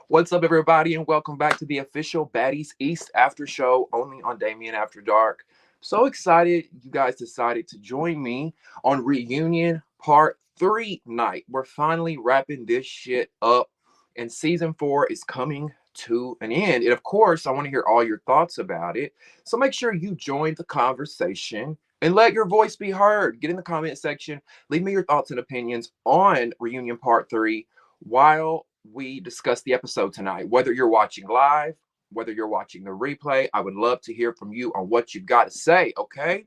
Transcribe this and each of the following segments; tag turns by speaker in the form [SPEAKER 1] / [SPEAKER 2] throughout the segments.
[SPEAKER 1] What's up, everybody, and welcome back to the official Baddies East Aftershow only on Damien After Dark. So excited you guys decided to join me on Reunion Part 3 night. We're finally wrapping this shit up, and Season 4 is coming to an end. And of course, I want to hear all your thoughts about it. So make sure you join the conversation and let your voice be heard. Get in the comment section. Leave me your thoughts and opinions on Reunion Part 3 while we discuss the episode tonight. Whether you're watching live, whether you're watching the replay, I would love to hear from you on what you've got to say, okay?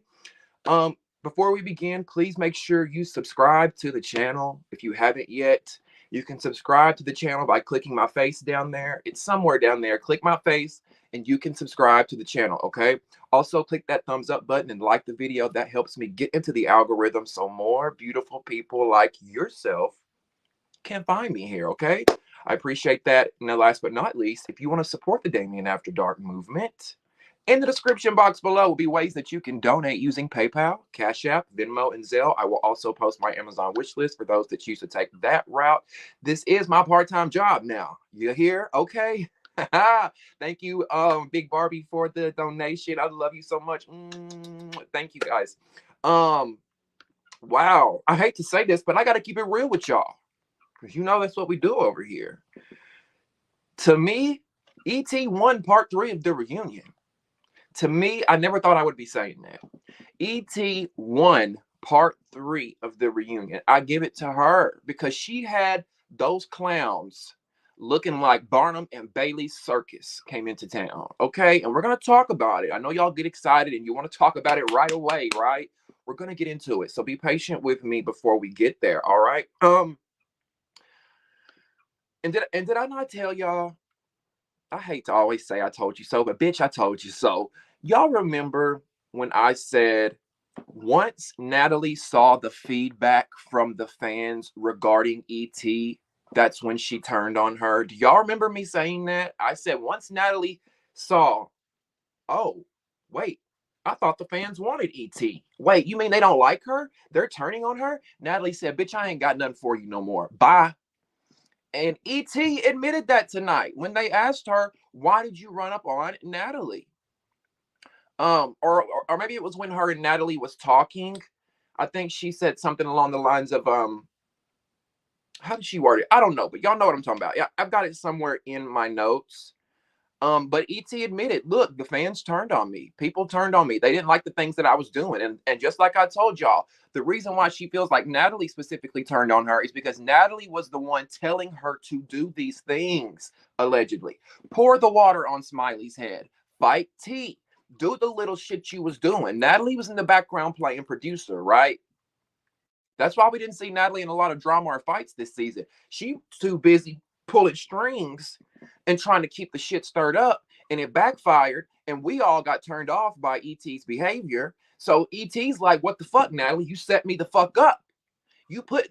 [SPEAKER 1] Before we begin, please make sure you subscribe to the channel. If you haven't yet, you can subscribe to the channel by clicking my face down there. It's somewhere down there. Click my face and you can subscribe to the channel, okay? Also, click that thumbs up button and like the video. That helps me get into the algorithm so more beautiful people like yourself can find me here, okay? I appreciate that. And last but not least, if you want to support the Damien After Dark movement, in the description box below will be ways that you can donate using PayPal, Cash App, Venmo, and Zelle. I will also post my Amazon wish list for those that choose to take that route. This is my part-time job now. You hear? Okay. Thank you, Big Barbie, for the donation. I love you so much. Thank you, guys. Wow. I hate to say this, but I got to keep it real with y'all, because you know that's what we do over here. To me, ET1 Part 3 of the reunion. To me, I never thought I would be saying that. ET1 Part 3 of the reunion. I give it to her because she had those clowns looking like Barnum and Bailey's circus came into town. Okay, and we're gonna talk about it. I know y'all get excited and you want to talk about it right away, right? We're gonna get into it, so be patient with me before we get there. All right. And did I not tell y'all? I hate to always say I told you so, but bitch, I told you so. Y'all remember when I said once Natalie saw the feedback from the fans regarding ET, that's when she turned on her. Do y'all remember me saying that? I said once Natalie saw, oh, wait, I thought the fans wanted ET. Wait, you mean they don't like her? They're turning on her? Natalie said, bitch, I ain't got nothing for you no more. Bye. And ET admitted that tonight when they asked her, why did you run up on Natalie? Or maybe it was when her and Natalie was talking. I think she said something along the lines of how did she word it? I don't know, but y'all know what I'm talking about. Yeah, I've got it somewhere in my notes. But ET admitted, look, the fans turned on me. People turned on me. They didn't like the things that I was doing. And just like I told y'all, the reason why she feels like Natalie specifically turned on her is because Natalie was the one telling her to do these things, allegedly. Pour the water on Smiley's head. Fight T. Do the little shit you was doing. Natalie was in the background playing producer, right? That's why we didn't see Natalie in a lot of drama or fights this season. She's too busy pulling strings and trying to keep the shit stirred up, and it backfired, and we all got turned off by ET's behavior. So ET's like, what the fuck, Natalie? You set me the fuck up.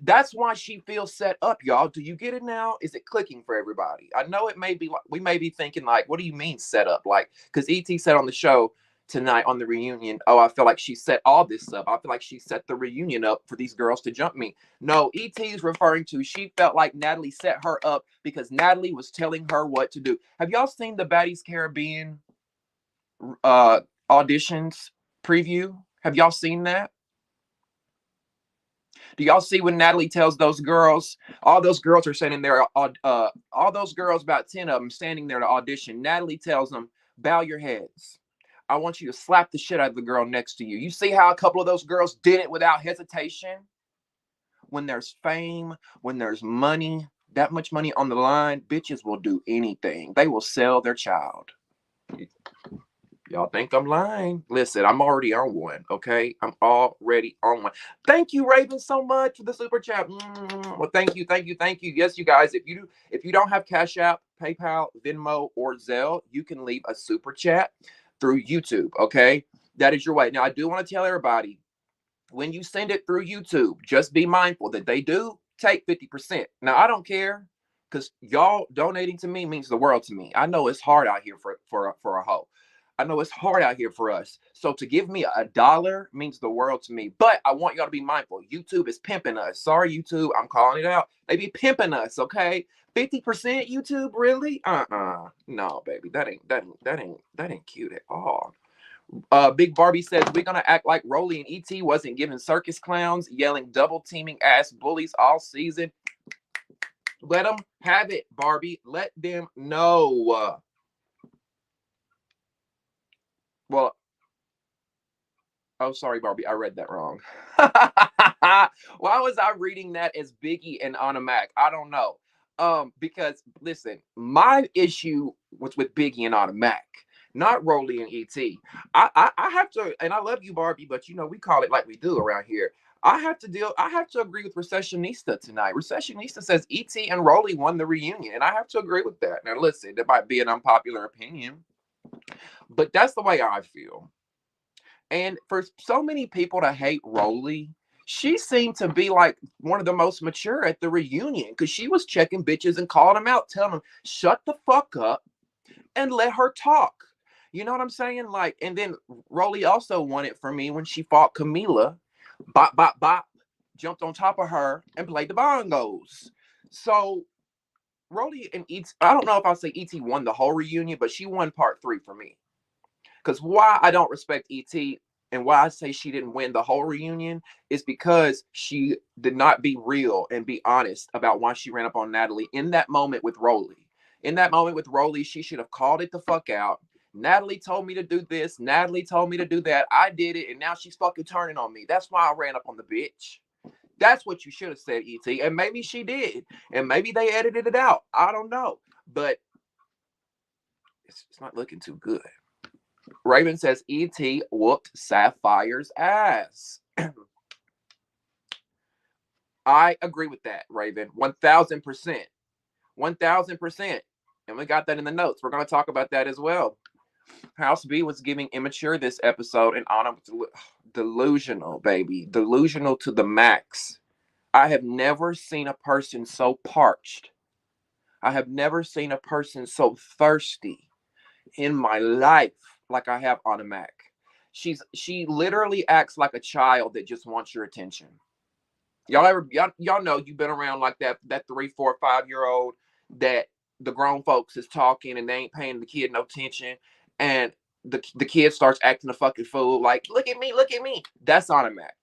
[SPEAKER 1] That's why she feels set up, y'all. Do you get it now? Is it clicking for everybody? I know it may be like, we may be thinking like, what do you mean set up? Like, because ET said on the show tonight on the reunion, oh, I feel like she set all this up. I feel like she set the reunion up for these girls to jump me. No, ET is referring to she felt like Natalie set her up because Natalie was telling her what to do. Have y'all seen the Baddies Caribbean uh auditions preview? Have y'all seen that? Do y'all see when Natalie tells those girls, all those girls are standing there, all those girls, about 10 of them standing there to audition. Natalie tells them, bow your heads. I want you to slap the shit out of the girl next to you. You see how a couple of those girls did it without hesitation? When there's fame, when there's money, that much money on the line, bitches will do anything. They will sell their child. Y'all think I'm lying? Listen, I'm already on one, okay? I'm already on one. Thank you, Raven, so much for the super chat. Well, thank you, thank you, thank you. Yes, you guys, if you don't have Cash App, PayPal, Venmo, or Zelle, you can leave a super chat through YouTube, okay? That is your way. Now, I do want to tell everybody, when you send it through YouTube, just be mindful that they do take 50%. Now, I don't care because y'all donating to me means the world to me. I know it's hard out here for a hoe. I know it's hard out here for us. So to give me $1 means the world to me. But I want y'all to be mindful. YouTube is pimping us. Sorry, YouTube. I'm calling it out. They be pimping us, okay? 50% YouTube, really? No, baby. That ain't cute at all. Big Barbie says we're gonna act like Rollie and ET wasn't giving circus clowns, yelling double teaming ass bullies all season. Let them have it, Barbie. Let them know. Well, oh, sorry, Barbie. I read that wrong. Why was I reading that as Biggie and Mac? I don't know. Because listen, my issue was with Biggie and Mac, not Rollie and ET. I have to, and I love you, Barbie, but you know we call it like we do around here. I have to agree with Recessionista tonight. Recessionista says ET and Rollie won the reunion, and I have to agree with that. Now listen, that might be an unpopular opinion, but that's the way I feel. And for so many people to hate Rollie, she seemed to be like one of the most mature at the reunion because she was checking bitches and calling them out, telling them, shut the fuck up and let her talk. You know what I'm saying? Like, and then Rollie also won it for me when she fought Camila. Bop, bop, bop, jumped on top of her and played the bongos. So Rollie and ET, I don't know if I'll say ET won the whole reunion, but she won part 3 for me. Because why I don't respect ET and why I say she didn't win the whole reunion is because she did not be real and be honest about why she ran up on Natalie in that moment with Rollie. In that moment with Rollie, she should have called it the fuck out. Natalie told me to do this. Natalie told me to do that. I did it, and now she's fucking turning on me. That's why I ran up on the bitch. That's what you should have said, ET. And maybe she did. And maybe they edited it out. I don't know. But it's not looking too good. Raven says ET whooped Sapphire's ass. I agree with that, Raven. 1000%. 1000%. And we got that in the notes. We're going to talk about that as well. House B was giving immature this episode, and Anna was delusional, baby. Delusional to the max. I have never seen a person so parched. I have never seen a person so thirsty in my life like I have Anna Mac. She literally acts like a child that just wants your attention. Y'all know you've been around like that 3, 4, 5-year-old that the grown folks is talking and they ain't paying the kid no attention, and the kid starts acting a fucking fool, like, look at me, look at me. That's Anna Mac.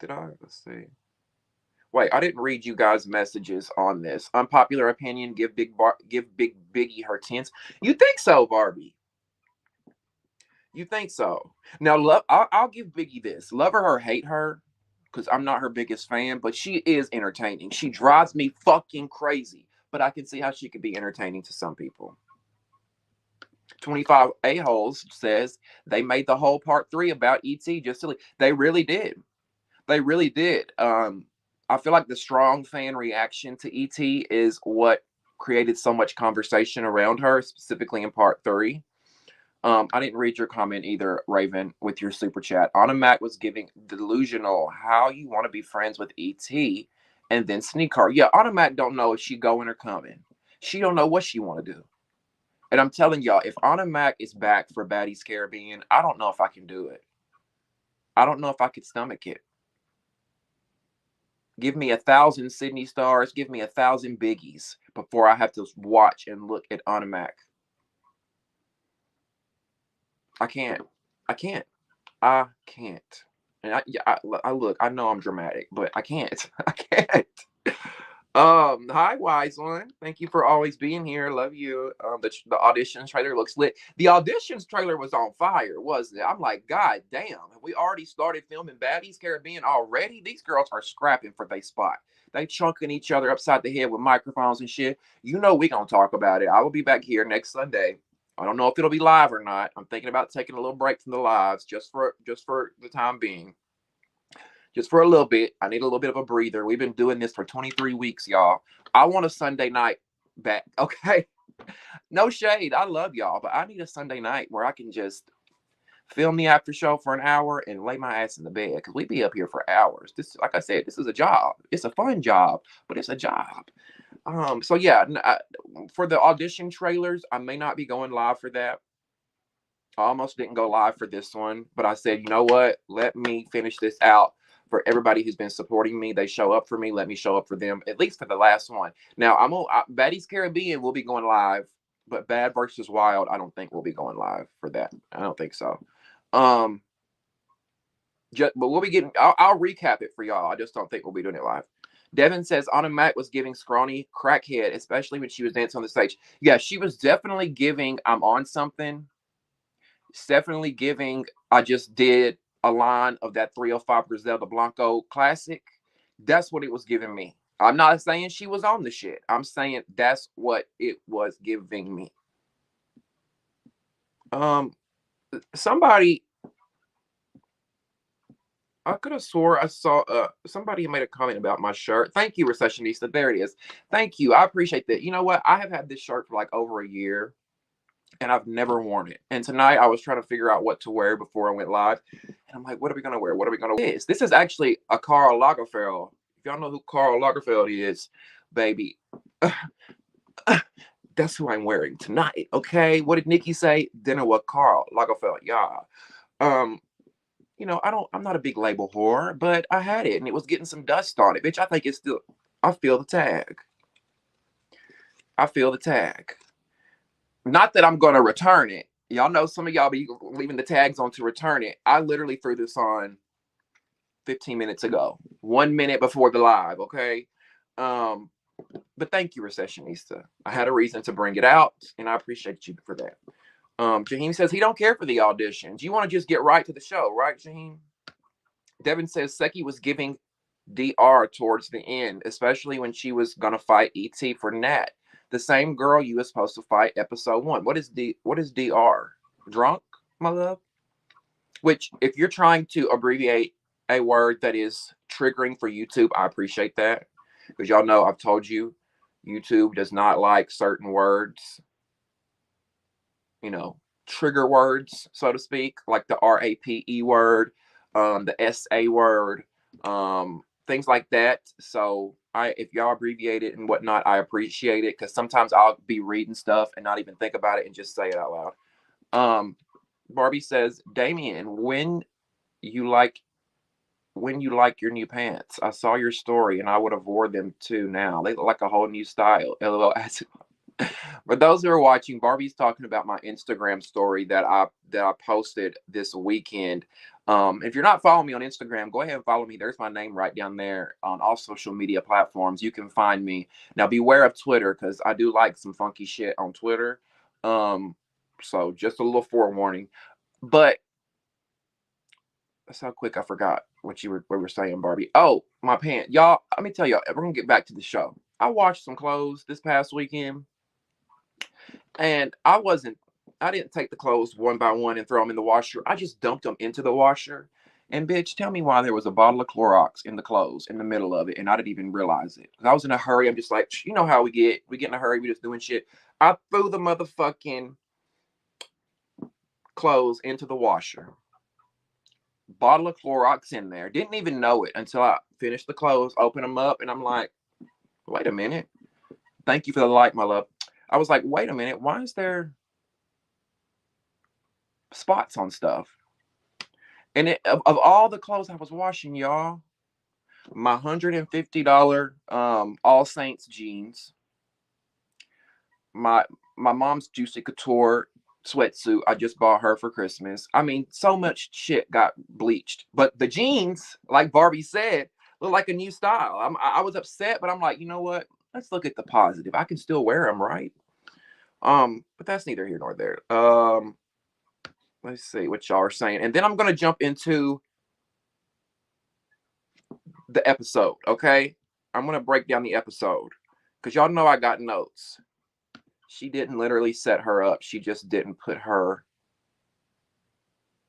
[SPEAKER 1] Let's see. Wait, I didn't read you guys' messages on this. Unpopular opinion: give Big Biggie her tens. You think so, Barbie? You think so? Now, I'll give Biggie this. Love her or hate her, because I'm not her biggest fan, but she is entertaining. She drives me fucking crazy, but I can see how she could be entertaining to some people. 25 A-holes says they made the whole part 3 about ET just silly. They really did. They really did. I feel like the strong fan reaction to ET is what created so much conversation around her, specifically in part 3. I didn't read your comment either, Raven, with your super chat. Anna Mac was giving delusional how you want to be friends with ET and then sneak her. Yeah, Anna Mac don't know if she going or coming. She don't know what she want to do. And I'm telling y'all, if Anna Mac is back for Baddies Caribbean, I don't know if I can do it. I don't know if I could stomach it. Give me 1,000 Sydney stars. Give me 1,000 biggies before I have to watch and look at Anna Mac. I can't. I can't. I can't. And I look. I know I'm dramatic, but I can't. I can't. Hi, wise one. Thank you for always being here. Love you. The auditions trailer looks lit. The auditions trailer was on fire, wasn't it? I'm like, God damn, have we already started filming Baddies Caribbean already? These girls are scrapping for their spot. They chunking each other upside the head with microphones and shit. You know we gonna talk about it. I will be back here next Sunday. I don't know if it'll be live or not. I'm thinking about taking a little break from the lives just for the time being. Just for a little bit. I need a little bit of a breather. We've been doing this for 23 weeks, y'all. I want a Sunday night back, okay? No shade. I love y'all, but I need a Sunday night where I can just film the after show for an hour and lay my ass in the bed, because we be up here for hours. This, like I said, this is a job. It's a fun job, but it's a job. So yeah, for the audition trailers, I may not be going live for that. I almost didn't go live for this one, but I said, you know what? Let me finish this out. For everybody who's been supporting me, they show up for me. Let me show up for them, at least for the last one. Now, Baddies Caribbean will be going live, but Bad versus Wild, I don't think we'll be going live for that. I don't think so. But we'll be getting. I'll recap it for y'all. I just don't think we'll be doing it live. Devin says Anna Mac was giving scrawny crackhead, especially when she was dancing on the stage. Yeah, she was definitely giving. I'm on something. It's definitely giving. I just did a line of that 305 Griselda Blanco classic. That's what it was giving me. I'm not saying she was on the shit. I'm saying that's what it was giving me. Somebody, I could have swore I saw somebody made a comment about my shirt. Thank you, Recessionista. There it is. Thank you. I appreciate that. You know what? I have had this shirt for like over a year, and I've never worn it. And tonight I was trying to figure out what to wear before I went live. And I'm like, what are we going to wear? What are we going to wear? This is actually a Karl Lagerfeld. If y'all know who Karl Lagerfeld is, baby, that's who I'm wearing tonight. Okay. What did Nikki say? Dinner with Karl Lagerfeld. Yeah. You know, I'm not a big label whore, but I had it and it was getting some dust on it. Bitch, I think it's still, I feel the tag. I feel the tag. Not that I'm going to return it. Y'all know some of y'all be leaving the tags on to return it. I literally threw this on 15 minutes ago. 1 minute before the live, okay? But thank you, Recessionista. I had a reason to bring it out, and I appreciate you for that. Jaheim says he don't care for the auditions. You want to just get right to the show, right, Jaheim? Devin says Seki was giving DR towards the end, especially when she was gonna fight ET for Nat, the same girl you were supposed to fight episode 1. What is DR? Drunk, my love? Which, if you're trying to abbreviate a word that is triggering for YouTube, I appreciate that. Because y'all know I've told you, YouTube does not like certain words, you know, trigger words, so to speak, like the RAPE word, the SA word, things like that. So if y'all abbreviate it and whatnot, I appreciate it, because sometimes I'll be reading stuff and not even think about it and just say it out loud. Barbie says, Damien, you like your new pants. I saw your story and I would have worn them too now. They look like a whole new style. LOL. For those who are watching, Barbie's talking about my Instagram story that I posted this weekend. If you're not following me on Instagram, go ahead and follow me. There's my name right down there on all social media platforms. You can find me. Now beware of Twitter, because I do like some funky shit on Twitter. So just a little forewarning. But that's how quick I forgot what we were saying, Barbie. Oh, my pants. Y'all, let me tell y'all, we're going to get back to the show. I washed some clothes this past weekend, and I didn't take the clothes one by one and throw them in the washer. I just dumped them into the washer. And bitch, tell me why there was a bottle of Clorox in the clothes in the middle of it, and I didn't even realize it. I was in a hurry. I'm just like, you know how we get in a hurry. We just doing shit. I threw the motherfucking clothes into the washer. Bottle of Clorox in there. Didn't even know it until I finished the clothes, opened them up, and I'm like, wait a minute. Thank you for the like, my love. I was like, wait a minute. Why is there spots on stuff? And of all the clothes I was washing, y'all, my $150 All Saints jeans, my mom's Juicy Couture sweatsuit I just bought her for Christmas. I mean, so much shit got bleached. But the jeans, like Barbie said, look like a new style. I was upset, but I'm like, you know what? Let's look at the positive. I can still wear them, right? But that's neither here nor there. Let's see what y'all are saying. And then I'm gonna jump into the episode, okay? I'm gonna break down the episode, because y'all know I got notes. She didn't literally set her up. She just didn't put her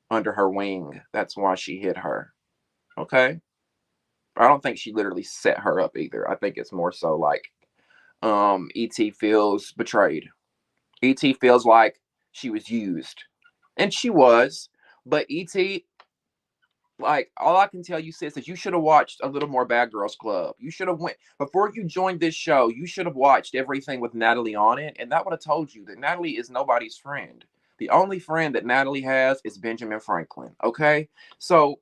[SPEAKER 1] under her wing. That's why she hit her. Okay. I don't think she literally set her up either. I think it's more so like ET feels betrayed. ET feels like she was used. And she was. But ET, like, all I can tell you, sis, is you should have watched a little more Bad Girls Club. You should have went before you joined this show. You should have watched everything with Natalie on it, and that would have told you that Natalie is nobody's friend. The only friend that Natalie has is Benjamin Franklin. Okay, so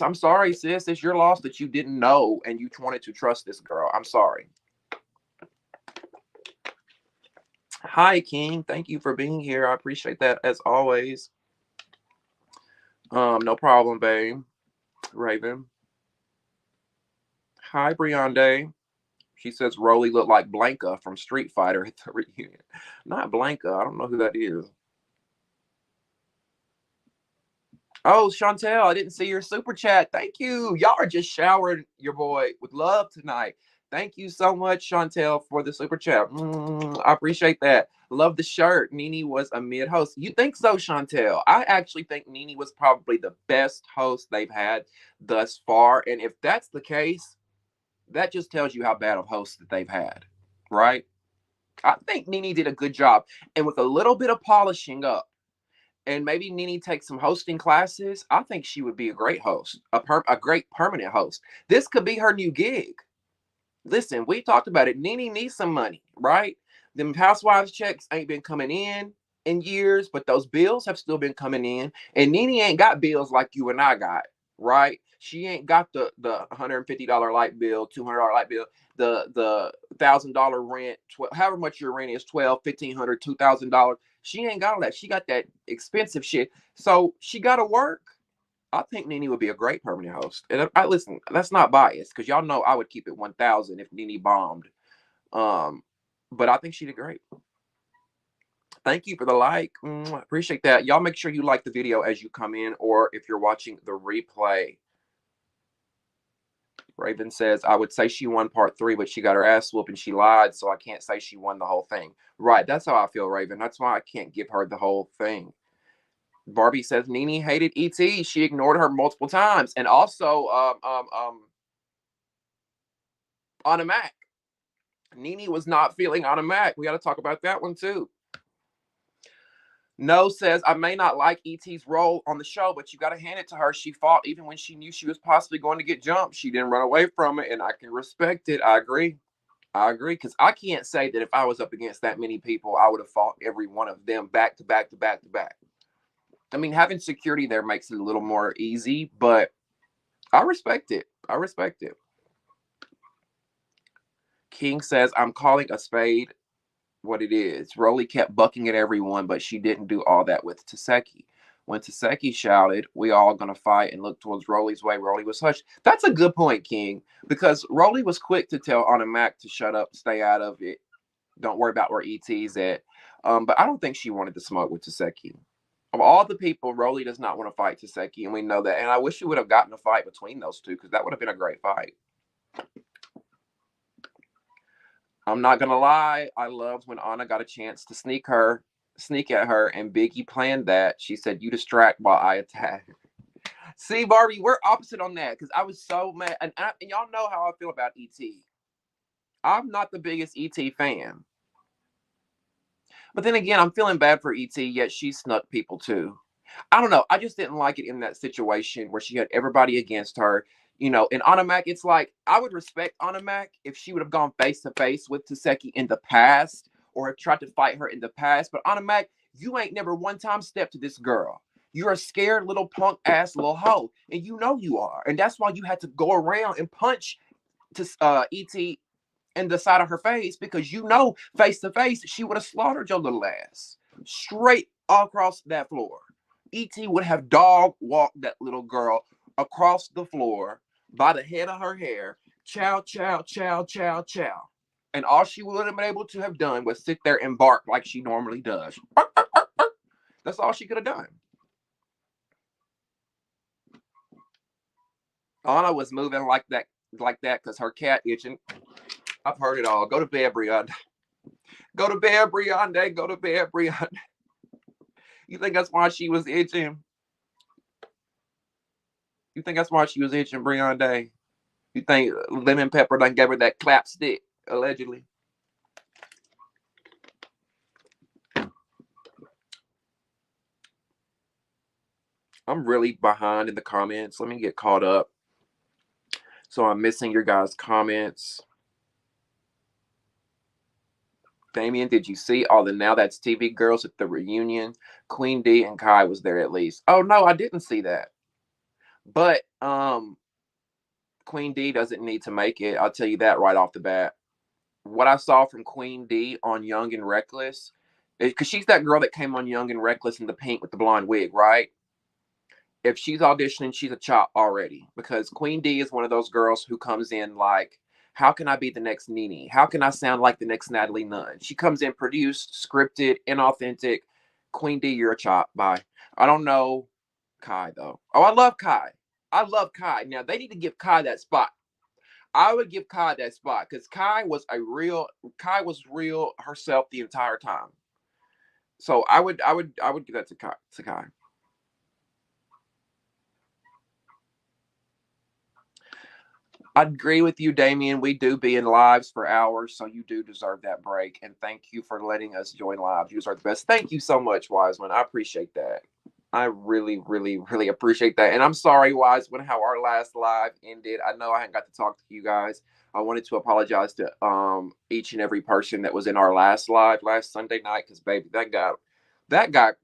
[SPEAKER 1] I'm sorry, sis. It's your loss that you didn't know and you wanted to trust this girl. I'm sorry. Hi, King. Thank you for being here. I appreciate that as always. No problem, babe. Raven. Hi, Briande. She says Rollie looked like Blanca from Street Fighter at the reunion. Not Blanca. I don't know who that is. Oh, Chantel, I didn't see your super chat. Thank you. Y'all are just showering your boy with love tonight. Thank you so much, Chantel, for the super chat. I appreciate that. Love the shirt. Nene was a mid host. You think so, Chantel? I actually think Nene was probably the best host they've had thus far. And if that's the case, that just tells you how bad of hosts that they've had, right? I think Nene did a good job. And with a little bit of polishing up, and maybe Nene takes some hosting classes, I think she would be a great host, a great permanent host. This could be her new gig. Listen, we talked about it. Nene needs some money, right? Them housewives checks ain't been coming in years, but those bills have still been coming in. And Nene ain't got bills like you and I got, right? She ain't got the $150 light bill, $200 light bill, the $1,000 rent, however much your rent is, $1,200, $1,500, $2,000. She ain't got all that. She got that expensive shit. So she got to work. I think Nene would be a great permanent host. And I listen, that's not biased because y'all know I would keep it 1,000 if Nene bombed. But I think she did great. Thank you for the like. Appreciate that. Y'all make sure you like the video as you come in, or if you're watching the replay. Raven says, I would say she won part 3, but she got her ass whooped and she lied, so I can't say she won the whole thing. Right, that's how I feel, Raven. That's why I can't give her the whole thing. Barbie says Nene hated E.T. She ignored her multiple times. And also, Anna Mac. Nene was not feeling Anna Mac. We got to talk about that one, too. No says, I may not like E.T.'s role on the show, but you got to hand it to her. She fought even when she knew she was possibly going to get jumped. She didn't run away from it, and I can respect it. I agree. Because I can't say that if I was up against that many people, I would have fought every one of them back to back to back to back. I mean, having security there makes it a little more easy, but I respect it. I respect it. King says, I'm calling a spade what it is. Rollie kept bucking at everyone, but she didn't do all that with Taseki. When Taseki shouted, we all gonna fight, and looked towards Rollie's way, Rollie was hushed. That's a good point, King, because Rollie was quick to tell Anna Mac to shut up, stay out of it. Don't worry about where E.T.'s at. But I don't think she wanted to smoke with Taseki. Of all the people, Rollie does not want to fight Taseki, and we know that. And I wish we would have gotten a fight between those two, because that would have been a great fight. I'm not gonna lie, I loved when Anna got a chance to sneak at her, and Biggie planned that. She said, you distract while I attack. See, Barbie, we're opposite on that, because I was so mad. And y'all know how I feel about E.T. I'm not the biggest E.T. fan. But then again, I'm feeling bad for E.T., yet she snuck people too. I don't know. I just didn't like it in that situation where she had everybody against her. You know, in Anna Mac, it's like, I would respect Anna Mac if she would have gone face to face with Taseki in the past, or have tried to fight her in the past. But Anna Mac, you ain't never one time stepped to this girl. You're a scared little punk ass little hoe, and you know you are. And that's why you had to go around and punch E.T. in the side of her face, because you know face to face she would have slaughtered your little ass straight across that floor. E.T. would have dog walked that little girl across the floor by the head of her hair. Chow, chow, chow, chow, chow. And all she would have been able to have done was sit there and bark like she normally does. That's all she could have done. Anna was moving like that because her cat itching. I've heard it all. Go to bed, Brianna. Go to bed, Brianna. Go to bed, Brianna. You think that's why she was itching? You think that's why she was itching, Brianna? You think Lemon Pepper done gave her that clap stick, allegedly? I'm really behind in the comments. Let me get caught up. So I'm missing your guys' comments. Damien, did you see all the Now That's TV girls at the reunion? Queen D and Kai was there at least. Oh no, I didn't see that. But Queen D doesn't need to make it. I'll tell you that right off the bat. What I saw from Queen D on Young and Reckless, because she's that girl that came on Young and Reckless in the pink with the blonde wig, right? If she's auditioning, she's a chop already, because Queen D is one of those girls who comes in like, how can I be the next Nene? How can I sound like the next Natalie Nunn? She comes in produced, scripted, inauthentic. Queen D, you're a chop. Bye. I don't know Kai though. Oh, I love Kai. I love Kai. Now they need to give Kai that spot. I would give Kai that spot because Kai was real herself the entire time. So I would give that to Kai. I agree with you, Damien. We do be in lives for hours, so you do deserve that break. And thank you for letting us join lives. You are the best. Thank you so much, Wiseman. I appreciate that. I really, really, really appreciate that. And I'm sorry, Wiseman, how our last live ended. I know I hadn't got to talk to you guys. I wanted to apologize to each and every person that was in our last live last Sunday night, because baby, that got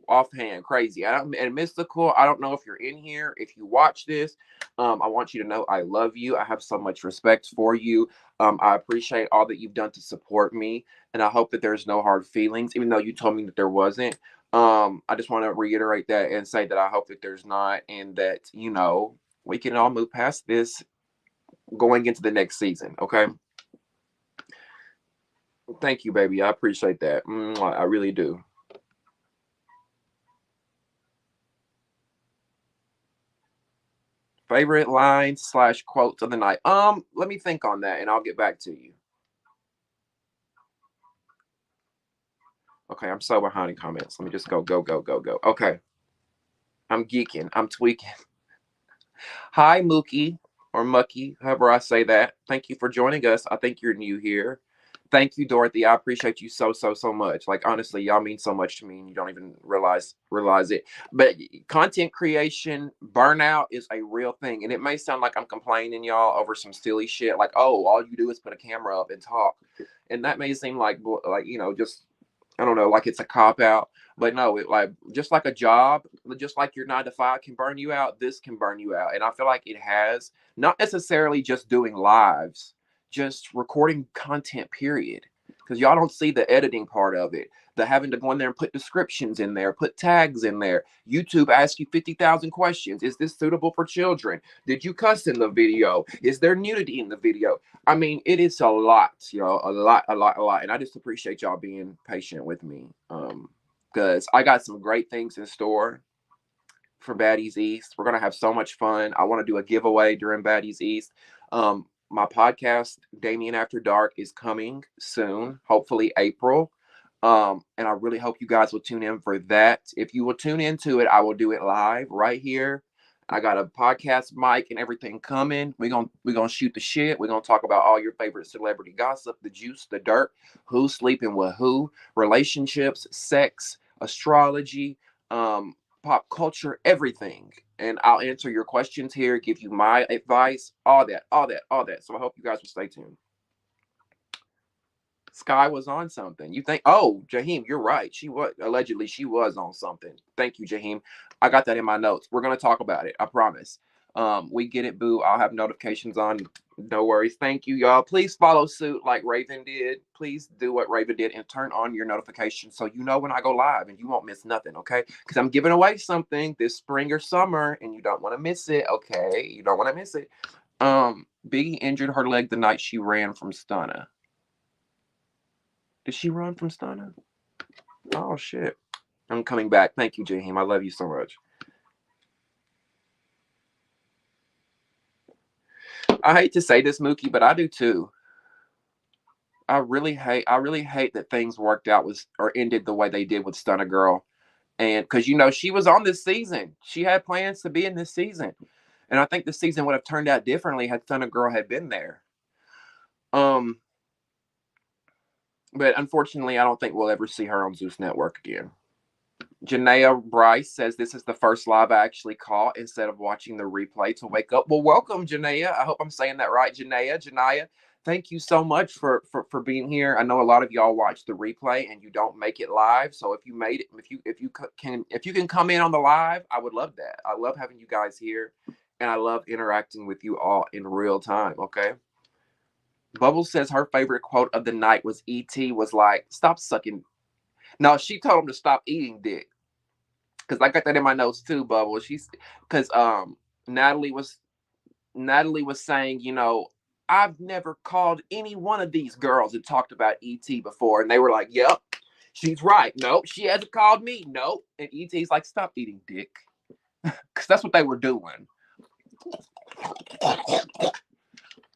[SPEAKER 1] offhand crazy. And Mystical, I don't know if you're in here, if you watch this, I want you to know I love you. I have so much respect for you. I appreciate all that you've done to support me, and I hope that there's no hard feelings, even though you told me that there wasn't. I just want to reiterate that and say that I hope that there's not, and that, we can all move past this going into the next season. Okay. Thank you, baby. I appreciate that. I really do. Favorite lines / quotes of the night. Let me think on that and I'll get back to you. Okay, I'm so behind in comments. Let me just go, go, go, go, go. Okay. I'm geeking. I'm tweaking. Hi, Mookie or Mucky, however I say that. Thank you for joining us. I think you're new here. Thank you, Dorothy. I appreciate you so, so, so much. Like, honestly, y'all mean so much to me and you don't even realize it. But content creation, burnout is a real thing. And it may sound like I'm complaining, y'all, over some silly shit. Like, oh, all you do is put a camera up and talk. And that may seem like, just, I don't know, like it's a cop out. But no, it, like, just like a job, just like your 9 to 5 can burn you out, this can burn you out. And I feel like it has, not necessarily just doing lives, just recording content, period. Because y'all don't see the editing part of it. The having to go in there and put descriptions in there, put tags in there. YouTube asks you 50,000 questions. Is this suitable for children? Did you cuss in the video? Is there nudity in the video? I mean, it is a lot, y'all. A lot, a lot, a lot. And I just appreciate y'all being patient with me. Because I got some great things in store for Baddies East. We're gonna have so much fun. I want to do a giveaway during Baddies East. My podcast, Damien After Dark, is coming soon, hopefully April. And I really hope you guys will tune in for that. If you will tune into it, I will do it live right here. I got a podcast mic and everything coming. We're gonna shoot the shit. We're gonna talk about all your favorite celebrity gossip, the juice, the dirt, who's sleeping with who, relationships, sex, astrology, pop culture, everything. And I'll answer your questions here, give you my advice, all that, all that, all that. So I hope you guys will stay tuned. Sky was on something. You think? Oh, Jaheim, you're right. She was allegedly she was on something. Thank you, Jaheim. I got that in my notes. We're gonna talk about it. I promise. We get it, boo. I'll have notifications on. No worries. Thank you, y'all. Please follow suit like Raven did. Please do what Raven did and turn on your notifications so you know when I go live and you won't miss nothing. Okay? Because I'm giving away something this spring or summer and you don't want to miss it. Okay? You don't want to miss it. Biggie injured her leg the night she ran from Stunna. Did she run from Stunna? Oh shit. I'm coming back. Thank you, Jaheim. I love you so much. I hate to say this, Mookie, but I do too. I really hate that things worked out with or ended the way they did with Stunna Girl. And because she was on this season. She had plans to be in this season. And I think the season would have turned out differently had Stunna Girl had been there. Um, but unfortunately I don't think we'll ever see her on Zeus Network again. Janaea Bryce says this is the first live I actually caught instead of watching the replay to wake up. Well, welcome, Janaea. I hope I'm saying that right. Janaea, thank you so much for being here. I know a lot of y'all watch the replay and you don't make it live. So if you made it, if you can come in on the live, I would love that. I love having you guys here and I love interacting with you all in real time. Okay. Bubbles says her favorite quote of the night was E.T. was like, stop sucking. No, she told him to stop eating dick. Because I got that in my notes too, Bubble. She's because Natalie was saying, I've never called any one of these girls that talked about ET before, and they were like, "Yep, she's right. Nope, she hasn't called me. Nope." And ET's like, "Stop eating dick," because that's what they were doing,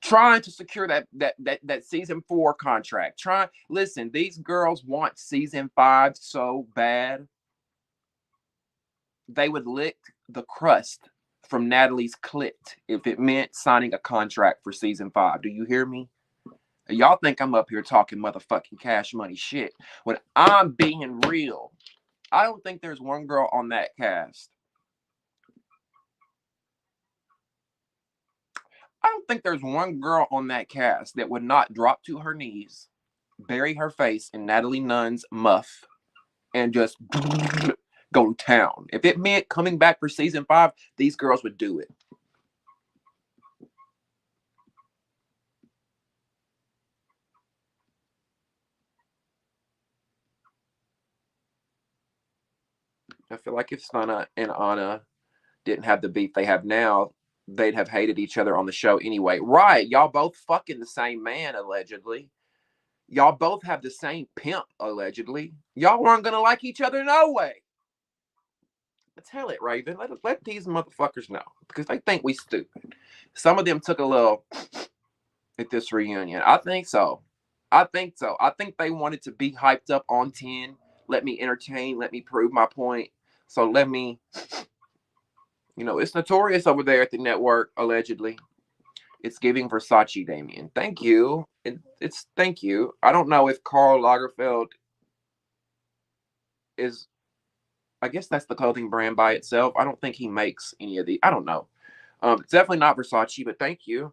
[SPEAKER 1] trying to secure that season 4 contract. Listen, these girls want season 5 so bad. They would lick the crust from Natalie's clit if it meant signing a contract for season 5. Do you hear me? Y'all think I'm up here talking motherfucking cash money shit when I'm being real. I don't think there's one girl on that cast. I don't think there's one girl on that cast that would not drop to her knees, bury her face in Natalie Nunn's muff, and just go to town. If it meant coming back for season 5, these girls would do it. I feel like if Stunna and Anna didn't have the beef they have now, they'd have hated each other on the show anyway. Right. Y'all both fucking the same man, allegedly. Y'all both have the same pimp, allegedly. Y'all weren't gonna like each other no way. Tell it, Raven. Let these motherfuckers know. Because they think we stupid. Some of them took a little at this reunion. I think so. I think so. I think they wanted to be hyped up on 10. Let me entertain. Let me prove my point. So let me, it's notorious over there at the network, allegedly. It's giving Versace, Damien. Thank you. It's thank you. I don't know if Karl Lagerfeld is, I guess that's the clothing brand by itself. I don't think he makes any of the, I don't know. It's definitely not Versace, but thank you.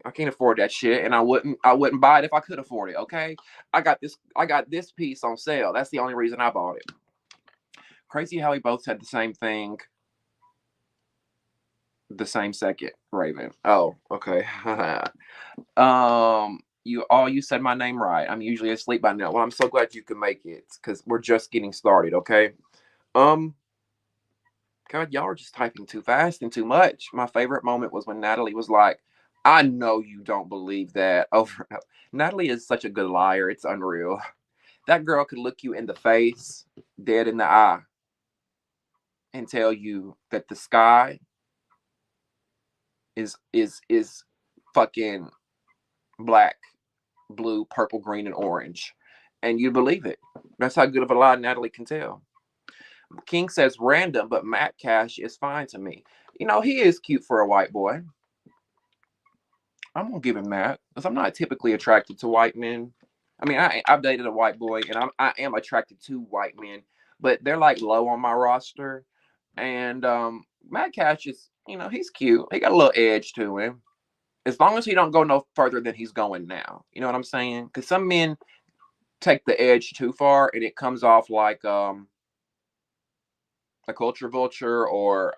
[SPEAKER 1] I can't afford that shit, and I wouldn't buy it if I could afford it. Okay, I got this piece on sale. That's the only reason I bought it. Crazy how we both said the same thing, the same second, Raven. Oh, okay. You said my name right. I'm usually asleep by now. Well, I'm so glad you could make it because we're just getting started. Okay. God, y'all are just typing too fast and too much. My favorite moment was when Natalie was like, I know you don't believe that. Over Natalie is such a good liar. It's unreal. That girl could look you in the face, dead in the eye, and tell you that the sky is fucking black, blue, purple, green, and orange. And you believe it. That's how good of a lie Natalie can tell. King says random, but Matt Cash is fine to me. He is cute for a white boy. I'm gonna give him that because I'm not typically attracted to white men. I mean, I've dated a white boy, and I am attracted to white men, but they're like low on my roster. And Matt Cash is, he's cute. He got a little edge to him. As long as he don't go no further than he's going now. You know what I'm saying? Because some men take the edge too far, and it comes off like a culture vulture, or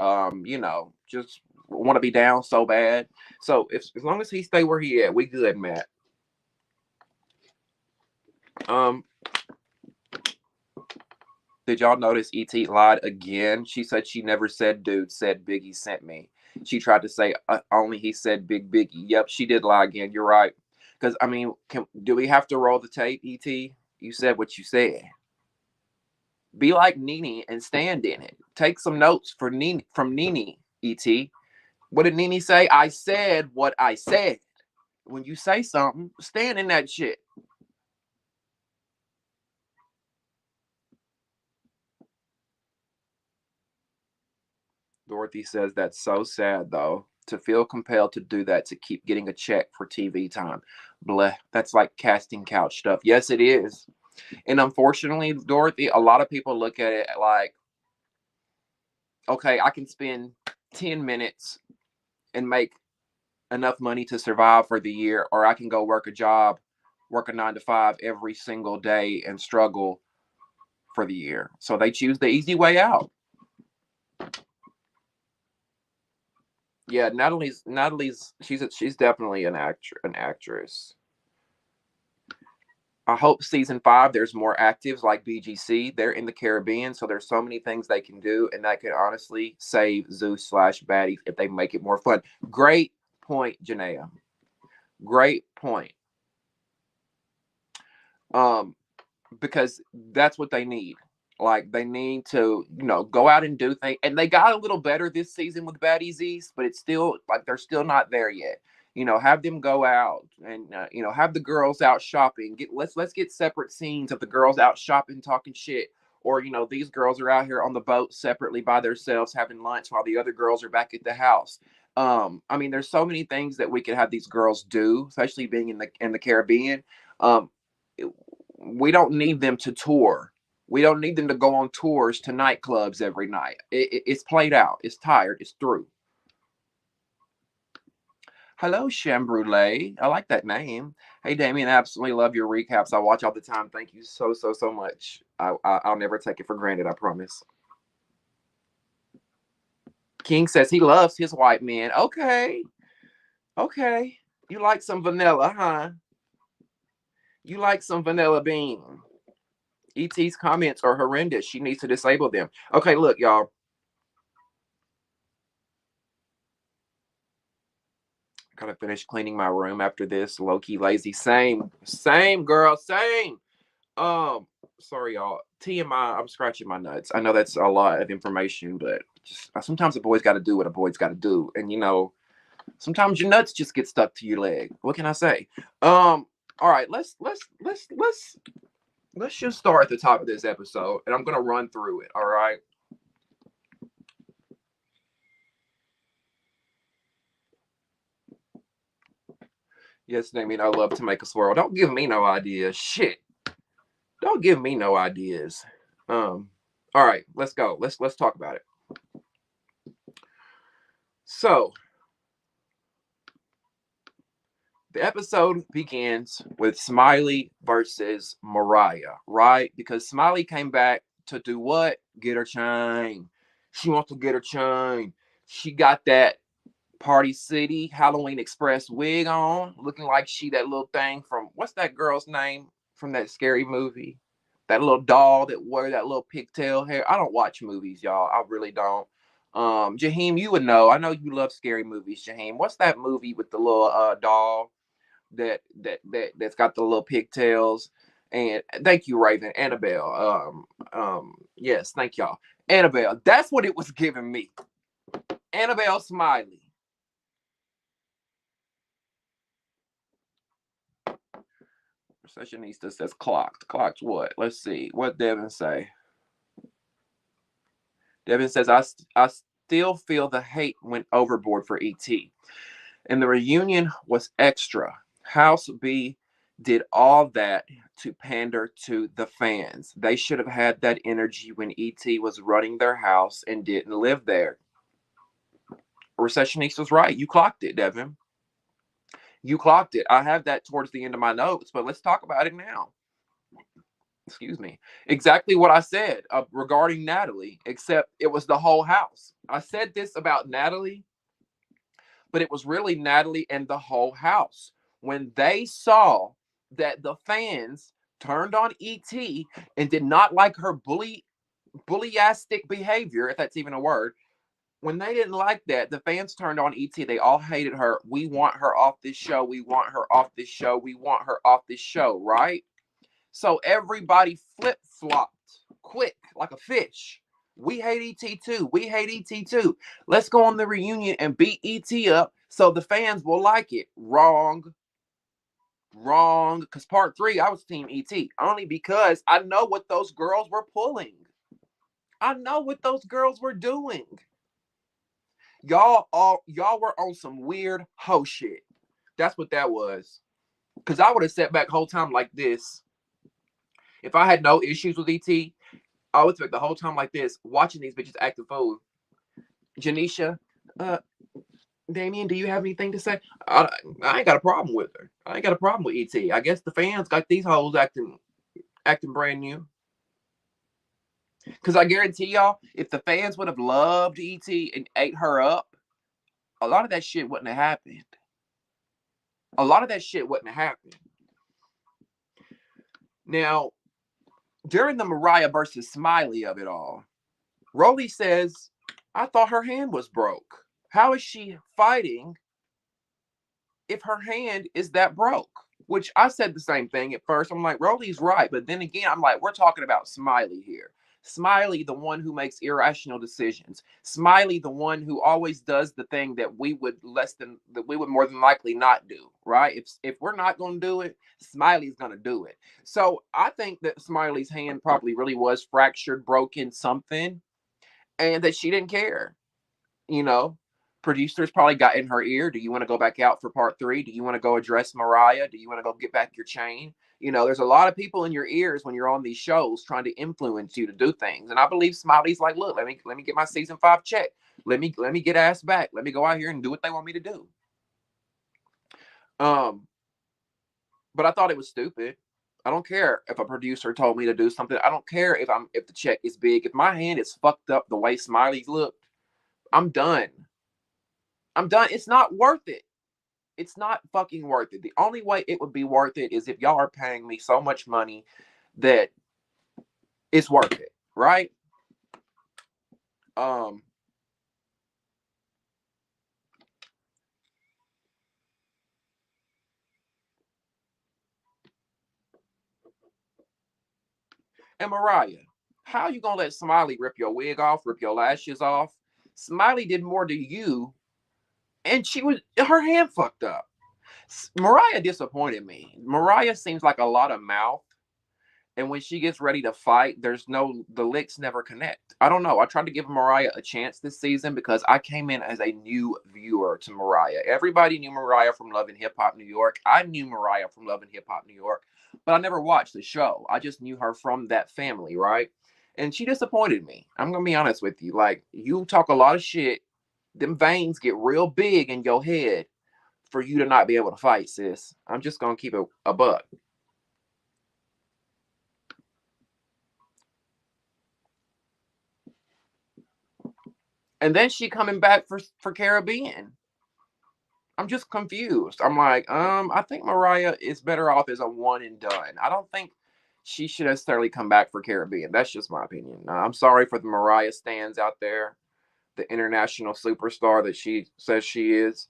[SPEAKER 1] just want to be down so bad. So as long as he stay where he at, we good, Matt. Did y'all notice ET lied again? She said she never said dude, said Biggie sent me. She tried to say only he said Big Biggie. Yep, she did lie again. You're right. Because I mean, do we have to roll the tape, ET? You said what you said. Be like Nene and stand in it. Take some notes from Nene, ET. What did Nene say? I said what I said. When you say something, stand in that shit. Dorothy says that's so sad though. To feel compelled to do that to keep getting a check for TV time. Bleh. That's like casting couch stuff. Yes, it is. And unfortunately, Dorothy, a lot of people look at it like, okay, I can spend 10 minutes and make enough money to survive for the year, or I can go work a job, work a 9 to 5 every single day and struggle for the year. So they choose the easy way out. Yeah, Natalie's she's definitely an actress. I hope season 5 there's more actives like BGC. They're in the Caribbean, so there's so many things they can do, and that could honestly save Zeus/Baddies if they make it more fun. Great point, Janaea. Great point. Because that's what they need. Like they need to, go out and do things. And they got a little better this season with Baddies East, but it's still like they're still not there yet. Have them go out and have the girls out shopping. Let's get separate scenes of the girls out shopping, talking shit, or these girls are out here on the boat separately by themselves having lunch while the other girls are back at the house. I mean, there's so many things that we could have these girls do, especially being in the Caribbean. We don't need them to tour. We don't need them to go on tours to nightclubs every night. It's played out. It's tired. It's through. Hello, Chambrulé. I like that name. Hey, Damien, I absolutely love your recaps. I watch all the time. Thank you so much. I'll never take it for granted. I promise. King says he loves his white men. Okay. You like some vanilla, huh? You like some vanilla bean. ET's comments are horrendous. She needs to disable them. Okay, look, y'all. Gotta finish cleaning my room after this. Low-key lazy. Same, girl, same. Sorry, y'all. TMI, I'm scratching my nuts. I know that's a lot of information, but just, sometimes a boy's got to do what a boy's got to do. And, sometimes your nuts just get stuck to your leg. What can I say? All right, let's just start at the top of this episode, and I'm gonna run through it. All right. Yes, Damien, I love to make a swirl. Don't give me no ideas. Shit. Don't give me no ideas. All right, let's go. Let's talk about it. So the episode begins with Smiley versus Mariah, right? Because Smiley came back to do what? Get her chain. She wants to get her chain. She got that Party City Halloween Express wig on, looking like she that little thing from what's that girl's name from that scary movie? That little doll that wore that little pigtail hair. I don't watch movies, y'all. I really don't. Jaheim, you would know. I know you love scary movies, Jaheim. What's that movie with the little doll that's got the little pigtails? And thank you, Raven. Annabelle. Yes, thank y'all. Annabelle. That's what it was giving me. Annabelle Smiley. Recessionista says clocked. Clocked what? Let's see. What Devin say? Devin says, I still feel the hate went overboard for E.T. And the reunion was extra. House B did all that to pander to the fans. They should have had that energy when E.T. was running their house and didn't live there. Recessionista's right. You clocked it, Devin. You clocked it. I have that towards the end of my notes, but let's talk about it now. Excuse me. Exactly what I said regarding Natalie, except it was the whole house. I said this about Natalie, but it was really Natalie and the whole house. When they saw that the fans turned on ET and did not like her bullyastic behavior, if that's even a word, when they didn't like that, the fans turned on ET. They all hated her. We want her off this show. We want her off this show. We want her off this show, right? So everybody flip-flopped quick like a fish. We hate ET too. We hate ET too. Let's go on the reunion and beat ET up so the fans will like it. Wrong. Wrong. Because part 3, I was team ET. Only because I know what those girls were pulling. I know what those girls were doing. Y'all were on some weird hoe shit. That's what that was. Because I would have sat back whole time like this. If I had no issues with ET, I would spend the whole time like this, watching these bitches act a fool. Janisha, Damien, do you have anything to say? I ain't got a problem with her. I ain't got a problem with ET. I guess the fans got these hoes acting brand new. Because I guarantee y'all, if the fans would have loved ET and ate her up, a lot of that shit wouldn't have happened. A lot of that shit wouldn't have happened. Now, during the Mariah versus Smiley of it all, Rollie says, I thought her hand was broke. How is she fighting if her hand is that broke? Which I said the same thing at first. I'm like, Rollie's right. But then again, I'm like, we're talking about Smiley here. Smiley, the one who makes irrational decisions. Smiley, the one who always does the thing that we would more than likely not do, right? If we're not going to do it, Smiley's going to do it. So I think that Smiley's hand probably really was fractured, broken, something, and that she didn't care. Producers probably got in her ear. Do you want to go back out for part 3? Do you want to go address Mariah? Do you want to go get back your chain? There's a lot of people in your ears when you're on these shows trying to influence you to do things. And I believe Smiley's like, look, let me get my season 5 check. Let me get ass back. Let me go out here and do what they want me to do. But I thought it was stupid. I don't care if a producer told me to do something. I don't care if the check is big. If my hand is fucked up the way Smiley's looked, I'm done. It's not worth it. It's not fucking worth it. The only way it would be worth it is if y'all are paying me so much money that it's worth it, right? Um, and Mariah, how you gonna let Smiley rip your wig off, rip your lashes off? Smiley did more to you, and her hand fucked up. Mariah disappointed me. Mariah seems like a lot of mouth, and when she gets ready to fight, the licks never connect. I don't know. I tried to give Mariah a chance this season because I came in as a new viewer to Mariah. Everybody knew Mariah from Love and Hip Hop New York. I knew Mariah from Love and Hip Hop New York, but I never watched the show. I just knew her from that family, right? And she disappointed me. I'm gonna be honest with you. Like, you talk a lot of shit, them veins get real big in your head for you to not be able to fight, sis. I'm just gonna keep it a buck. And then she coming back for Caribbean. I'm just confused. I'm like, I think Mariah is better off as a one and done. I don't think she should necessarily come back for Caribbean. That's just my opinion. I'm sorry for the Mariah stands out there, the international superstar that she says she is.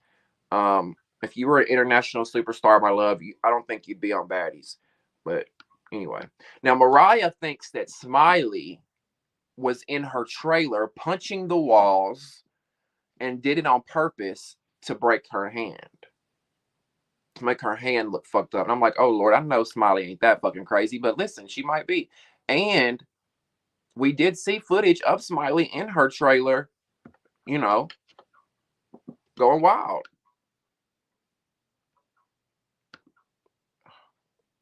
[SPEAKER 1] If you were an international superstar, my love, I don't think you'd be on Baddies. But anyway, now Mariah thinks that Smiley was in her trailer punching the walls and did it on purpose to break her hand, to make her hand look fucked up. And I'm like, oh Lord, I know Smiley ain't that fucking crazy, but listen, she might be. And we did see footage of Smiley in her trailer, you know, going wild.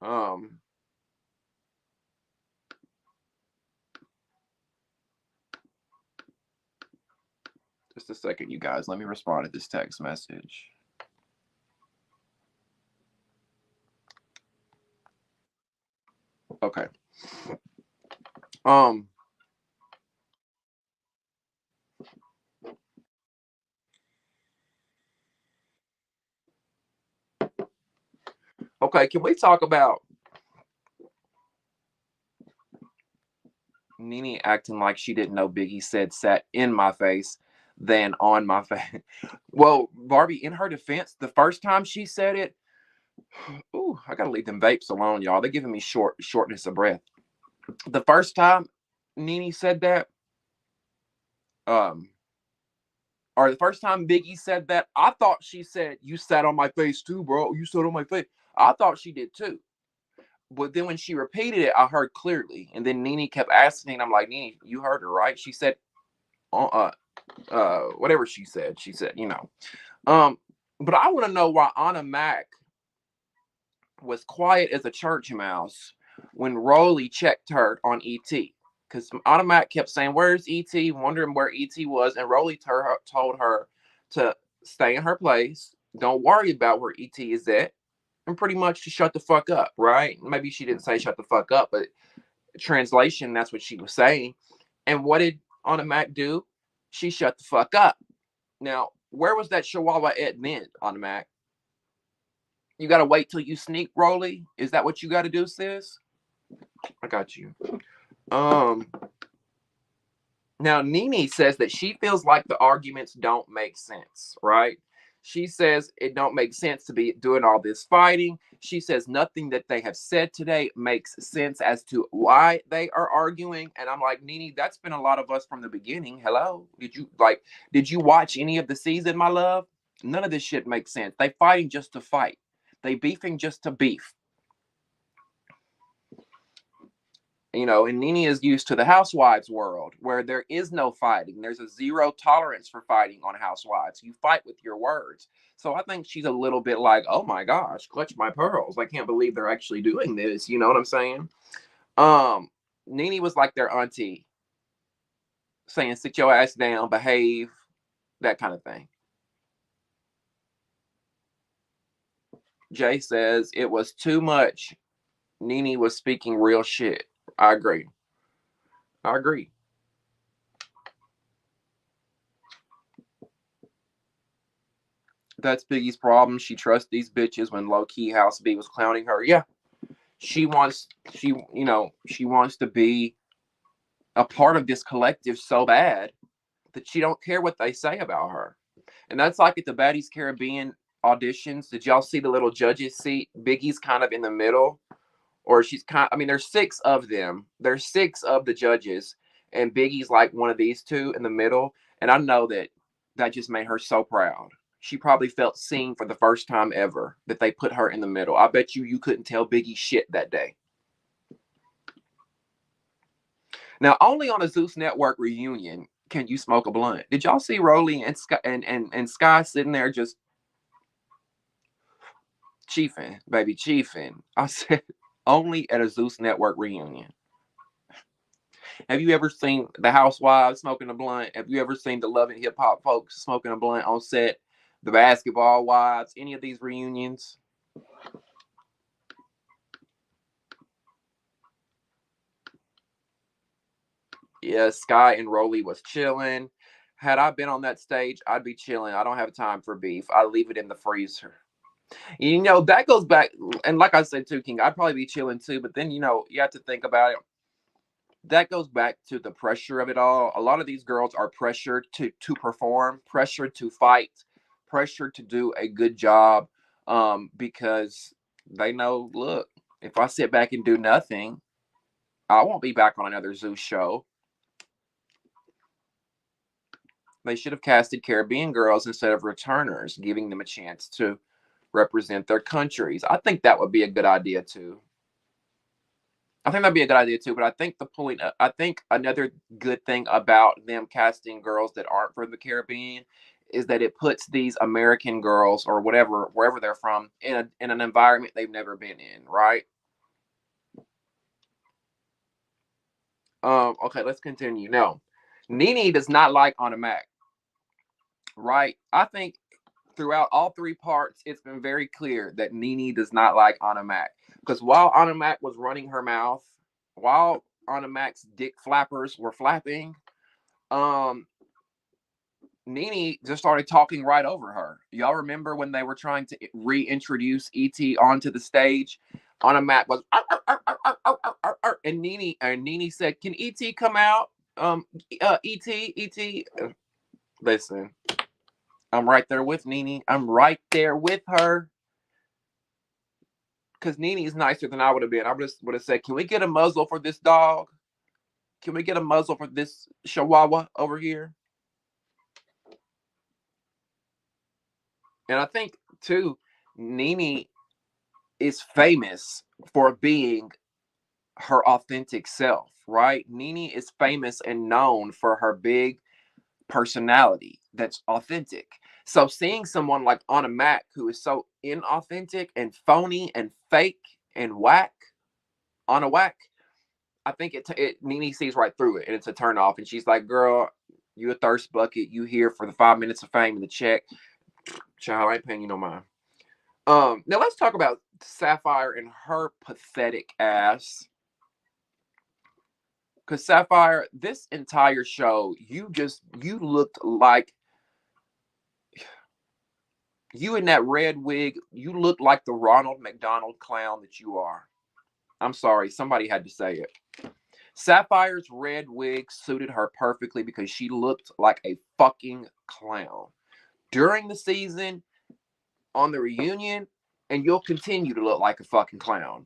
[SPEAKER 1] Um, just a second, you guys. Let me respond to this text message. Okay. Um, okay, can we talk about Nene acting like she didn't know Biggie said sat in my face than on my face? Well, Barbie, in her defense, the first time she said it, ooh, I gotta leave them vapes alone, y'all. They're giving me shortness of breath. The first time Nene said that, um, or the first time Biggie said that, I thought she said, "You sat on my face too, bro. You sat on my face." I thought she did too. But then when she repeated it, I heard clearly. And then Nene kept asking, and I'm like, Nene, you heard her, right? She said, whatever she said. She said, you know. But I want to know why Anna Mac was quiet as a church mouse when Rollie checked her on ET. Because Anna Mac kept saying, "Where's ET?" Wondering where ET was. And Rollie told her to stay in her place. Don't worry about where ET is at. And pretty much to shut the fuck up, right? Maybe she didn't say shut the fuck up, but translation, that's what she was saying. And what did Anna Mac do? She shut the fuck up. Now, where was that Chihuahua at then, Anna Mac? You gotta wait till you sneak, Rollie? Is that what you gotta do, sis? I got you. Um Now Nene says that she feels like the arguments don't make sense, right? She says it don't make sense to be doing all this fighting. She says nothing that they have said today makes sense as to why they are arguing. And I'm like, Nene, that's been a lot of us from the beginning. Hello? Did you watch any of the season, my love? None of this shit makes sense. They fighting just to fight. They beefing just to beef. And Nene is used to the housewives world where there is no fighting. There's a zero tolerance for fighting on housewives. You fight with your words. So I think she's a little bit like, oh my gosh, clutch my pearls. I can't believe they're actually doing this. You know what I'm saying? Um, Nene was like their auntie, saying, sit your ass down, behave, that kind of thing. Jay says it was too much. Nene was speaking real shit. I agree. I agree. That's Biggie's problem. She trusts these bitches when low key House B was clowning her. Yeah, she wants to be. a part of this collective so bad that she don't care what they say about her. And that's like at the Baddies Caribbean auditions. Did y'all see the little judges seat? Biggie's kind of in the middle, or she's kind. I mean, there's 6 of them. There's 6 of the judges, and Biggie's like one of these 2 in the middle. And I know that just made her so proud. She probably felt seen for the first time ever that they put her in the middle. I bet you couldn't tell Biggie shit that day. Now, only on a Zeus Network reunion can you smoke a blunt. Did y'all see Rollie and Sky and Sky sitting there just chiefing, baby, chiefing? I said only at a Zeus Network reunion. Have you ever seen the Housewives smoking a blunt? Have you ever seen the Love and Hip Hop folks smoking a blunt on set? The Basketball Wives, any of these reunions? Yeah, Sky and Rollie was chilling. Had I been on that stage, I'd be chilling. I don't have time for beef. I leave it in the freezer. You know, that goes back, and like I said too, King, I'd probably be chilling too, but then, you know, you have to think about it. That goes back to the pressure of it all. A lot of these girls are pressured to perform, pressured to fight, pressured to do a good job, because they know, look, if I sit back and do nothing, I won't be back on another Zeus show. They should have casted Caribbean girls instead of returners, giving them a chance to represent their countries. I think that would be a good idea too. I think that'd be a good idea too. But I think I think another good thing about them casting girls that aren't from the Caribbean is that it puts these American girls or whatever, wherever they're from, in an environment they've never been in, right? Okay, let's continue. No, Nene does not like Anna Mac, right? I think throughout all 3 parts, it's been very clear that Nene does not like Anna Mac. Because while Anna Mac was running her mouth, while Anna Mac's dick flappers were flapping, Nene just started talking right over her. Y'all remember when they were trying to reintroduce E.T. onto the stage? Anna Mac was, "Arr, arr, arr, arr, arr, arr, arr," and Nene said, "Can E.T. come out? E.T. Listen, I'm right there with Nene. I'm right there with her. Because Nene is nicer than I would have been. I just would have said, can we get a muzzle for this dog? Can we get a muzzle for this chihuahua over here? And I think, too, Nene is famous for being her authentic self, right? Nene is famous and known for her big personality that's authentic. So seeing someone like Anna Mac, who is so inauthentic and phony and fake and whack, Anna Whack, I think Nene sees right through it, and it's a turn off. And she's like, "Girl, you a thirst bucket. You here for the 5 minutes of fame and the check. Child, I ain't paying you no mind." Now let's talk about Sapphire and her pathetic ass. Because Sapphire, this entire show, you looked like, you in that red wig, you looked like the Ronald McDonald clown that you are. I'm sorry, somebody had to say it. Sapphire's red wig suited her perfectly because she looked like a fucking clown during the season, on the reunion, and you'll continue to look like a fucking clown.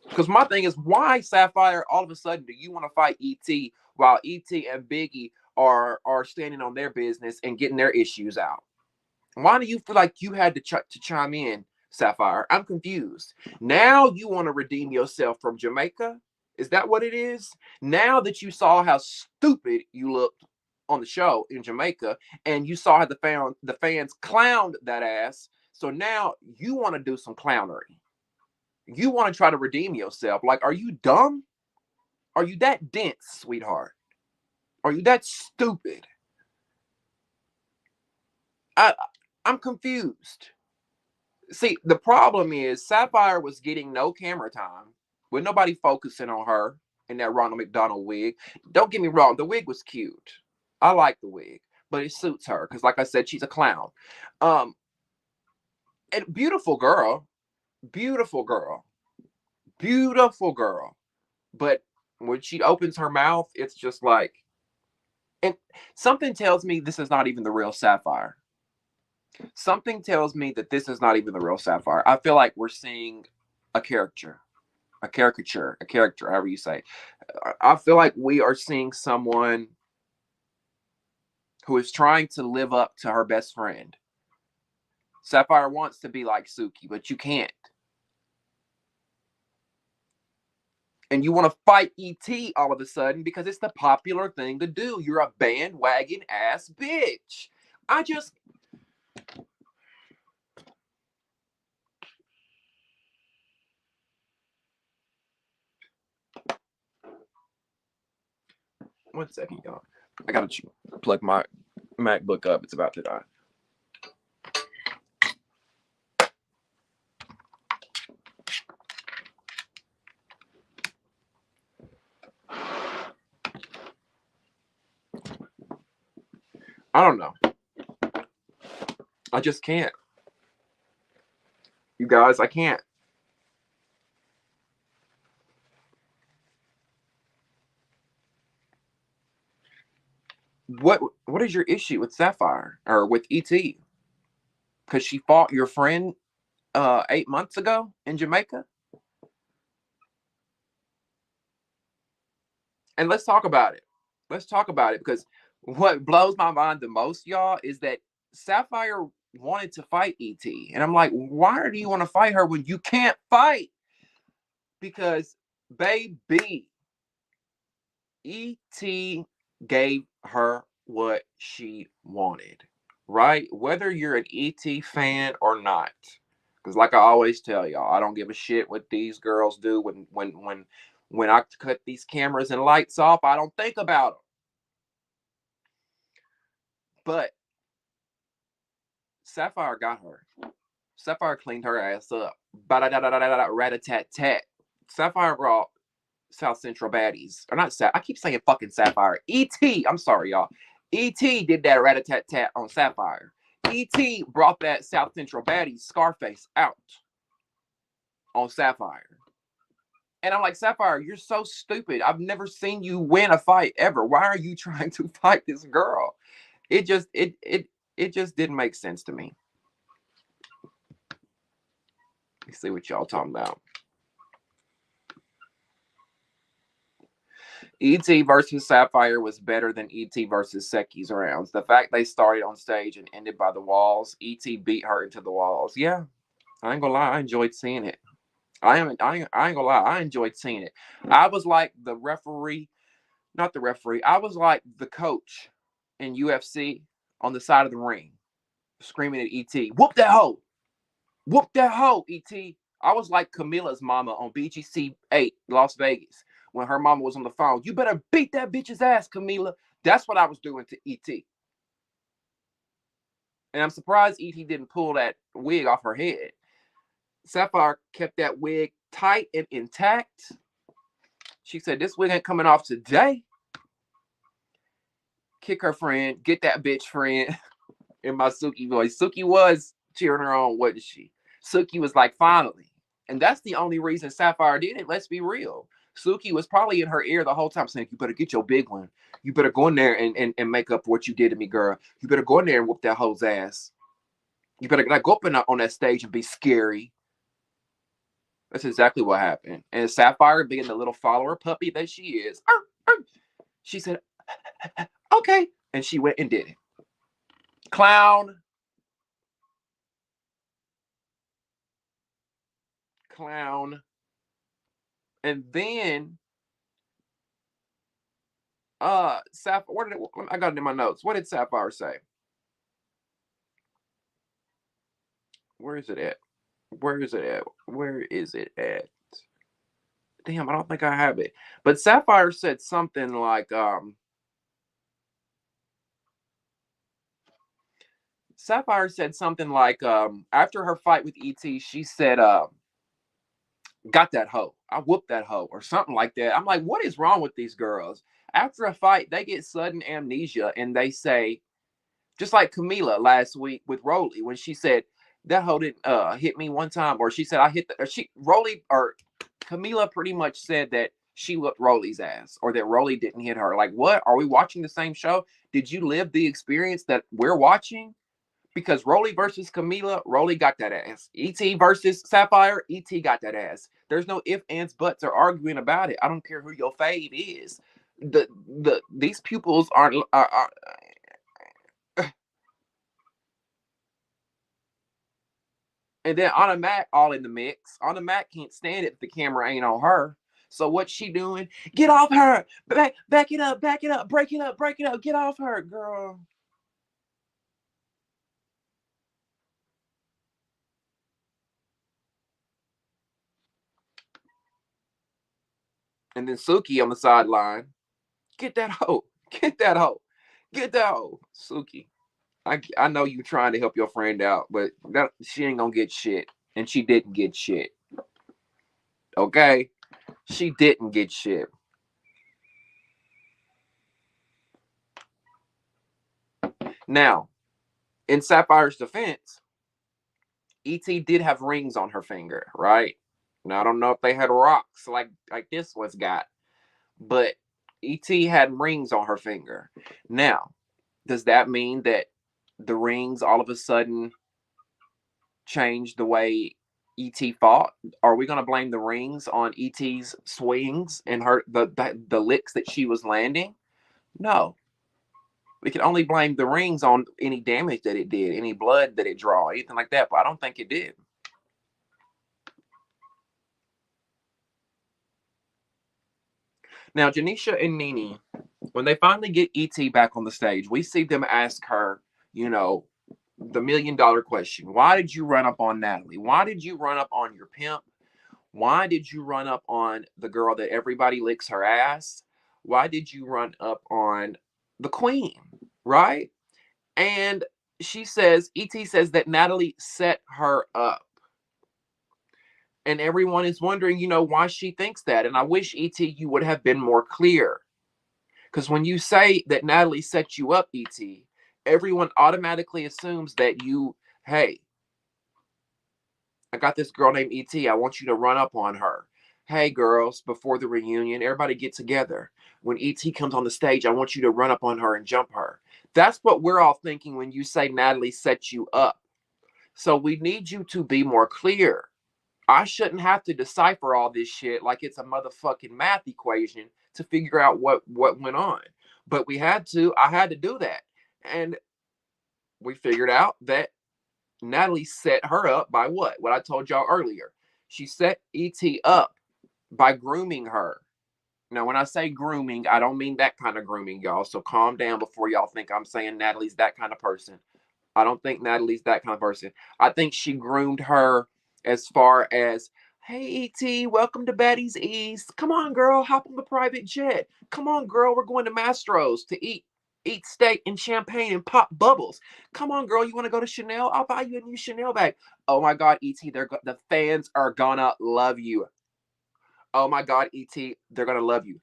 [SPEAKER 1] Because my thing is, why, Sapphire, all of a sudden do you want to fight E.T. while E.T. and Biggie are standing on their business and getting their issues out? Why do you feel like you had to chime in, Sapphire? I'm confused. Now you want to redeem yourself from Jamaica? Is that what it is? Now that you saw how stupid you looked on the show in Jamaica, and you saw how the fans clowned that ass, so now you want to do some clownery. You want to try to redeem yourself. Like, are you dumb? Are you that dense, sweetheart? Are you that stupid? I'm confused. See, the problem is Sapphire was getting no camera time with nobody focusing on her in that Ronald McDonald wig. Don't get me wrong, the wig was cute. I like the wig, but it suits her because, like I said, she's a clown. And beautiful girl. Beautiful girl. Beautiful girl. But when she opens her mouth, it's just like, and something tells me this is not even the real Sapphire. Something tells me that this is not even the real Sapphire. I feel like we're seeing a character, a character, however you say. I feel like we are seeing someone who is trying to live up to her best friend. Sapphire wants to be like Suki, but you can't. And you want to fight ET all of a sudden because it's the popular thing to do. You're a bandwagon ass bitch. I just... One second, y'all. I gotta plug my MacBook up. It's about to die. I don't know. I just can't. You guys, I can't. What is your issue with Sapphire or with ET? Because she fought your friend 8 months ago in Jamaica? And let's talk about it. Let's talk about it, because what blows my mind the most, y'all, is that Sapphire wanted to fight ET. And I'm like, why do you want to fight her when you can't fight? Because, baby, ET gave her what she wanted, right? Whether you're an ET fan or not. Because like I always tell y'all, I don't give a shit what these girls do when I cut these cameras and lights off. I don't think about them. But Sapphire got her. Sapphire cleaned her ass up. Rat-a-tat-tat-tat-rat-a-tat-tat. Sapphire brought South Central Baddies. Or not I keep saying fucking Sapphire. E.T. I'm sorry, y'all. E.T. did that rat-a-tat-tat on Sapphire. E.T. brought that South Central Baddies Scarface out on Sapphire. And I'm like, Sapphire, you're so stupid. I've never seen you win a fight ever. Why are you trying to fight this girl? It just didn't make sense to me. Let's see what y'all talking about. ET versus Sapphire was better than ET versus Seki's rounds. The fact they started on stage and ended by the walls, ET beat her into the walls. Yeah, I ain't gonna lie, I enjoyed seeing it. I ain't gonna lie, I enjoyed seeing it. I was like the referee, not the referee. I was like the coach in UFC on the side of the ring, screaming at ET, "Whoop that hoe! Whoop that hoe, ET!" I was like Camila's mama on BGC 8, Las Vegas, when her mama was on the phone. You better beat that bitch's ass, Camila. That's what I was doing to ET. And I'm surprised ET didn't pull that wig off her head. Sapphire kept that wig tight and intact. She said, this wig ain't coming off today. Kick her friend. Get that bitch friend. In my Suki voice. Suki was cheering her on, wasn't she? Suki was like, finally. And that's the only reason Sapphire did it. Let's be real. Suki was probably in her ear the whole time saying, you better get your big one. You better go in there and make up for what you did to me, girl. You better go in there and whoop that hoe's ass. You better like, go up on that stage and be scary. That's exactly what happened. And Sapphire, being the little follower puppy that she is, she said, okay. And she went and did it. Clown. And then Sapphire, I got it in my notes. What did Sapphire say? Where is it at? Damn, I don't think I have it. But Sapphire said something like after her fight with ET, she said got that hoe. I whooped that hoe or something like that. I'm like, what is wrong with these girls? After a fight, they get sudden amnesia and they say, just like Camila last week with Rollie, when she said, That hoe didn't hit me one time, or she said I hit the, or she Rollie or Camila pretty much said that she whipped Rollie's ass, or that Rollie didn't hit her. Like, what? Are we watching the same show? Did you live the experience that we're watching? Because Rollie versus Camila, Rollie got that ass. ET versus Sapphire, ET got that ass. There's no ifs, ands, buts, or arguing about it. I don't care who your fave is. These pupils aren't. And then Anna Mac all in the mix. Anna Mac can't stand it if the camera ain't on her. So what's she doing? Get off her! Back it up! Back it up! Break it up! Break it up! Get off her, girl! And then Suki on the sideline. Get that hoe! Get that hoe! Get that hoe! Suki. I know you trying to help your friend out, but she ain't gonna get shit. And she didn't get shit. Okay? She didn't get shit. Now, in Sapphire's defense, ET did have rings on her finger, right? Now I don't know if they had rocks like this one's got, but ET had rings on her finger. Now, does that mean that the rings all of a sudden changed the way ET fought? Are we gonna blame the rings on ET's swings and her the licks that she was landing? No. We can only blame the rings on any damage that it did, any blood that it draw, anything like that. But I don't think it did. Now, Janisha and Nene, when they finally get ET back on the stage, we see them ask her, you know, the $1,000,000 question. Why did you run up on Natalie? Why did you run up on your pimp? Why did you run up on the girl that everybody licks her ass? Why did you run up on the queen? Right? And she says, ET says that Natalie set her up. And everyone is wondering, why she thinks that. And I wish, ET, you would have been more clear. Because when you say that Natalie set you up, ET, everyone automatically assumes that hey, I got this girl named ET. I want you to run up on her. Hey, girls, before the reunion, everybody get together. When ET comes on the stage, I want you to run up on her and jump her. That's what we're all thinking when you say Natalie set you up. So we need you to be more clear. I shouldn't have to decipher all this shit like it's a motherfucking math equation to figure out what went on. But we had to. I had to do that. And we figured out that Natalie set her up by what? What I told y'all earlier. She set ET up by grooming her. Now, when I say grooming, I don't mean that kind of grooming, y'all. So calm down before y'all think I'm saying Natalie's that kind of person. I don't think Natalie's that kind of person. I think she groomed her as far as, hey, ET, welcome to Baddies East. Come on, girl, hop on the private jet. Come on, girl, we're going to Mastro's to eat steak and champagne and pop bubbles. Come on, girl, you want to go to Chanel? I'll buy you a new Chanel bag. Oh my God, ET, the fans are gonna love you. Oh my God, ET, they're gonna love you.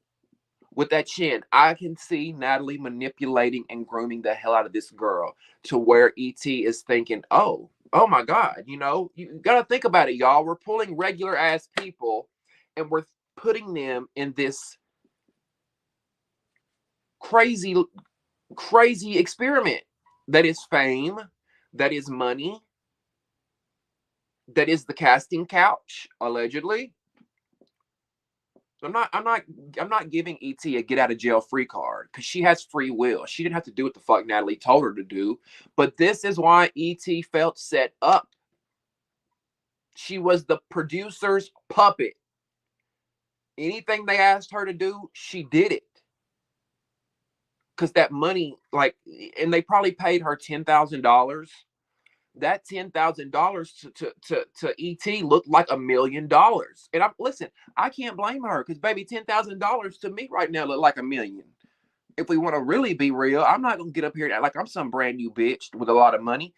[SPEAKER 1] With that chin, I can see Natalie manipulating and grooming the hell out of this girl to where ET is thinking, oh my God, you gotta think about it, y'all. We're pulling regular ass people and we're putting them in this crazy, crazy experiment that is fame, that is money, that is the casting couch, allegedly. I'm not giving ET a get out of jail free card because she has free will. She didn't have to do what the fuck Natalie told her to do. But this is why ET felt set up. She was the producer's puppet. Anything they asked her to do, she did it. Because that money, and they probably paid her $10,000. That $10,000 to ET looked like $1,000,000. And listen, I can't blame her because baby, $10,000 to me right now look like $1,000,000. If we want to really be real, I'm not gonna get up here and act like I'm some brand new bitch with a lot of money.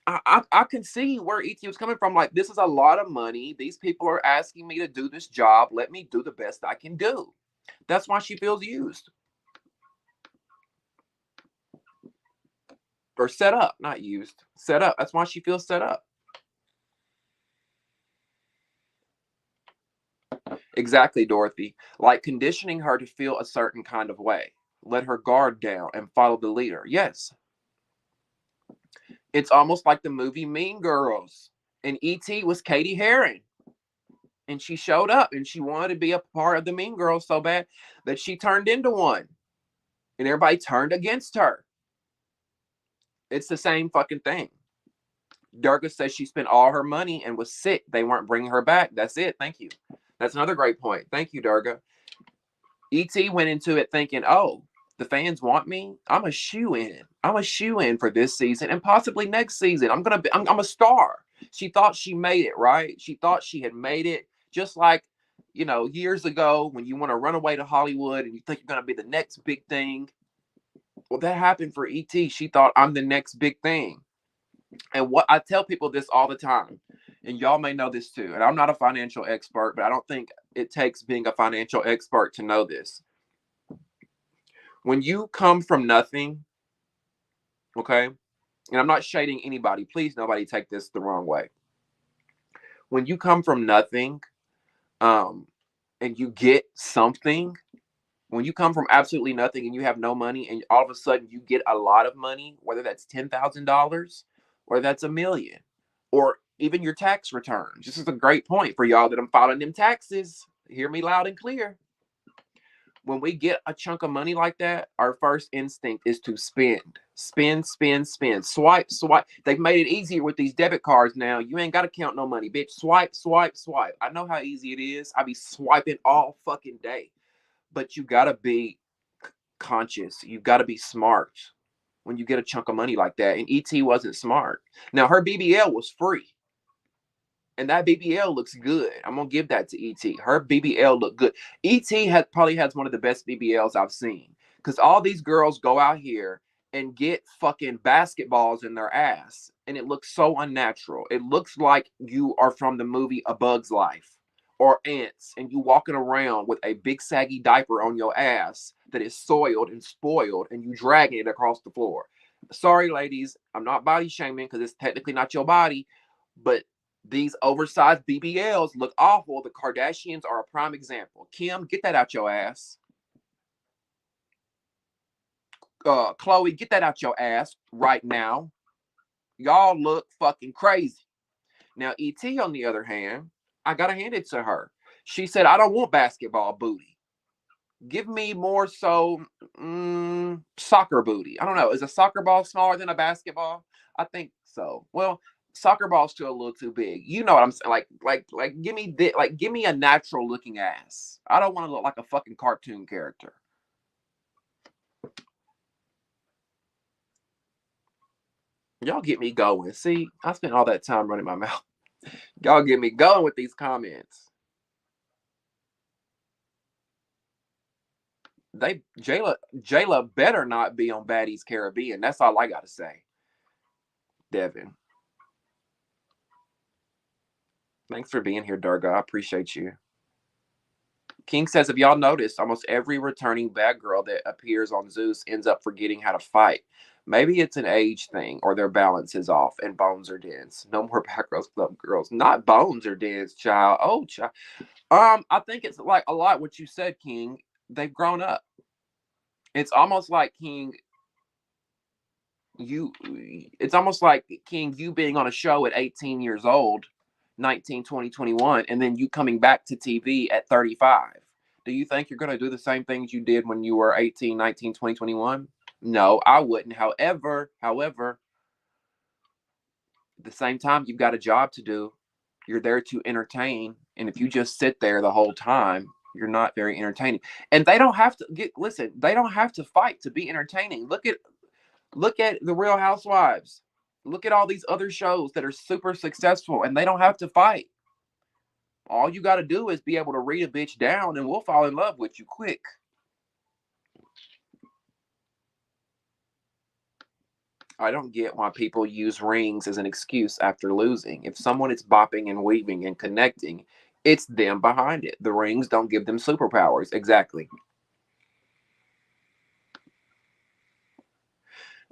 [SPEAKER 1] I can see where ET was coming from. Like, this is a lot of money. These people are asking me to do this job. Let me do the best I can do. That's why she feels used. Or set up, not used. Set up. That's why she feels set up. Exactly, Dorothy. Like conditioning her to feel a certain kind of way. Let her guard down and follow the leader. Yes. It's almost like the movie Mean Girls. And E.T. was Katie Heron. And she showed up and she wanted to be a part of the Mean Girls so bad that she turned into one. And everybody turned against her. It's the same fucking thing. Durga says she spent all her money and was sick. They weren't bringing her back. That's it. Thank you. That's another great point. Thank you, Durga. E.T. went into it thinking, oh, the fans want me. I'm a shoe-in. I'm a shoe-in for this season and possibly next season. I'm a star. She thought she made it, right? She thought she had made it. Just like, years ago when you want to run away to Hollywood and you think you're going to be the next big thing. Well, that happened for E.T. She thought I'm the next big thing. And what I tell people this all the time, and y'all may know this too, and I'm not a financial expert, but I don't think it takes being a financial expert to know this. When you come from nothing, okay, and I'm not shading anybody, please nobody take this the wrong way. When you come from nothing, and you get something, when you come from absolutely nothing and you have no money and all of a sudden you get a lot of money, whether that's $10,000 or that's $1 million, or even your tax returns. This is a great point for y'all that I'm filing them taxes. Hear me loud and clear. When we get a chunk of money like that, our first instinct is to spend. Spend, spend, spend. Swipe, swipe. They've made it easier with these debit cards now. You ain't got to count no money, bitch. Swipe, swipe, swipe. I know how easy it is. I be swiping all fucking day. But you got to be conscious. You got to be smart when you get a chunk of money like that. And E.T. wasn't smart. Now, her BBL was free. And that BBL looks good. I'm going to give that to E.T. Her BBL looked good. E.T. probably has one of the best BBLs I've seen. Because all these girls go out here and get fucking basketballs in their ass. And it looks so unnatural. It looks like you are from the movie A Bug's Life. Or Ants. And you walking around with a big saggy diaper on your ass that is soiled and spoiled. And you dragging it across the floor. Sorry, ladies. I'm not body shaming because it's technically not your body. But these oversized BBLs look awful. The Kardashians are a prime example. Kim, get that out your ass. Chloe, get that out your ass right now. Y'all look fucking crazy. Now, E.T., on the other hand, I gotta hand it to her. She said, I don't want basketball booty. Give me more so soccer booty. I don't know. Is a soccer ball smaller than a basketball? I think so. Well, soccer ball's still a little too big. You know what I'm saying? Like give me a natural looking ass. I don't want to look like a fucking cartoon character. Y'all get me going. See, I spent all that time running my mouth. Y'all get me going with these comments. Jayla better not be on Baddies Caribbean. That's all I gotta say. Devin. Thanks for being here, Durga. I appreciate you. King says, if y'all noticed, almost every returning bad girl that appears on Zeus ends up forgetting how to fight. Maybe it's an age thing or their balance is off and bones are dense. No more bad girls, club girls. Not bones are dense, child. Oh, child. I think it's like a lot what you said, King. They've grown up. It's almost like King, it's almost like King, you being on a show at 18 years old, 19, 20, 21, and then you coming back to TV at 35. Do you think you're going to do the same things you did when you were 18, 19, 20, 21? No, I wouldn't. However, at the same time, you've got a job to do. You're there to entertain. And if you just sit there the whole time, you're not very entertaining. And they don't have to listen, they don't have to fight to be entertaining. Look at the Real Housewives. Look at all these other shows that are super successful and they don't have to fight. All you got to do is be able to read a bitch down and we'll fall in love with you quick. I don't get why people use rings as an excuse after losing. If someone is bopping and weaving and connecting, it's them behind it. The rings don't give them superpowers. Exactly.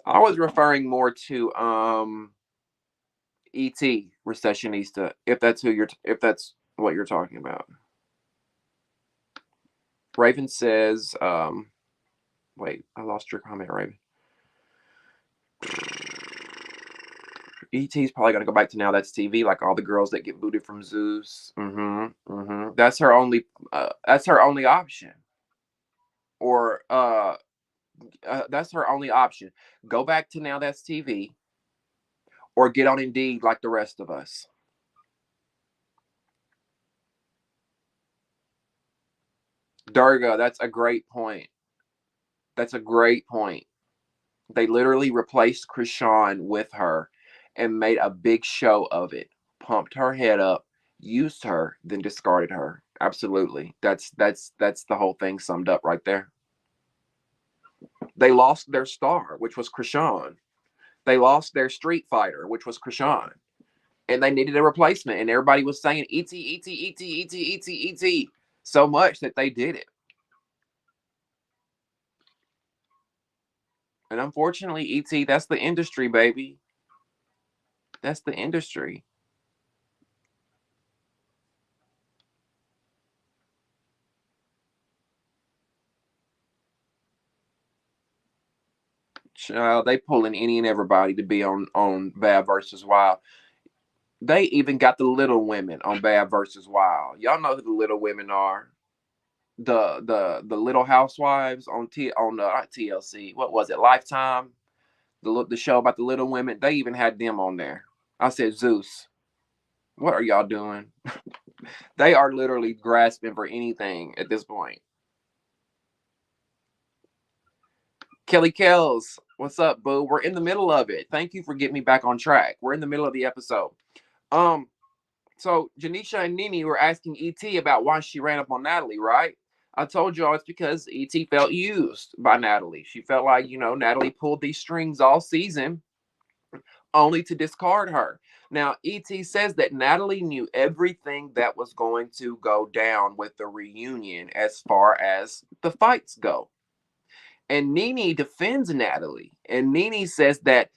[SPEAKER 1] I was referring more to ET Recessionista, if that's if that's what you're talking about. Raven says, wait, I lost your comment, Raven. ET's probably gonna go back to Now That's TV, like all the girls that get booted from Zeus. That's her only. That's her only option. Or that's her only option. Go back to Now That's TV, or get on Indeed like the rest of us. Durga, that's a great point. That's a great point. They literally replaced Krishan with her and made a big show of it. Pumped her head up, used her, then discarded her. Absolutely. That's the whole thing summed up right there. They lost their star, which was Krishan. They lost their street fighter, which was Krishan. And they needed a replacement. And everybody was saying E.T., E.T., E.T., E.T., E.T., E.T. so much that they did it. And unfortunately, E.T., that's the industry, baby. That's the industry. They pulling any and everybody to be on Bad versus Wild. They even got the Little Women on Bad versus Wild. Y'all know who the Little Women are. The Little Housewives on not TLC. What was it? Lifetime. The show about the Little Women. They even had them on there. I said, Zeus, what are y'all doing? They are literally grasping for anything at this point. Kelly Kells, what's up, boo? We're in the middle of it. Thank you for getting me back on track. We're in the middle of the episode. So Janisha and Nene were asking ET about why she ran up on Natalie, right? I told y'all it's because ET felt used by Natalie. She felt like, Natalie pulled these strings all season only to discard her. Now, ET says that Natalie knew everything that was going to go down with the reunion as far as the fights go. And Nene defends Natalie. And Nene says that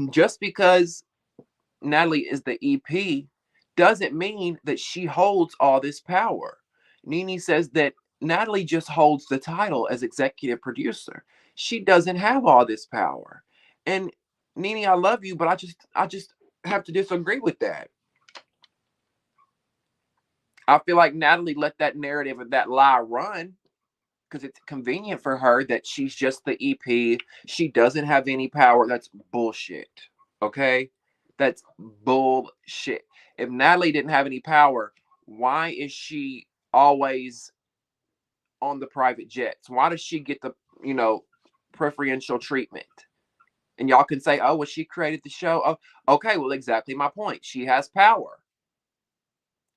[SPEAKER 1] just because Natalie is the EP doesn't mean that she holds all this power. Nene says that Natalie just holds the title as executive producer. She doesn't have all this power. And Nene, I love you, but I just have to disagree with that. I feel like Natalie let that narrative of that lie run because it's convenient for her that she's just the EP. She doesn't have any power. That's bullshit. Okay? That's bullshit. If Natalie didn't have any power, why is she always on the private jets? Why does she get the, preferential treatment? And y'all can say, oh, well, she created the show. Oh, okay, well, exactly my point. She has power.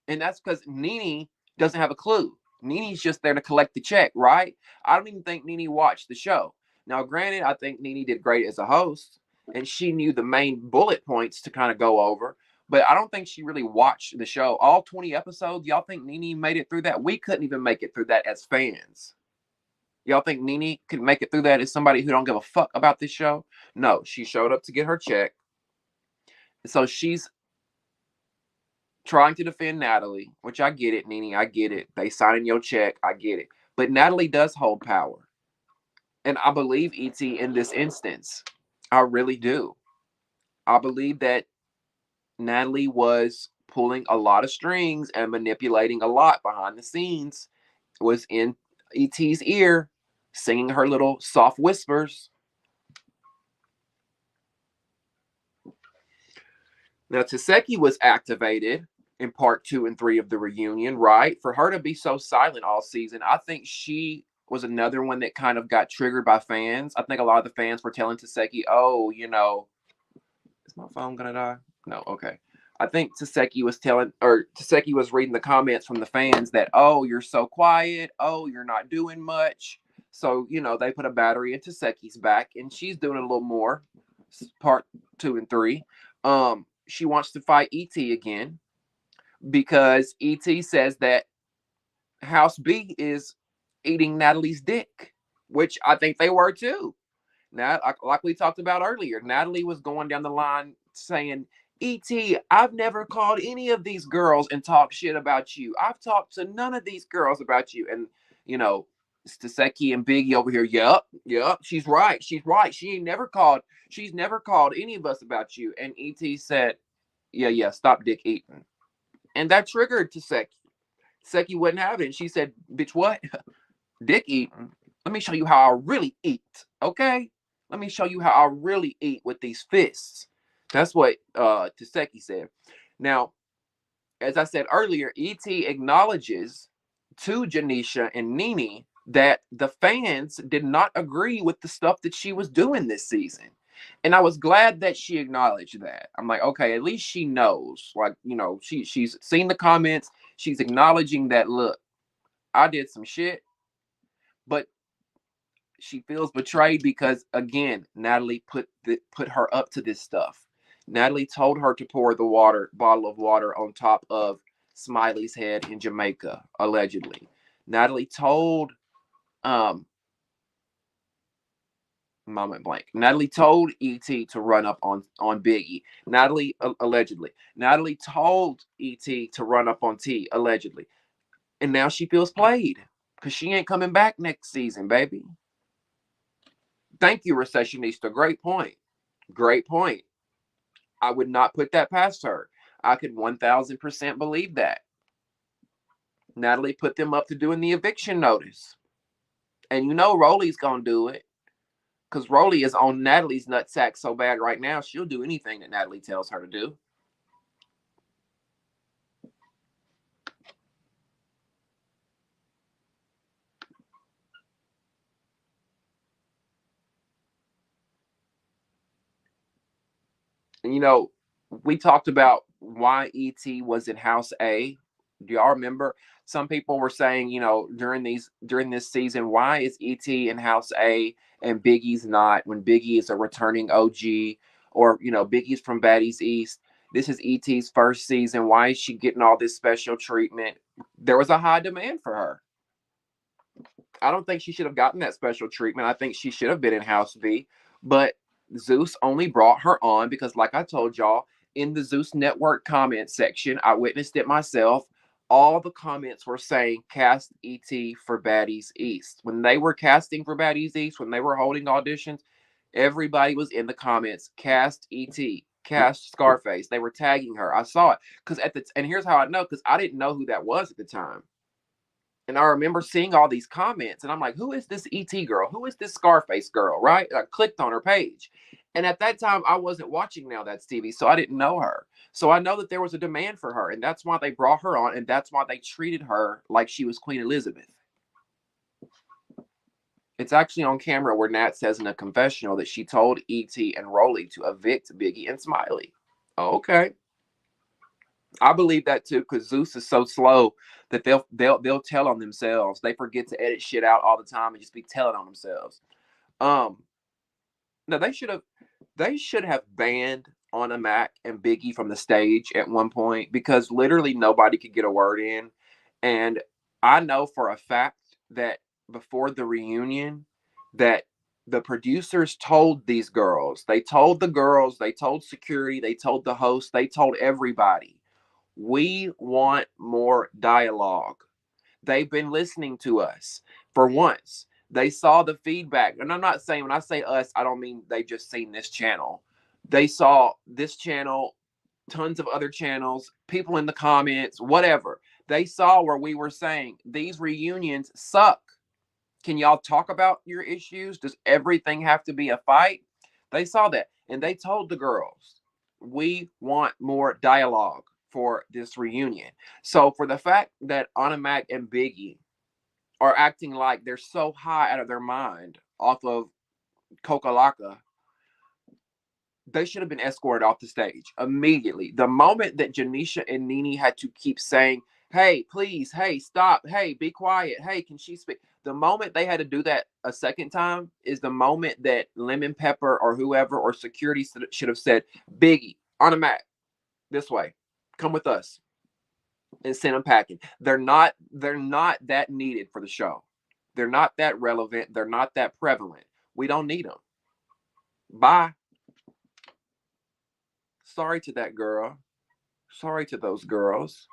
[SPEAKER 1] And that's because Nene doesn't have a clue. Nene's just there to collect the check, right? I don't even think Nene watched the show. Now, granted, I think Nene did great as a host, and she knew the main bullet points to kind of go over, but I don't think she really watched the show. All 20 episodes, y'all think Nene made it through that? We couldn't even make it through that as fans. Y'all think Nene could make it through that as somebody who don't give a fuck about this show? No, she showed up to get her check. So she's trying to defend Natalie, which I get it, Nene. I get it. They signing your check. I get it. But Natalie does hold power. And I believe ET in this instance. I really do. I believe that Natalie was pulling a lot of strings and manipulating a lot behind the scenes, was in ET's ear, singing her little soft whispers. Now, Taseki was activated in part 2 and 3 of the reunion, right? For her to be so silent all season, I think she was another one that kind of got triggered by fans. I think a lot of the fans were telling Taseki, oh, is my phone gonna die? No, okay. I think Taseki was reading the comments from the fans that, oh, you're so quiet. Oh, you're not doing much. So, they put a battery in Taseki's back and she's doing a little more. Part 2 and 3. She wants to fight ET again because ET says that House B is eating Natalie's dick, which I think they were too. Now, like we talked about earlier, Natalie was going down the line saying, "Et, I've never called any of these girls and talked shit about you. I've talked to none of these girls about you." And you know, Staseki and Biggie over here. Yep, she's right. She's right. She's never called any of us about you. And Et said, "Yeah, stop dick eating." And that triggered Taseki. Seki wouldn't have it. And she said, "Bitch, what? Dick eating? Let me show you how I really eat. Okay? Let me show you how I really eat with these fists." That's what Taseki said. Now, as I said earlier, E.T. acknowledges to Janisha and Nene that the fans did not agree with the stuff that she was doing this season. And I was glad that she acknowledged that. I'm like, okay, at least she knows. Like, she's seen the comments. She's acknowledging that, look, I did some shit, but she feels betrayed because, again, Natalie put her up to this stuff. Natalie told her to pour the bottle of water on top of Smiley's head in Jamaica, allegedly. Natalie told moment blank. Natalie told E.T. to run up on Biggie. Natalie allegedly. Natalie told E.T. to run up on T, allegedly. And now she feels played because she ain't coming back next season, baby. Thank you, Recessionista. Great point. Great point. I would not put that past her. I could 1000% believe that. Natalie put them up to doing the eviction notice. And Rollie's going to do it. Because Rollie is on Natalie's nutsack so bad right now, she'll do anything that Natalie tells her to do. And we talked about why E.T. was in House A. Do y'all remember? Some people were saying, during this season, why is E.T. in House A and Biggie's not, when Biggie is a returning OG, or Biggie's from Baddies East. This is E.T.'s first season. Why is she getting all this special treatment? There was a high demand for her. I don't think she should have gotten that special treatment. I think she should have been in House B. But Zeus only brought her on because, like I told y'all, in the Zeus Network comment section, I witnessed it myself. All the comments were saying cast ET for Baddies East. When they were casting for Baddies East, when they were holding auditions, everybody was in the comments, cast ET, cast Scarface. They were tagging her. I saw it. And here's how I know, because I didn't know who that was at the time. And I remember seeing all these comments, and I'm like, who is this ET girl? Who is this Scarface girl, right? I clicked on her page. And at that time, I wasn't watching Now That's TV, so I didn't know her. So I know that there was a demand for her, and that's why they brought her on, and that's why they treated her like she was Queen Elizabeth. It's actually on camera where Nat says in a confessional that she told E.T. and Rollie to evict Biggie and Smiley. Okay. I believe that too, because Zeus is so slow that they'll tell on themselves. They forget to edit shit out all the time and just be telling on themselves. No, they should have banned Anna Mac and Biggie from the stage at one point, because literally nobody could get a word in. And I know for a fact that before the reunion, that the producers told these girls, they told the girls, they told security, they told the host, they told everybody, we want more dialogue. They've been listening to us. For once, they saw the feedback. And I'm not saying, when I say us, I don't mean they just seen this channel. They saw this channel, tons of other channels, people in the comments, whatever. They saw where we were saying, these reunions suck. Can y'all talk about your issues? Does everything have to be a fight? They saw that. And they told the girls, we want more dialogue for this reunion. So for the fact that Anna Mac and Biggie are acting like they're so high out of their mind off of Kokalaka, they should have been escorted off the stage immediately. The moment that Janisha and Nene had to keep saying, hey, please, hey, stop, hey, be quiet, hey, can she speak? The moment they had to do that a second time is the moment that Lemon Pepper or whoever or security should have said, Biggie, Anna Mac, this way, come with us, and send them packing. They're not that needed for the show. They're not that relevant. They're not that prevalent. We don't need them. Bye. Sorry to that girl. Sorry to those girls.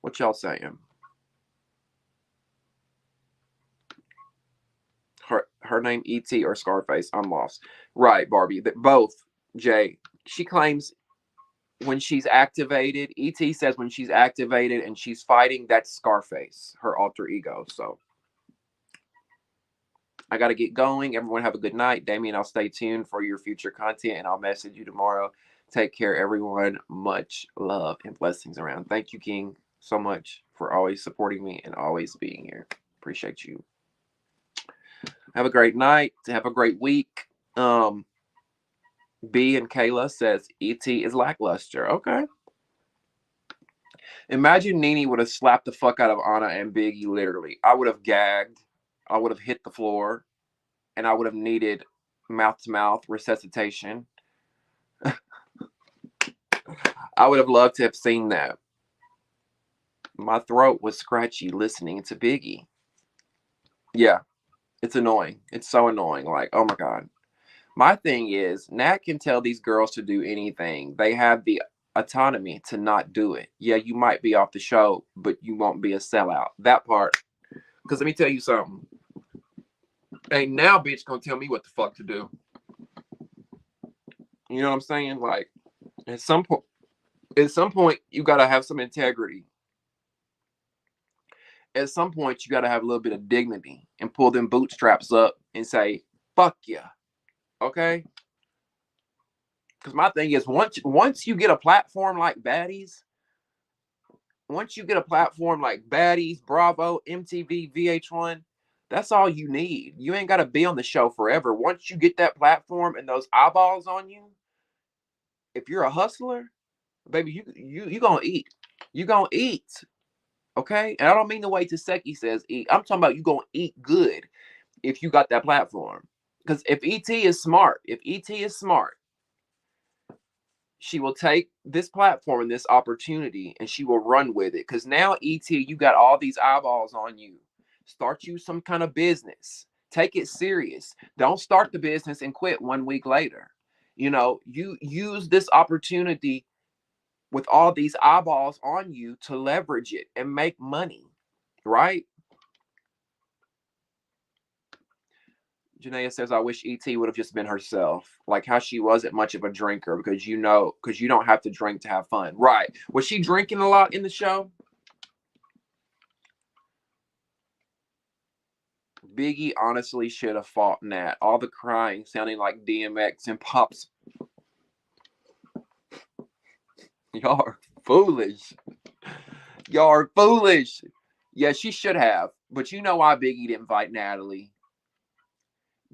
[SPEAKER 1] What y'all saying? Her name E.T. or Scarface? I'm lost. Right, Barbie. Both, Jay. She claims when she's activated, E.T. says when she's activated and she's fighting, that's Scarface, her alter ego. So I got to get going. Everyone have a good night. Damien, I'll stay tuned for your future content and I'll message you tomorrow. Take care, everyone. Much love and blessings around. Thank you, King, so much for always supporting me and always being here. Appreciate you. Have a great night. Have a great week. B and Kayla says E.T. is lackluster. Okay. Imagine Nene would have slapped the fuck out of Anna and Biggie, literally. I would have gagged. I would have hit the floor. And I would have needed mouth-to-mouth resuscitation. I would have loved to have seen that. My throat was scratchy listening to Biggie. Yeah, it's annoying. It's so annoying. Like, oh my God. My thing is, Nat can tell these girls to do anything. They have the autonomy to not do it. Yeah, you might be off the show, but you won't be a sellout. That part. Because let me tell you something. Ain't now bitch gonna tell me what the fuck to do. You know what I'm saying? Like, at some point, you gotta have some integrity. At some point, you gotta have a little bit of dignity and pull them bootstraps up and say, fuck yeah. Okay? Because my thing is, once you get a platform like Baddies, Bravo, MTV, VH1, that's all you need. You ain't got to be on the show forever. Once you get that platform and those eyeballs on you, if you're a hustler, baby, you gonna eat. You gonna eat. Okay? And I don't mean the way Taseki says eat. I'm talking about you gonna eat good if you got that platform. Because if ET is smart, she will take this platform and this opportunity and she will run with it. Because now, ET, you got all these eyeballs on you. Start you some kind of business. Take it serious. Don't start the business and quit 1 week later. You know, you use this opportunity with all these eyeballs on you to leverage it and make money, right? Janaea says, I wish ET would have just been herself, like how she wasn't much of a drinker because you don't have to drink to have fun. Right. Was she drinking a lot in the show? Biggie honestly should have fought Nat. All the crying sounding like DMX and Pops. Y'all are foolish. Y'all are foolish. Yeah, she should have. But you know why Biggie didn't fight Natalie?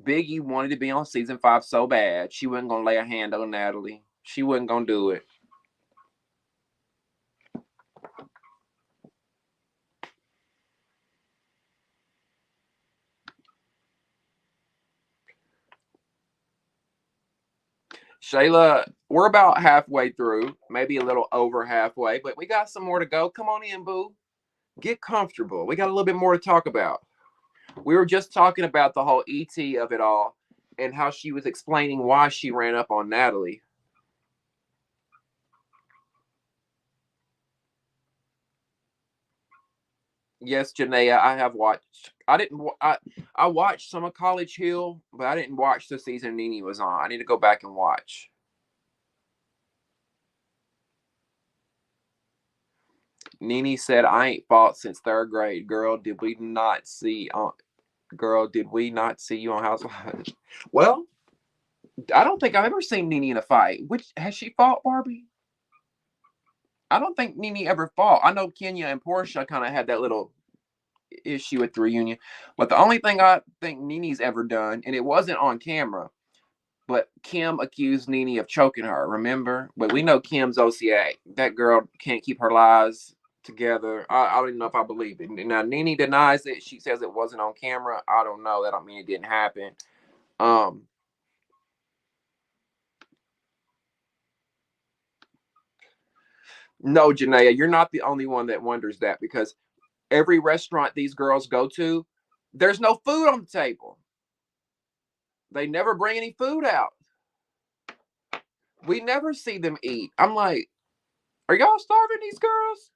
[SPEAKER 1] Biggie wanted to be on season 5 so bad. She wasn't going to lay a hand on Natalie. She wasn't going to do it. Shayla, we're about halfway through, maybe a little over halfway, but we got some more to go. Come on in, boo. Get comfortable. We got a little bit more to talk about. We were just talking about the whole ET of it all and how she was explaining why she ran up on Natalie. Yes, Janaea, I have watched. I watched some of College Hill, but I didn't watch the season Nene was on. I need to go back and watch. Nene said, I ain't fought since 3rd grade. Girl, did we not see you on Housewives? Well, I don't think I've ever seen Nene in a fight. Which has she fought, Barbie? I don't think Nene ever fought. I know Kenya and Portia kind of had that little issue at the reunion. But the only thing I think Nene's ever done, and it wasn't on camera, but Kim accused Nene of choking her, remember? But we know Kim's OCA. That girl can't keep her lies together. I don't even know if I believe it. Now, Nene denies it. She says it wasn't on camera. I don't know. That don't mean it didn't happen. No, Janaea, you're not the only one that wonders that because every restaurant these girls go to, there's no food on the table. They never bring any food out. We never see them eat. I'm like, are y'all starving these girls?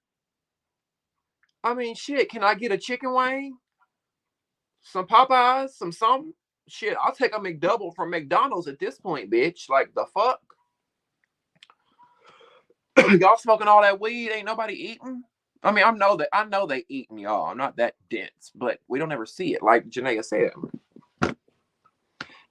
[SPEAKER 1] I mean, shit, can I get a chicken wing? Some Popeyes? Some something? Shit, I'll take a McDouble from McDonald's at this point, bitch. Like, the fuck? Y'all smoking all that weed? Ain't nobody eating? I mean, I know they eating, y'all. I'm not that dense, but we don't ever see it. Like Janaea said.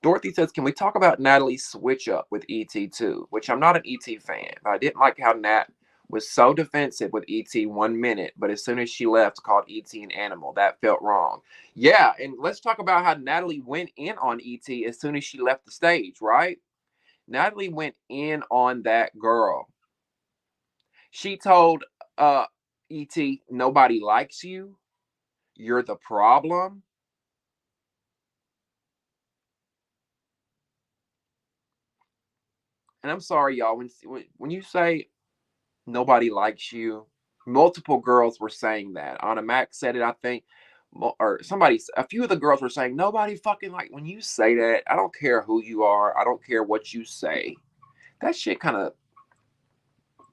[SPEAKER 1] Dorothy says, can we talk about Natalie's switch up with ET too? Which I'm not an ET fan. I didn't like how Nat was so defensive with ET 1 minute, but as soon as she left, called ET an animal. That felt wrong. Yeah, and let's talk about how Natalie went in on ET as soon as she left the stage, right? Natalie went in on that girl. She told ET, nobody likes you. You're the problem. And I'm sorry, y'all. When you say nobody likes you, multiple girls were saying that. Anna Mac said it, I think, or somebody. A few of the girls were saying nobody fucking like. When you say that, I don't care who you are. I don't care what you say. That shit kind of,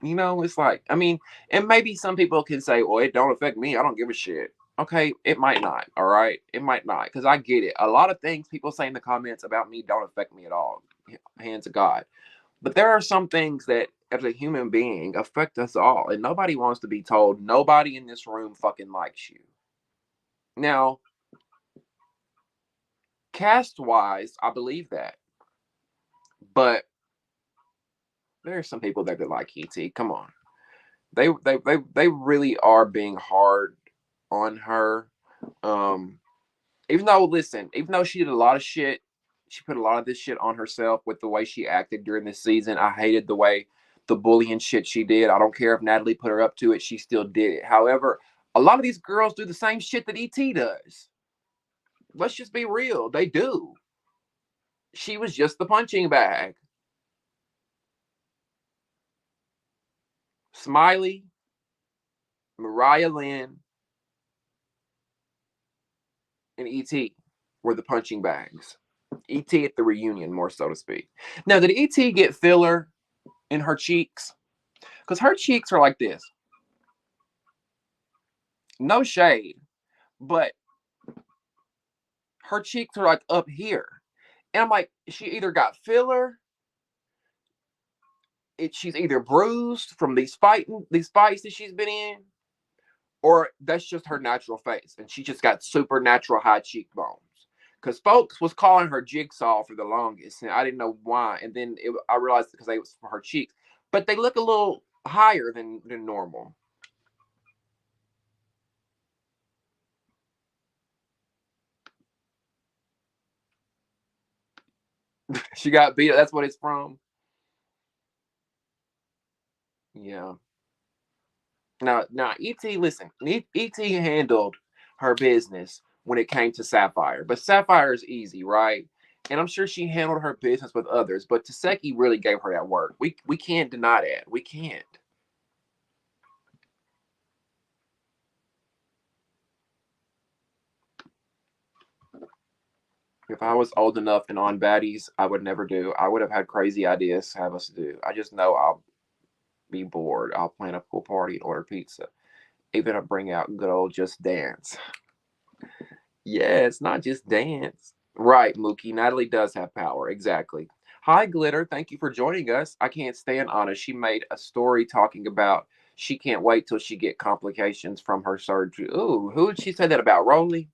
[SPEAKER 1] it's like, I mean, and maybe some people can say, well, it don't affect me. I don't give a shit. Okay, it might not. All right, it might not, because I get it. A lot of things people say in the comments about me don't affect me at all. Hands of God. But there are some things that, as a human being, affect us all. And nobody wants to be told, nobody in this room fucking likes you. Now, cast-wise, I believe that. But there are some people that like ET. Come on. They really are being hard on her. Even though she did a lot of shit, she put a lot of this shit on herself with the way she acted during this season. I hated the way the bullying shit she did. I don't care if Natalie put her up to it, she still did it. However, a lot of these girls do the same shit that ET does. Let's just be real. They do. She was just the punching bag. Smiley, Mariah Lynn, and ET were the punching bags. ET at the reunion, more so to speak. Now, did ET get filler in her cheeks? Because her cheeks are like this. No shade, but her cheeks are like up here. And I'm like, she either got filler, she's either bruised from these fights that she's been in, or that's just her natural face. And she just got supernatural high cheekbones. Because folks was calling her Jigsaw for the longest, and I didn't know why. And then I realized because it was for her cheeks. But they look a little higher than normal. She got beat. That's what it's from. Yeah. Now, ET, listen, ET handled her business when it came to Sapphire, but Sapphire is easy, right? And I'm sure she handled her business with others, but Taseki really gave her that work. We can't deny that. We can't. If I was old enough and on Baddies, I would never do. I would have had crazy ideas to have us do. I just know I'll be bored. I'll plan a pool party and order pizza. Even I'll bring out good old Just Dance. Yeah, it's not just dance. Right, Mookie. Natalie does have power. Exactly. Hi, Glitter. Thank you for joining us. I can't stand Anna. She made a story talking about she can't wait till she get complications from her surgery. Ooh, who did she say that about? Rollie?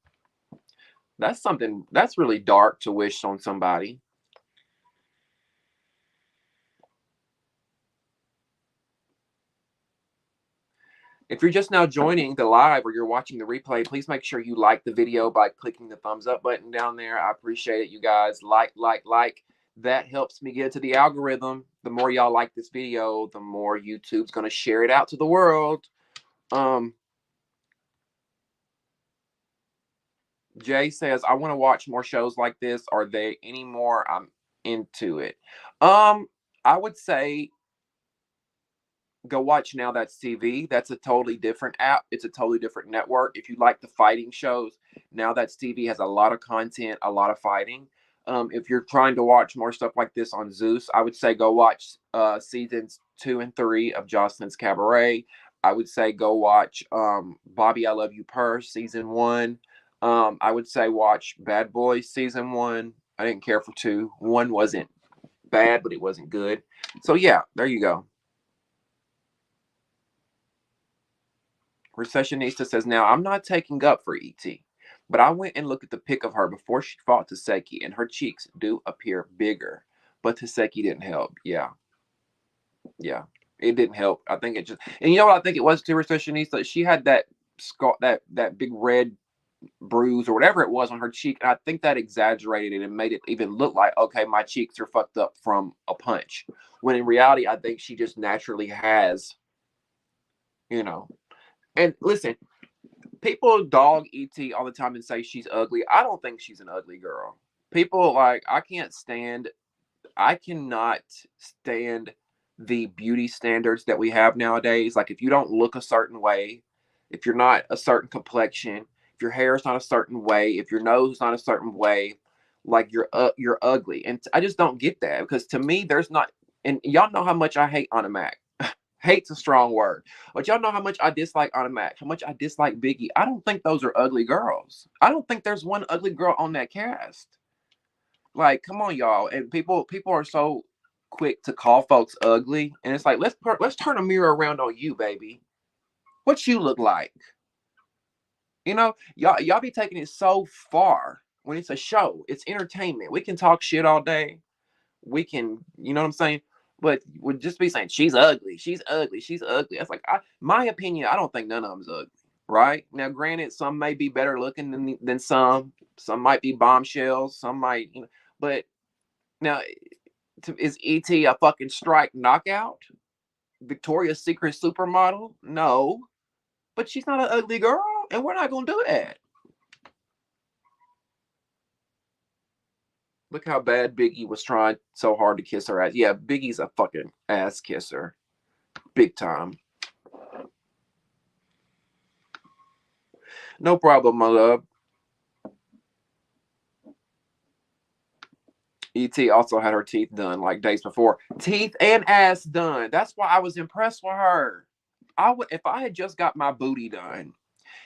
[SPEAKER 1] That's something that's really dark to wish on somebody. If you're just now joining the live or you're watching the replay, please make sure you like the video by clicking the thumbs up button down there. I appreciate it, you guys. Like. That helps me get to the algorithm. The more y'all like this video, the more YouTube's going to share it out to the world. Jay says, I want to watch more shows like this. Are they any more? I'm into it. I would say go watch Now That's TV. That's a totally different app. It's a totally different network. If you like the fighting shows, Now That's TV has a lot of content, a lot of fighting. If you're trying to watch more stuff like this on Zeus, I would say go watch seasons 2 and 3 of Jocelyn's Cabaret. I would say go watch Bobby I Love You Purse season 1. I would say watch Bad Boys season 1. I didn't care for 2. 1 wasn't bad, but it wasn't good. So yeah, there you go. Recessionista says, now I'm not taking up for ET, but I went and looked at the pic of her before she fought Taseki, and her cheeks do appear bigger. But Taseki didn't help. Yeah. Yeah. It didn't help. I think it just, and you know what I think it was to Recessionista? She had that scar, that big red bruise or whatever it was on her cheek. And I think that exaggerated it and made it even look like, okay, my cheeks are fucked up from a punch. When in reality, I think she just naturally has, you know. And listen, people dog ET all the time and say she's ugly. I don't think she's an ugly girl. People like, I cannot stand the beauty standards that we have nowadays. Like if you don't look a certain way, if you're not a certain complexion, if your hair is not a certain way, if your nose is not a certain way, like you're ugly. And I just don't get that, because to me there's not, and y'all know how much I hate Anna Mac. Hate's a strong word, but y'all know how much I dislike Anna Mac, how much I dislike Biggie. I don't think those are ugly girls. I don't think there's one ugly girl on that cast. Like, come on, y'all. And people are so quick to call folks ugly, and it's like, let's turn a mirror around on you, baby. What you look like? You know, y'all be taking it so far when it's a show. It's entertainment. We can talk shit all day. We can, you know what I'm saying? But would just be saying she's ugly, she's ugly, she's ugly. That's like, my opinion. I don't think none of them's ugly. Right now, granted, some may be better looking than some. Some might be bombshells. Some might, you know. But now, is ET a fucking strike knockout? Victoria's Secret supermodel? No, but she's not an ugly girl, and we're not gonna do that. Look how bad Biggie was trying so hard to kiss her ass. Yeah, Biggie's a fucking ass kisser. Big time. No problem, my love. ET also had her teeth done like days before. Teeth and ass done. That's why I was impressed with her. If I had just got my booty done,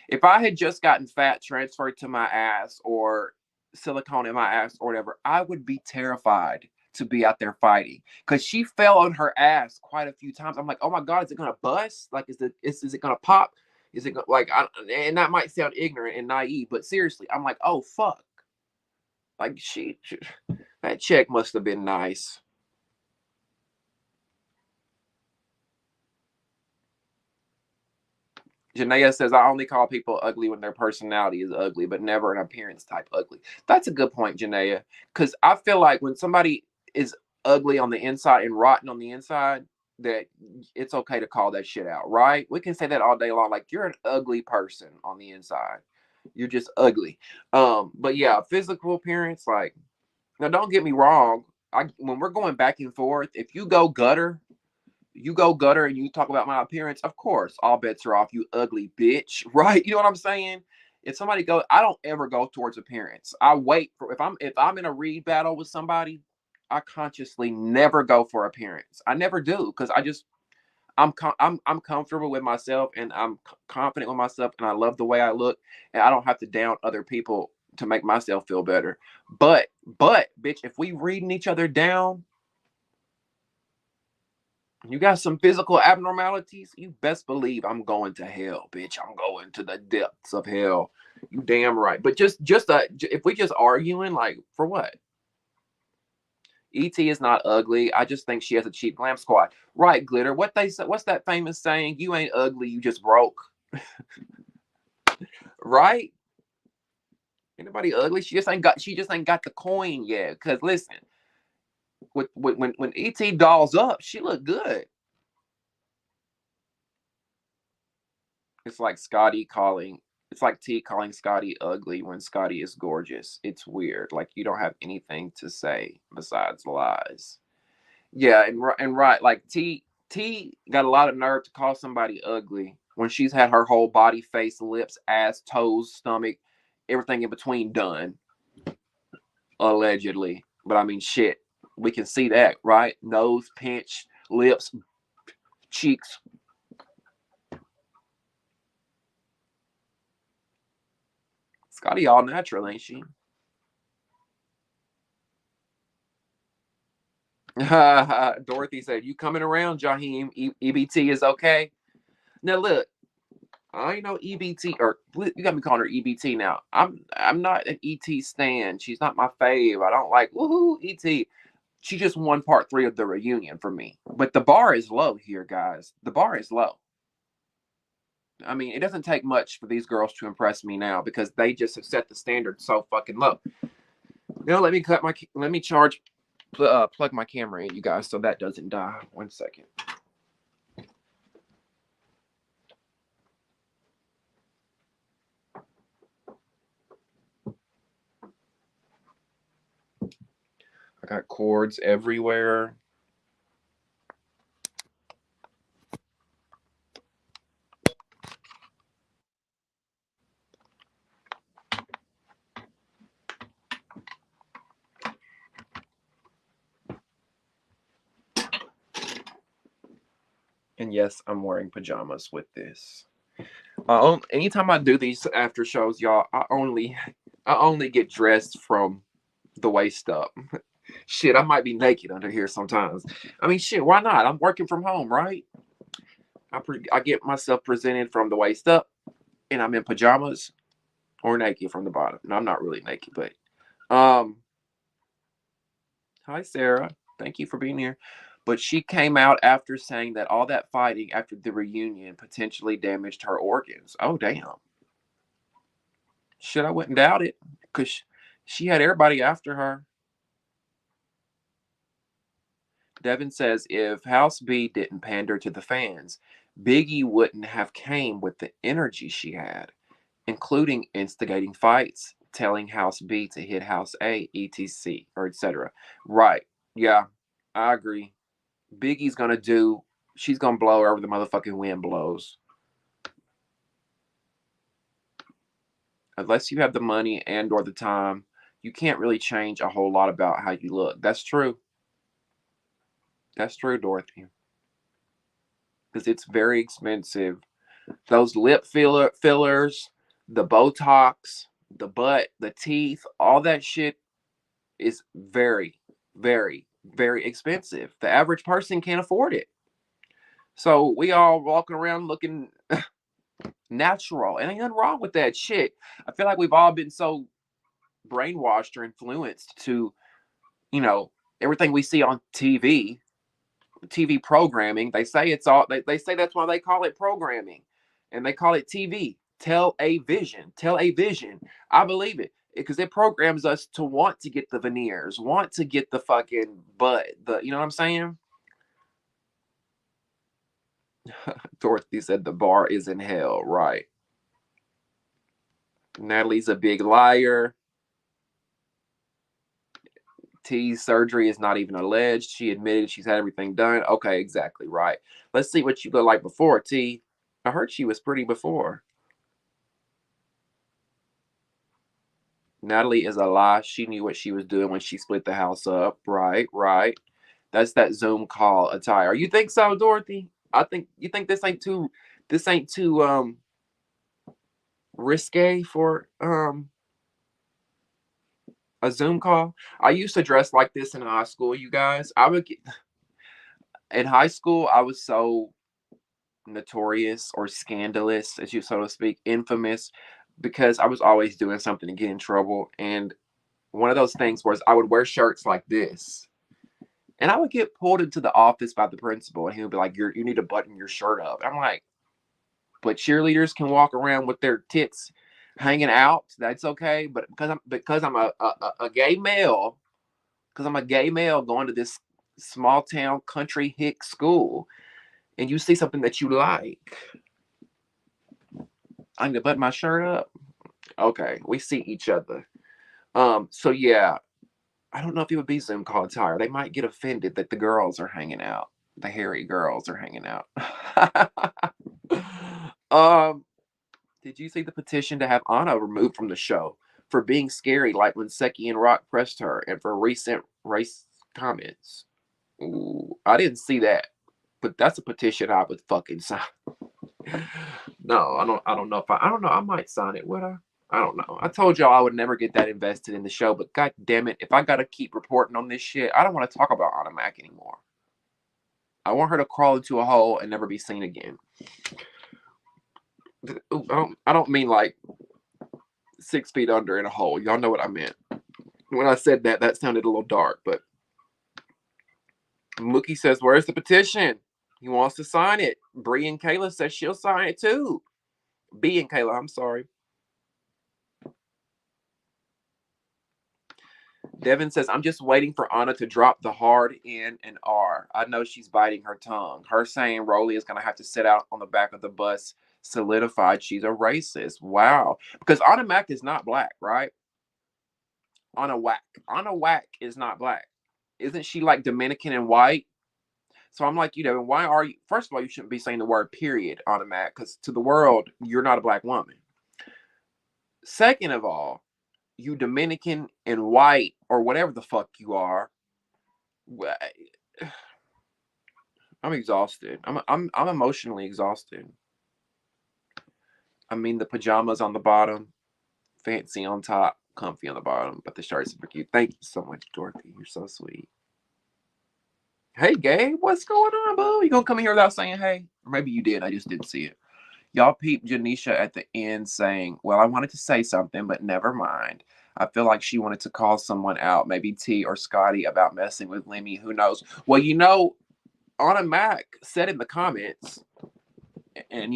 [SPEAKER 1] if I had just gotten fat transferred to my ass or silicone in my ass or whatever, I would be terrified to be out there fighting, because she fell on her ass quite a few times. I'm like, oh my god, is it gonna bust? Like, is it gonna pop? Is it like? And that might sound ignorant and naive, but seriously, I'm like, oh fuck. Like that chick must have been nice. Janaea says, I only call people ugly when their personality is ugly, but never an appearance type ugly. That's a good point, Janaea. Because I feel like when somebody is ugly on the inside and rotten on the inside, that it's okay to call that shit out, right? We can say that all day long. Like, you're an ugly person on the inside. You're just ugly. But yeah, physical appearance, like, now don't get me wrong. When we're going back and forth, if you go gutter and you talk about my appearance, of course, all bets are off, you ugly bitch, right? You know what I'm saying? If somebody goes, I don't ever go towards appearance. I wait for, if I'm in a read battle with somebody, I consciously never go for appearance. I never do, because I'm comfortable with myself, and I'm confident with myself, and I love the way I look, and I don't have to down other people to make myself feel better. But bitch, if we reading each other down, you got some physical abnormalities, you best believe I'm going to hell, bitch. I'm going to the depths of hell. You damn right. But just if we just arguing, like, for what? ET is not ugly. I just think she has a cheap glam squad. Right, Glitter. What's that famous saying? You ain't ugly, you just broke. Right? Anybody ugly? She just ain't got the coin yet. Cause listen, when ET dolls up, she look good. It's like T calling Scotty ugly when Scotty is gorgeous. It's weird. Like, you don't have anything to say besides lies. Yeah, and right, like T got a lot of nerve to call somebody ugly when she's had her whole body, face, lips, ass, toes, stomach, everything in between done. allegedly. But I mean, shit, we can see that, right? Nose pinch, lips, cheeks. Scotty all natural, ain't she? Dorothy said, "You coming around, Jaheim? EBT is okay." Now look, I ain't no EBT, or you got me calling her EBT now. I'm not an ET stan. She's not my fave. I don't like woohoo ET. She just won part 3 of the reunion for me. But the bar is low here, guys. The bar is low. I mean, it doesn't take much for these girls to impress me now because they just have set the standard so fucking low. Let me plug my camera in, you guys, so that doesn't die. 1 second. I got cords everywhere. And yes, I'm wearing pajamas with this. Anytime I do these after shows, y'all, I only get dressed from the waist up. Shit, I might be naked under here sometimes. I mean, shit, why not? I'm working from home, right? I get myself presented from the waist up, and I'm in pajamas or naked from the bottom. No, I'm not really naked, but hi Sarah, thank you for being here. But she came out after saying that all that fighting after the reunion potentially damaged her organs. Oh damn. Shit, I wouldn't doubt it, because she had everybody after her. Devin says if House B didn't pander to the fans, Biggie wouldn't have came with the energy she had, including instigating fights, telling House B to hit House A, etc. or etc. Right. Yeah, I agree. Biggie's gonna do, she's gonna blow wherever the motherfucking wind blows. Unless you have the money and or the time, you can't really change a whole lot about how you look. That's true. That's true, Dorothy. Because it's very expensive. Those lip fillers, the Botox, the butt, the teeth, all that shit is very, very, very expensive. The average person can't afford it. So we all walking around looking natural. And ain't nothing wrong with that shit. I feel like we've all been so brainwashed or influenced to, you know, everything we see on TV programming. They say it's all, they say that's why they call it programming. And they call it TV. Tell a vision. Tell a vision. I believe it. Because it programs us to want to get the veneers, want to get the fucking butt, you know what I'm saying? Dorothy said the bar is in hell, right? Natalie's a big liar. Tease surgery is not even alleged. She admitted she's had everything done. Okay, exactly, right. Let's see what you look like before, T. I heard she was pretty before. Natalie is a lie. She knew what she was doing when she split the house up. Right, right. That's that Zoom call attire. You think so, Dorothy? I think you think this ain't too risque for a Zoom call. I used to dress like this in high school, you guys. I would get in high school, I was so notorious or scandalous, as you so to speak, infamous, because I was always doing something to get in trouble. And one of those things was I would wear shirts like this. And I would get pulled into the office by the principal, and he would be like, you need to button your shirt up. I'm like, but cheerleaders can walk around with their tits hanging out. That's okay. But because I'm a gay male, because I'm a gay male going to this small town country hick school, and you see something that you like, I'm gonna button my shirt up. Okay, we see each other. So yeah, I don't know if it would be Zoom call attire. They might get offended that the girls are hanging out. The hairy girls are hanging out. um, did you see the petition to have Anna removed from the show? for being scary, like when Seki and Rock pressed her, and for recent race comments. Ooh, I didn't see that, but that's a petition I would fucking sign. No, I don't know if I don't know. I might sign it. Would I? I don't know. I told y'all I would never get that invested in the show, but god damn it, if I gotta keep reporting on this shit, I don't want to talk about Anna Mac anymore. I want her to crawl into a hole and never be seen again. I don't mean like 6 feet under in a hole. Y'all know what I meant. When I said that, that sounded a little dark, but Mookie says, where's the petition? He wants to sign it. Bree and Kayla says she'll sign it too. B and Kayla, I'm sorry. Devin says, I'm just waiting for Anna to drop the hard N and R. I know she's biting her tongue. Her saying Rollie is going to have to sit out on the back of the bus solidified she's a racist. Wow. Because Anna Mac is not black, right? Anna Whack is not black. Isn't she like Dominican and white? So I'm like, why are you? First of all, you shouldn't be saying the word period, Anna Mac, because to the world, you're not a black woman. Second of all, you Dominican and white or whatever the fuck you are. I'm exhausted. I'm emotionally exhausted. I mean, the pajamas on the bottom, fancy on top, comfy on the bottom, but the shirt's super cute. Thank you so much, Dorothy. You're so sweet. Hey, Gabe, what's going on, boo? You gonna come in here without saying hey? Or maybe you did. I just didn't see it. Y'all peeped Janisha at the end saying, well, I wanted to say something, but never mind. I feel like she wanted to call someone out, maybe T or Scotty, about messing with Lemmy. Who knows? Well, Anna Mac said in the comments, and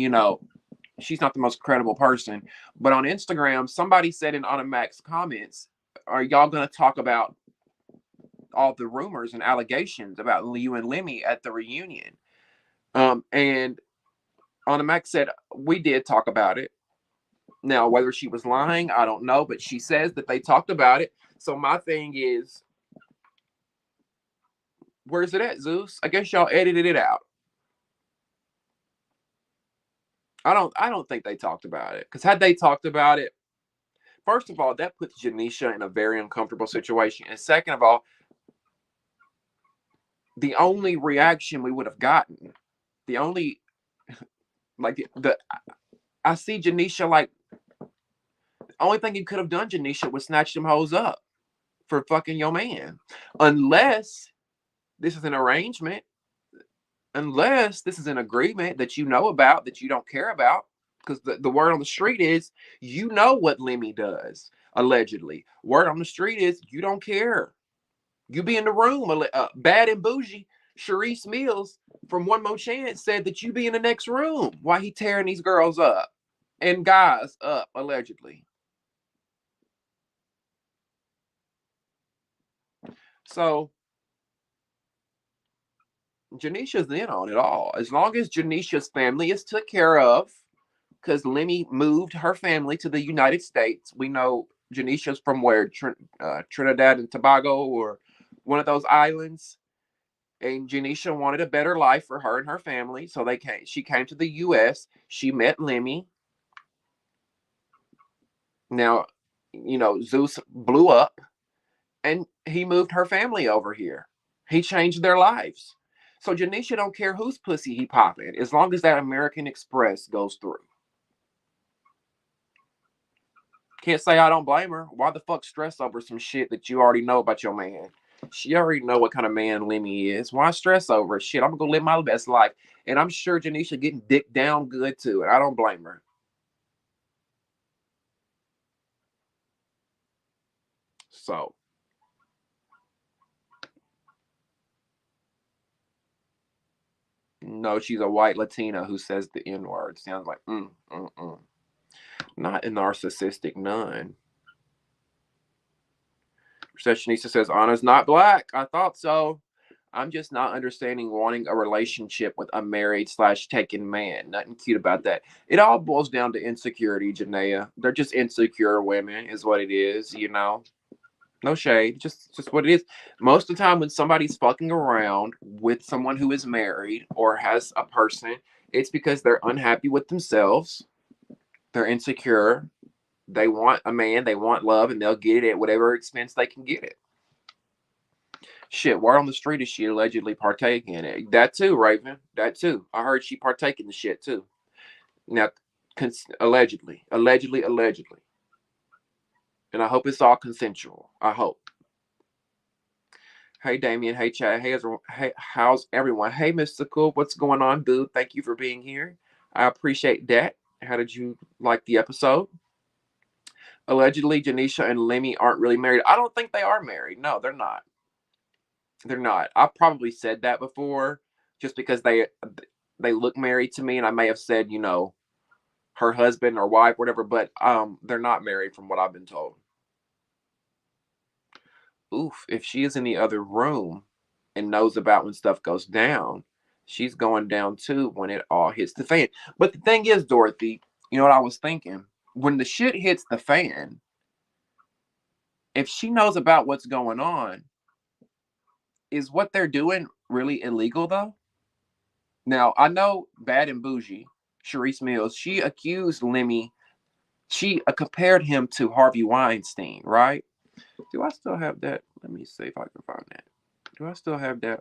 [SPEAKER 1] she's not the most credible person, but on Instagram, somebody said in Anna Mac's comments, are y'all going to talk about all the rumors and allegations about you and Lemmy at the reunion? And Anna Mac said, we did talk about it. Now, whether she was lying, I don't know, but she says that they talked about it. So my thing is, where's it at, Zeus? I guess y'all edited it out. I don't think they talked about it. Because had they talked about it, first of all, that puts Janisha in a very uncomfortable situation. And second of all, the only reaction we would have gotten, the only, like, I see Janisha like, the only thing you could have done, Janisha, was snatch them hoes up for fucking your man. Unless this is an arrangement, unless this is an agreement that you know about, that you don't care about. Because the word on the street is, what Lemmy does, allegedly. Word on the street is, you don't care. You be in the room. Bad and bougie, Sharice Mills from One More Chance said that you be in the next room while he tearing these girls up and guys up, allegedly. So Janisha's in on it all. As long as Janisha's family is took care of, because Lemmy moved her family to the United States. We know Janisha's from where? Trinidad and Tobago, or one of those islands. And Janisha wanted a better life for her and her family. So she came to the US. She met Lemmy. Now, Zeus blew up and he moved her family over here. He changed their lives. So Janisha don't care whose pussy he popping, as long as that American Express goes through. Can't say I don't blame her. Why the fuck stress over some shit that you already know about your man? She already know what kind of man Lemmy is. Why stress over it? Shit, I'm gonna go live my best life. And I'm sure Janisha getting dick down good too. And I don't blame her. So no, she's a white Latina who says the N-word. Sounds like not a narcissistic nun. Receptionista says Anna's not black. I thought so. I'm just not understanding wanting a relationship with a married / taken man. Nothing cute about that. It all boils down to insecurity, Janaea. They're just insecure women, is what it is, No shade, just what it is. Most of the time when somebody's fucking around with someone who is married or has a person, it's because they're unhappy with themselves. They're insecure. They want a man, they want love, and they'll get it at whatever expense they can get it. Shit, word on the street is she allegedly partaking in it. That too, Raven. That too. I heard she partake in the shit too. Now, allegedly. And I hope it's all consensual. I hope. Hey, Damien. Hey, Chad. Hey, how's everyone? Hey, Mystical. What's going on, boo? Thank you for being here. I appreciate that. How did you like the episode? Allegedly, Janisha and Lemmy aren't really married. I don't think they are married. No, they're not. They're not. I've probably said that before just because they look married to me, and I may have said, you know, her husband or wife, whatever, but they're not married from what I've been told. Oof, if she is in the other room and knows about when stuff goes down, she's going down too when it all hits the fan. But the thing is, Dorothy, you know what I was thinking? When the shit hits the fan, if she knows about what's going on, is what they're doing really illegal though? Now, I know Bad and Bougie, Sharice Mills, she accused Lemmy, she compared him to Harvey Weinstein, right? Do I still have that? Let me see if I can find that. Do I still have that?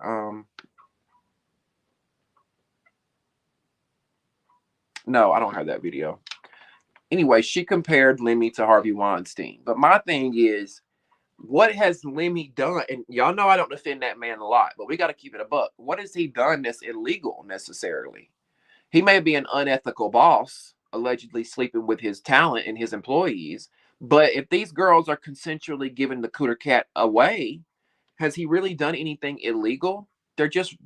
[SPEAKER 1] No, I don't have that video. Anyway, she compared Lemmy to Harvey Weinstein. But my thing is, what has Lemmy done? And y'all know I don't defend that man a lot, but we got to keep it a buck. What has he done that's illegal necessarily? He may be an unethical boss, allegedly sleeping with his talent and his employees. But if these girls are consensually giving the cooter cat away, has he really done anything illegal? They're just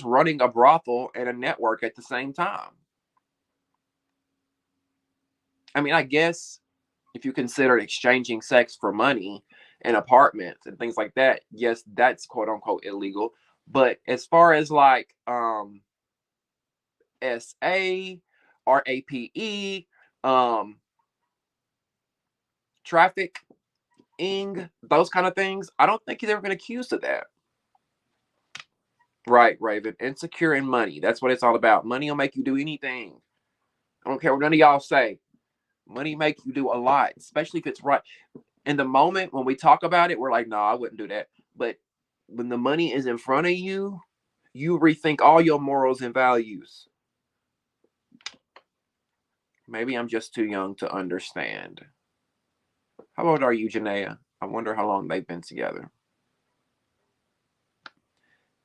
[SPEAKER 1] running a brothel and a network at the same time. I mean, I guess if you consider exchanging sex for money and apartments and things like that, yes, that's quote unquote illegal. But as far as like SA, RAPE, trafficking, those kind of things, I don't think he's ever been accused of that. Right, Raven. Insecure and money. That's what it's all about. Money will make you do anything. I don't care what none of y'all say. Money make you do a lot, especially if it's right. In the moment when we talk about it, we're like, no, I wouldn't do that. But when the money is in front of you, you rethink all your morals and values. Maybe I'm just too young to understand. How old are you, Janaea? I wonder how long they've been together.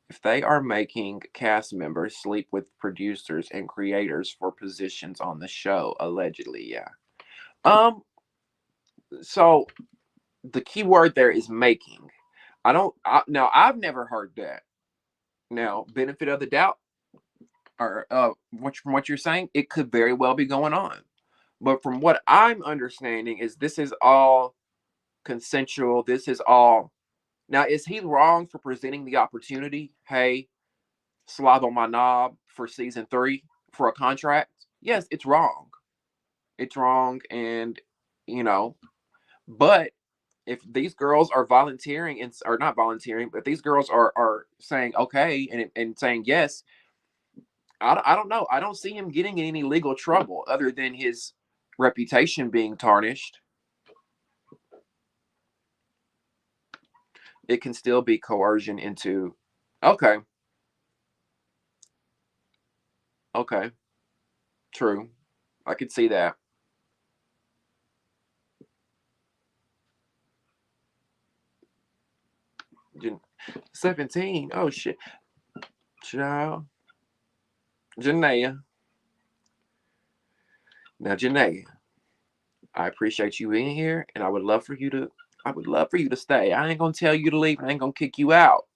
[SPEAKER 1] If they are making cast members sleep with producers and creators for positions on the show, allegedly, yeah. So the key word there is making. Now I've never heard that. Now, benefit of the doubt, or from what you're saying, it could very well be going on. But from what I'm understanding is this is all consensual. This is all. Now, is he wrong for presenting the opportunity? Hey, slob on my knob for season 3 for a contract? Yes, it's wrong. It's wrong, and you know, but if these girls are volunteering or not volunteering, but these girls are saying okay and saying yes, I don't know. I don't see him getting in any legal trouble other than his reputation being tarnished. It can still be coercion into. Okay. Okay. True. I could see that. Jan- 17. Oh shit. Child. Janaea. Now, Janaea, I appreciate you being here, and I would love for you to stay. I ain't gonna tell you to leave. I ain't gonna kick you out.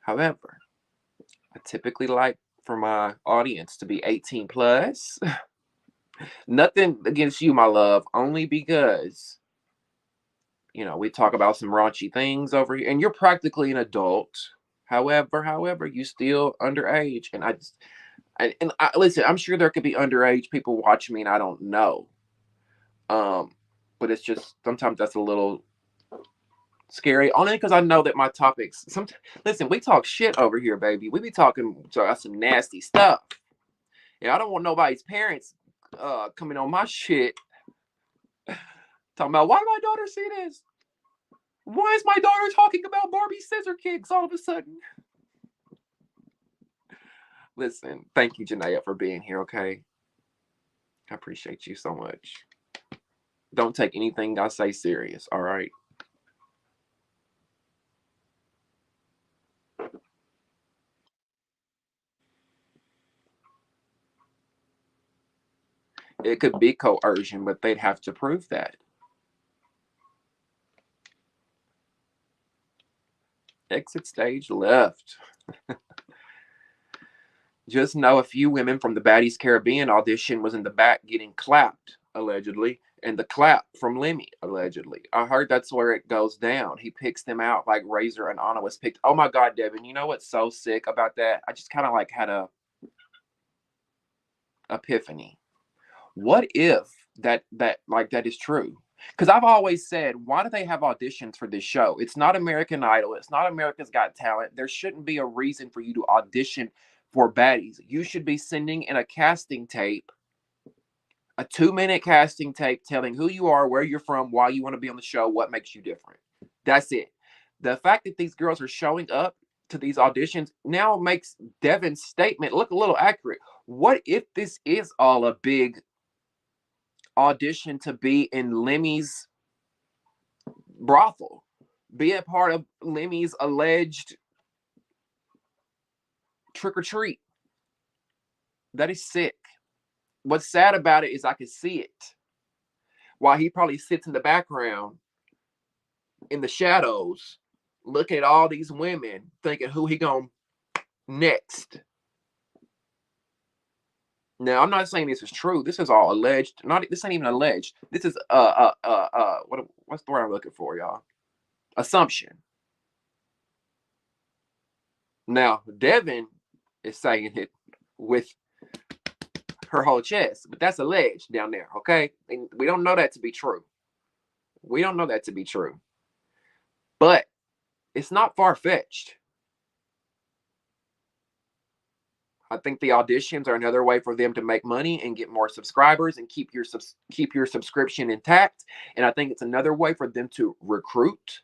[SPEAKER 1] However, I typically like for my audience to be 18 plus. Nothing against you, my love, only because you know we talk about some raunchy things over here, and you're practically an adult. However, you still underage, and listen. I'm sure there could be underage people watching me, and I don't know. But it's just sometimes that's a little scary. Only because I know that my topics. Listen, we talk shit over here, baby. We be talking some nasty stuff. Yeah, I don't want nobody's parents coming on my shit Talking about, why did my daughter see this? Why is my daughter talking about Barbie scissor kicks all of a sudden? Listen, thank you, Janaea, for being here, okay? I appreciate you so much. Don't take anything I say serious, all right? It could be coercion, but they'd have to prove that. Exit stage left. Just know a few women from the Baddies Caribbean audition was in the back getting clapped, allegedly, and the clap from Lemmy, allegedly. I heard that's where it goes down. He picks them out like Razor and Anna was picked. Oh my God, Devin, you know what's so sick about that? I just kind of like had a epiphany. What if that is true? Because I've always said, why do they have auditions for this show? It's not American Idol. It's not America's Got Talent. There shouldn't be a reason for you to audition for baddies. You should be sending in a casting tape, a 2-minute casting tape telling who you are, where you're from, why you want to be on the show, what makes you different. That's it. The fact that these girls are showing up to these auditions now makes Devin's statement look a little accurate. What if this is all a big audition to be in Lemmy's brothel, be a part of Lemmy's alleged trick or treat? That is sick. What's sad about it is I can see it. While he probably sits in the background in the shadows, looking at all these women, thinking who he gonna next. Now, I'm not saying this is true. This is all alleged. This ain't even alleged. This is what's the word I'm looking for, y'all? Assumption. Now, Devin is saying it with her whole chest, but that's alleged down there, okay? And we don't know that to be true. We don't know that to be true. But it's not far-fetched. I think the auditions are another way for them to make money and get more subscribers and keep your subscription intact. And I think it's another way for them to recruit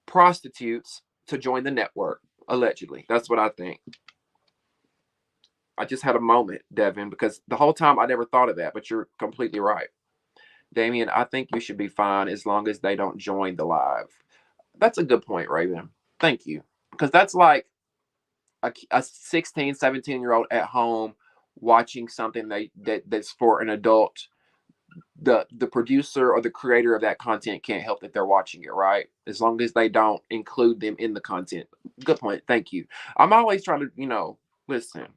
[SPEAKER 1] prostitutes to join the network, allegedly. That's what I think. I just had a moment, Devin, because the whole time I never thought of that, but you're completely right. Damien, I think you should be fine as long as they don't join the live. That's a good point, Raven. Thank you. Because that's like a 16, 17-year-old at home watching something that's for an adult. The producer or the creator of that content can't help that they're watching it, right? As long as they don't include them in the content. Good point. Thank you. I'm always trying to, listen.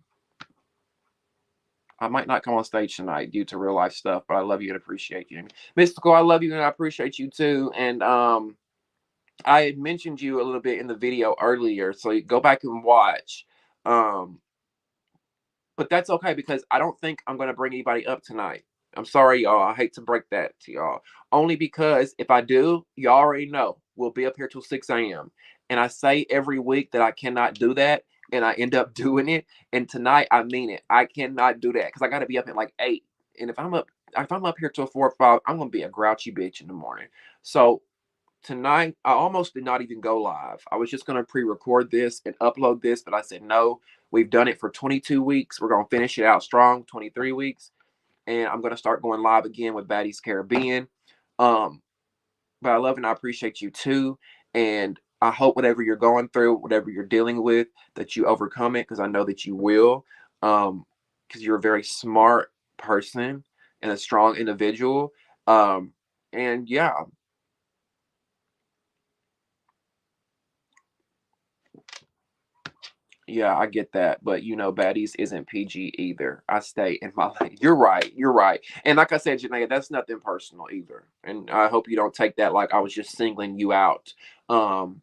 [SPEAKER 1] I might not come on stage tonight due to real life stuff, but I love you and appreciate you. Mystical, I love you and I appreciate you too. And I had mentioned you a little bit in the video earlier, so you go back and watch. But that's okay because I don't think I'm going to bring anybody up tonight. I'm sorry, y'all. I hate to break that to y'all. Only because if I do, y'all already know we'll be up here till 6 a.m. And I say every week that I cannot do that, and I end up doing it. And tonight, I mean it. I cannot do that because I got to be up at like 8. And if I'm up here till 4 or 5, I'm going to be a grouchy bitch in the morning. So tonight, I almost did not even go live. I was just going to pre-record this and upload this, but I said, no, we've done it for 22 weeks. We're going to finish it out strong, 23 weeks. And I'm going to start going live again with Baddies Caribbean. But I love and I appreciate you too. And I hope whatever you're going through, whatever you're dealing with, that you overcome it, because I know that you will. Because you're a very smart person and a strong individual. And yeah, yeah, I get that, but Baddies isn't PG either. I stay in my lane. You're right. You're right. And like I said, Janaea, that's nothing personal either. And I hope you don't take that like I was just singling you out. Um,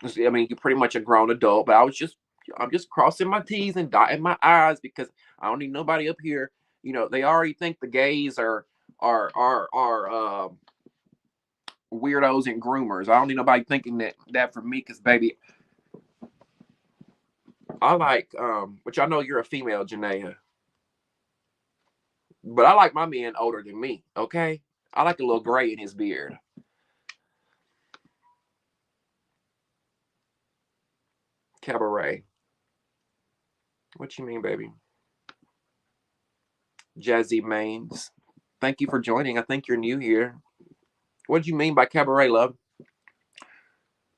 [SPEAKER 1] I mean, you're pretty much a grown adult, but I'm just crossing my T's and dotting my I's because I don't need nobody up here. They already think the gays are weirdos and groomers. I don't need nobody thinking that for me, because baby, I like, which I know you're a female, Janaea. But I like my men older than me, okay? I like a little gray in his beard. Cabaret. What you mean, baby? Jazzy Mains. Thank you for joining. I think you're new here. What do you mean by cabaret, love?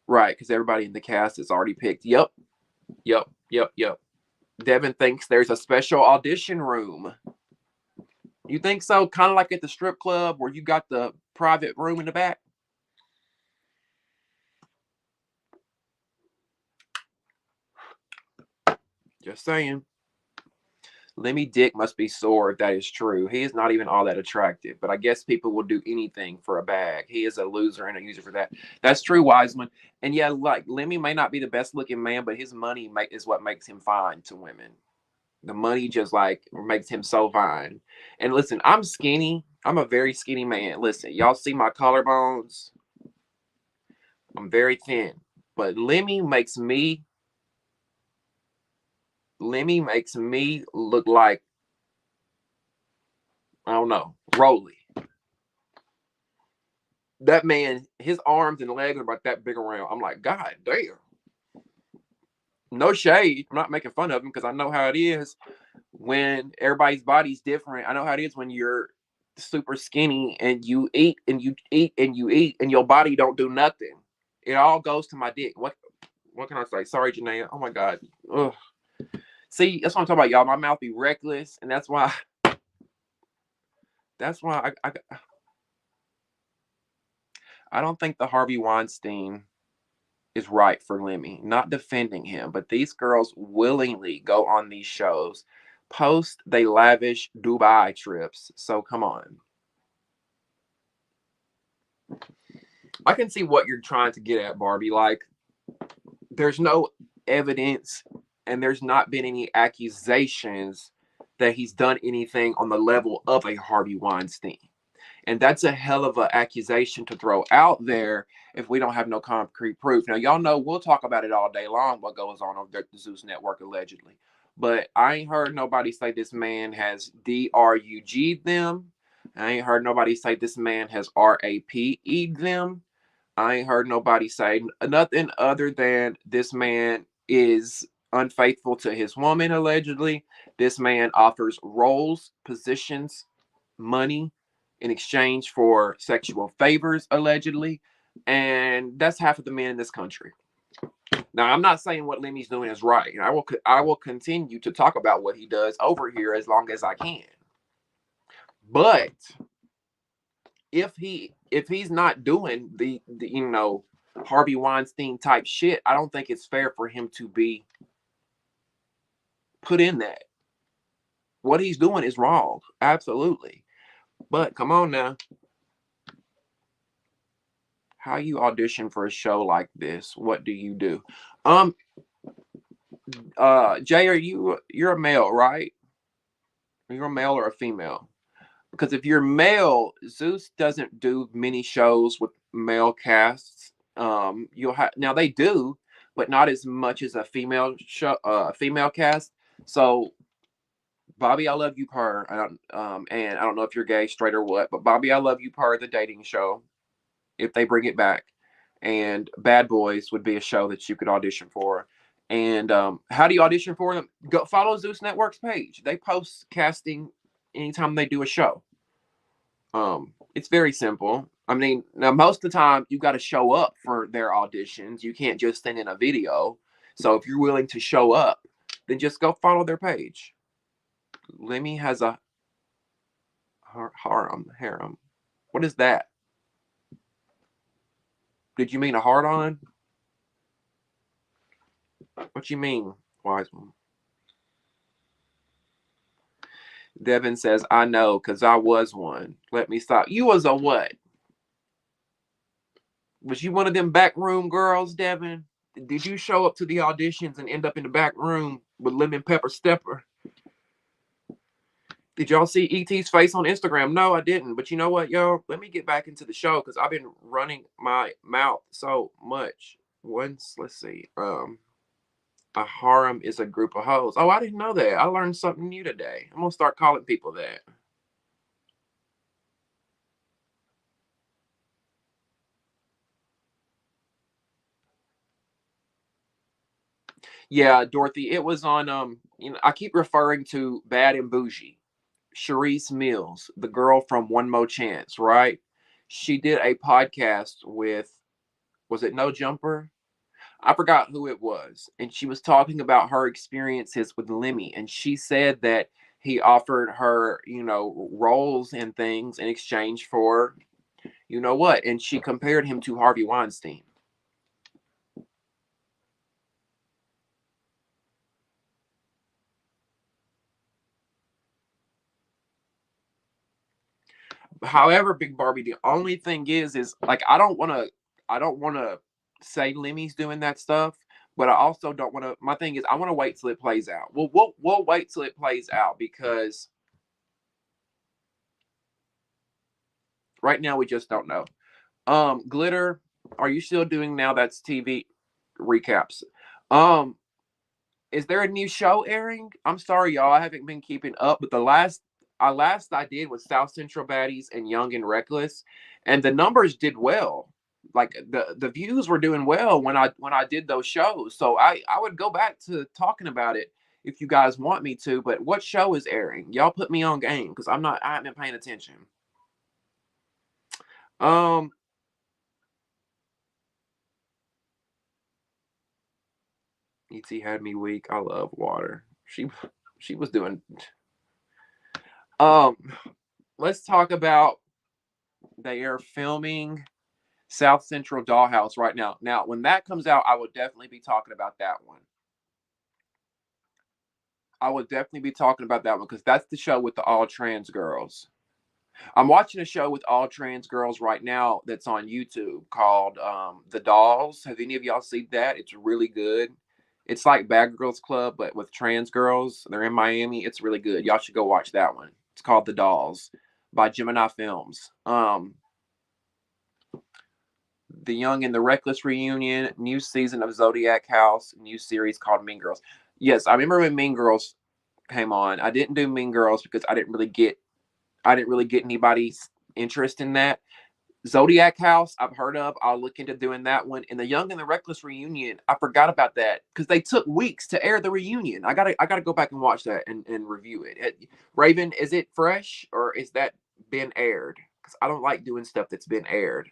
[SPEAKER 1] Right, because everybody in the cast is already picked. Yep. Devin thinks there's a special audition room. You think so? Kind of like at the strip club where you got the private room in the back? Just saying. Lemmy Dick must be sore if that is true. He is not even all that attractive, but I guess people will do anything for a bag. He is a loser and a user for that. That's true, Wiseman. And yeah, like Lemmy may not be the best looking man, but his money is what makes him fine to women. The money just like makes him so fine. And listen, I'm skinny. I'm a very skinny man. Listen, y'all see my collarbones? I'm very thin. But Lemmy makes me look like, I don't know, Rollie. That man, his arms and legs are about that big around. I'm like, God damn. No shade. I'm not making fun of him because I know how it is when everybody's body's different. I know how it is when you're super skinny and you eat and you eat and you eat and your body don't do nothing. It all goes to my dick. What can I say? Sorry, Janaea. Oh my God. Ugh. See, that's what I'm talking about, y'all. My mouth be reckless, and that's why I don't think the Harvey Weinstein is right for Lemmy. Not defending him, but these girls willingly go on these shows, post they lavish Dubai trips. So come on. I can see what you're trying to get at, Barbie. Like, there's no evidence and there's not been any accusations that he's done anything on the level of a Harvey Weinstein. And that's a hell of an accusation to throw out there if we don't have no concrete proof. Now, y'all know we'll talk about it all day long, what goes on over there at the Zeus Network, allegedly. But I ain't heard nobody say this man has DRUG'd them. I ain't heard nobody say this man has RAPE'd them. I ain't heard nobody say nothing other than this man is unfaithful to his woman, allegedly. This man offers roles, positions, money in exchange for sexual favors, allegedly. And that's half of the men in this country. Now, I'm not saying what Lemmy's doing is right. And I will continue to talk about what he does over here as long as I can. But if he's not doing the Harvey Weinstein type shit, I don't think it's fair for him to be put in that. What he's doing is wrong, absolutely. But come on now, how you audition for a show like this? What do you do? Jay, you're a male, right? You're a male or a female? Because if you're male, Zeus doesn't do many shows with male casts. You'll have now they do, but not as much as a female show, female cast. So, Bobby, I Love You Per, and I don't know if you're gay, straight, or what, but Bobby, I Love You Per, the dating show, if they bring it back, and Bad Boys would be a show that you could audition for. And how do you audition for them? Go follow Zeus Network's page. They post casting anytime they do a show. It's very simple. I mean, now most of the time you got to show up for their auditions. You can't just send in a video. So if you're willing to show up, then just go follow their page. Lemmy has a harem. What is that? Did you mean a hard on? What you mean, Wiseman? Devin says, I know, because I was one. Let me stop. You was a what? Was you one of them backroom girls, Devin? Did you show up to the auditions and end up in the back room with Lemon Pepper Stepper? Did y'all see ET's face on Instagram? No, I didn't. But you know what, y'all? Let me get back into the show because I've been running my mouth so much. Let's see. A harem is a group of hoes. Oh, I didn't know that. I learned something new today. I'm gonna start calling people that. Yeah, Dorothy, it was on I keep referring to Bad and Bougie. Sharice Mills, the girl from One Mo Chance, right? She did a podcast with, was it No Jumper? I forgot who it was. And she was talking about her experiences with Lemmy. And she said that he offered her, roles and things in exchange for, you know what? And she compared him to Harvey Weinstein. However, Big Barbie, the only thing is like I don't want to say Lemmy's doing that stuff, but I also don't want to. My thing is I want to wait till it plays out. We'll wait till it plays out because right now we just don't know. Glitter, are you still doing now? That's TV recaps. Um, is there a new show airing? I'm sorry, y'all. I haven't been keeping up, but the last I did was South Central Baddies and Young and Reckless, and the numbers did well. Like the views were doing well when I did those shows. So I would go back to talking about it if you guys want me to. But what show is airing? Y'all put me on game because I haven't been paying attention. Um, ET had me weak. I love water. She was doing. Um, let's talk about, they are filming South Central Dollhouse right now. Now, when that comes out, I will definitely be talking about that one. I will definitely be talking about that one because that's the show with the all trans girls. I'm watching a show with all trans girls right now that's on YouTube called The Dolls. Have any of y'all seen that? It's really good. It's like Bad Girls Club, but with trans girls. They're in Miami. It's really good. Y'all should go watch that one. It's called The Dolls by Gemini Films. The Young and the Reckless reunion, new season of Zodiac House, new series called Mean Girls. Yes, I remember when Mean Girls came on. I didn't do Mean Girls because I didn't really get anybody's interest in that. Zodiac House, I've heard of. I'll look into doing that one. And the Young and the Reckless reunion, I forgot about that because they took weeks to air the reunion. I gotta go back and watch that and review it. Raven, is it fresh or is that been aired? Because I don't like doing stuff that's been aired.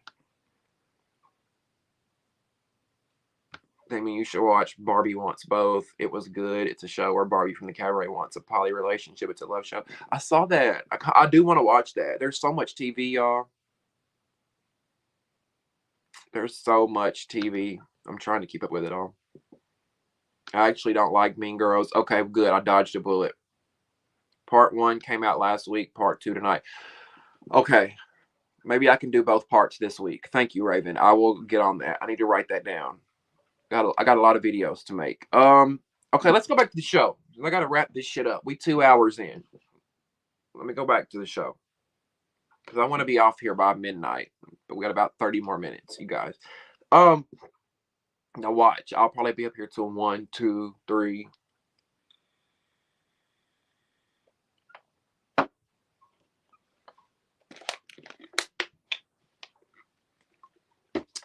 [SPEAKER 1] I mean, you should watch Barbie Wants Both. It was good. It's a show where Barbie from the Cabaret wants a poly relationship. It's a love show. I saw that. I do want to watch that. There's so much TV, y'all. There's so much TV. I'm trying to keep up with it all. I actually don't like Mean Girls. Okay, good. I dodged a bullet. Part one came out last week. Part two tonight. Okay, maybe I can do both parts this week. Thank you, Raven. I will get on that. I need to write that down. I got a lot of videos to make. Okay, let's go back to the show. I gotta wrap this shit up. We 2 hours in. Let me go back to the show because I want to be off here by midnight. But we got about 30 more minutes, you guys. Um, Now watch. I'll probably be up here till 1, 2, 3.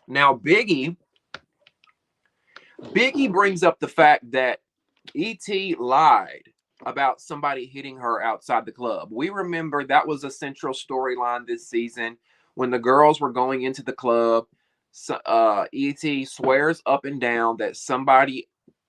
[SPEAKER 1] Now Biggie brings up the fact that ET lied about somebody hitting her outside the club. We remember that was a central storyline this season when the girls were going into the club. So, ET swears up and down that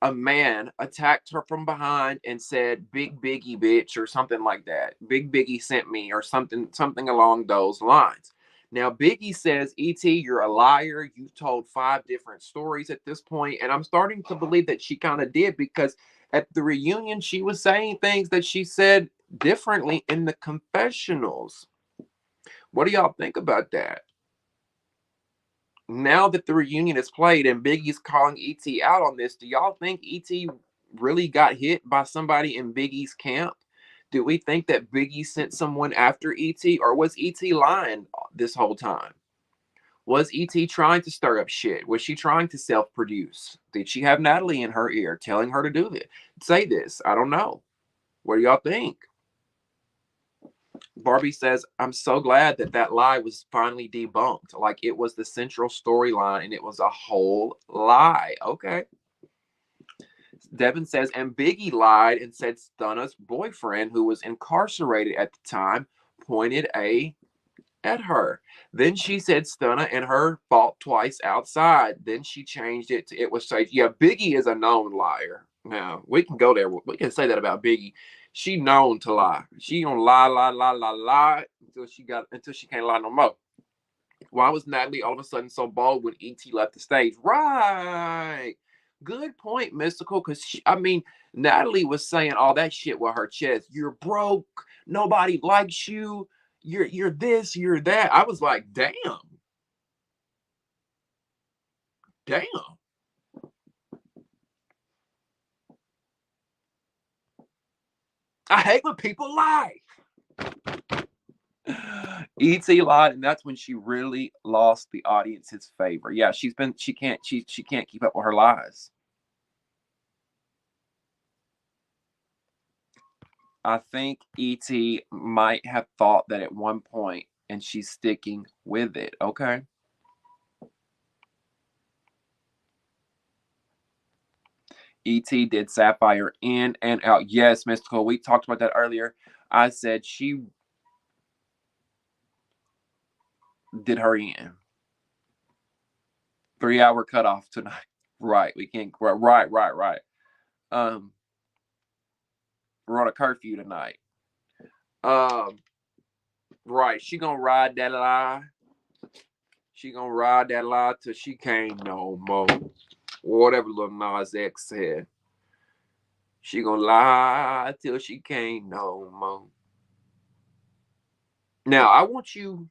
[SPEAKER 1] a man, attacked her from behind and said, "Big Biggie, bitch," or something like that. "Big Biggie sent me," or something along those lines. Now, Biggie says, "ET, you're a liar. You've told 5 different stories at this point." And I'm starting to believe that she kind of did because at the reunion, she was saying things that she said differently in the confessionals. What do y'all think about that? Now that the reunion is played and Biggie's calling ET out on this, do y'all think ET really got hit by somebody in Biggie's camp? Do we think that Biggie sent someone after ET, or was ET lying this whole time? Was ET trying to stir up shit? Was she trying to self produce? Did she have Natalie in her ear telling her to do this? Say this. I don't know. What do y'all think? Barbie says, "I'm so glad that lie was finally debunked. Like it was the central storyline and it was a whole lie." Okay. Devin says, and Biggie lied and said Stunna's boyfriend, who was incarcerated at the time, pointed at her. Then she said Stunna and her fought twice outside. Then she changed it to it was safe. Yeah, Biggie is a known liar. Now we can go there. We can say that about Biggie. She known to lie. She gonna lie until she can't lie no more. Why was Natalie all of a sudden so bold when ET left the stage? Right. Good point, Mystical. Because I mean, Natalie was saying all that shit with her chest. You're broke. Nobody likes you. You're this. You're that. I was like, damn, damn. I hate when people lie. E.T. lied, and that's when she really lost the audience's favor. Yeah, she can't keep up with her lies. I think E.T. might have thought that at one point, and she's sticking with it. Okay. E.T. did Sapphire in and out. Yes, Mystical. We talked about that earlier. I said she did her in. 3-hour cutoff tonight. Right. We can't. Right. We're on a curfew tonight. Right. She gonna ride that lie. She gonna ride that lie till she can't no more. Whatever Lil Nas X said. She gonna lie till she can't no more. Now I want you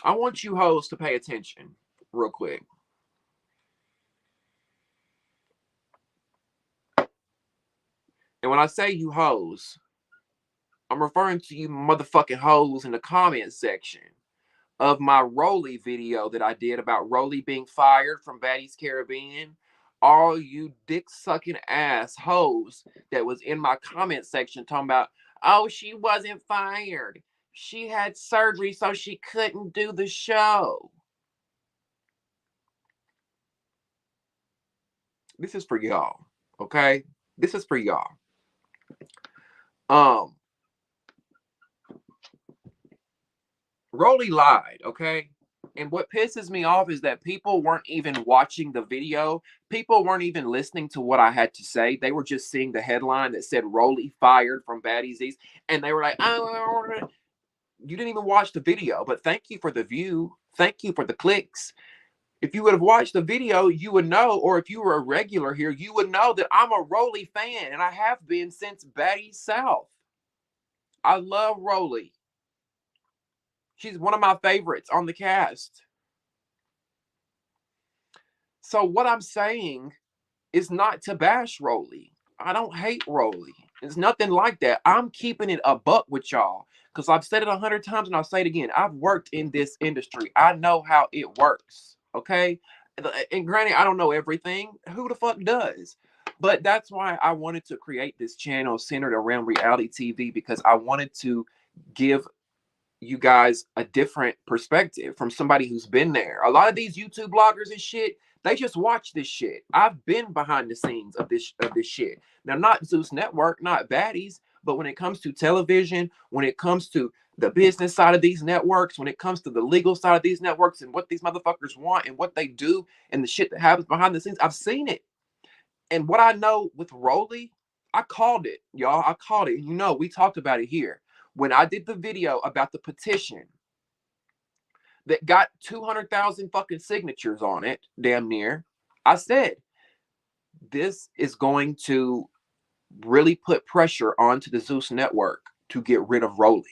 [SPEAKER 1] hoes to pay attention real quick. And when I say you hoes, I'm referring to you motherfucking hoes in the comment section of my Rollie video that I did about Rollie being fired from Baddies Caribbean. All you dick-sucking ass hoes that was in my comment section talking about, oh, she wasn't fired. She had surgery, so she couldn't do the show. This is for y'all, okay? This is for y'all. Rollie lied, okay? And what pisses me off is that people weren't even watching the video. People weren't even listening to what I had to say. They were just seeing the headline that said Rollie fired from Baddies East. And they were like, oh, you didn't even watch the video. But thank you for the view. Thank you for the clicks. If you would have watched the video, you would know, or if you were a regular here, you would know that I'm a Rollie fan. And I have been since Baddies South. I love Rollie. She's one of my favorites on the cast. So what I'm saying is not to bash Rollie. I don't hate Rollie. It's nothing like that. I'm keeping it a buck with y'all because I've said it 100 times and I'll say it again. I've worked in this industry. I know how it works. Okay. And granted, I don't know everything. Who the fuck does? But that's why I wanted to create this channel centered around reality TV because I wanted to give you guys a different perspective from somebody who's been there. A lot of these YouTube bloggers and shit, they just watch this shit. I've been behind the scenes of this shit. Now, not Zeus Network, not Baddies, but when it comes to television, when it comes to the business side of these networks, when it comes to the legal side of these networks and what these motherfuckers want and what they do and the shit that happens behind the scenes, I've seen it. And what I know with Rollie, I called it, y'all. I called it. You know, we talked about it here. When I did the video about the petition that got 200,000 fucking signatures on it, damn near, I said, this is going to really put pressure onto the Zeus Network to get rid of Rollie.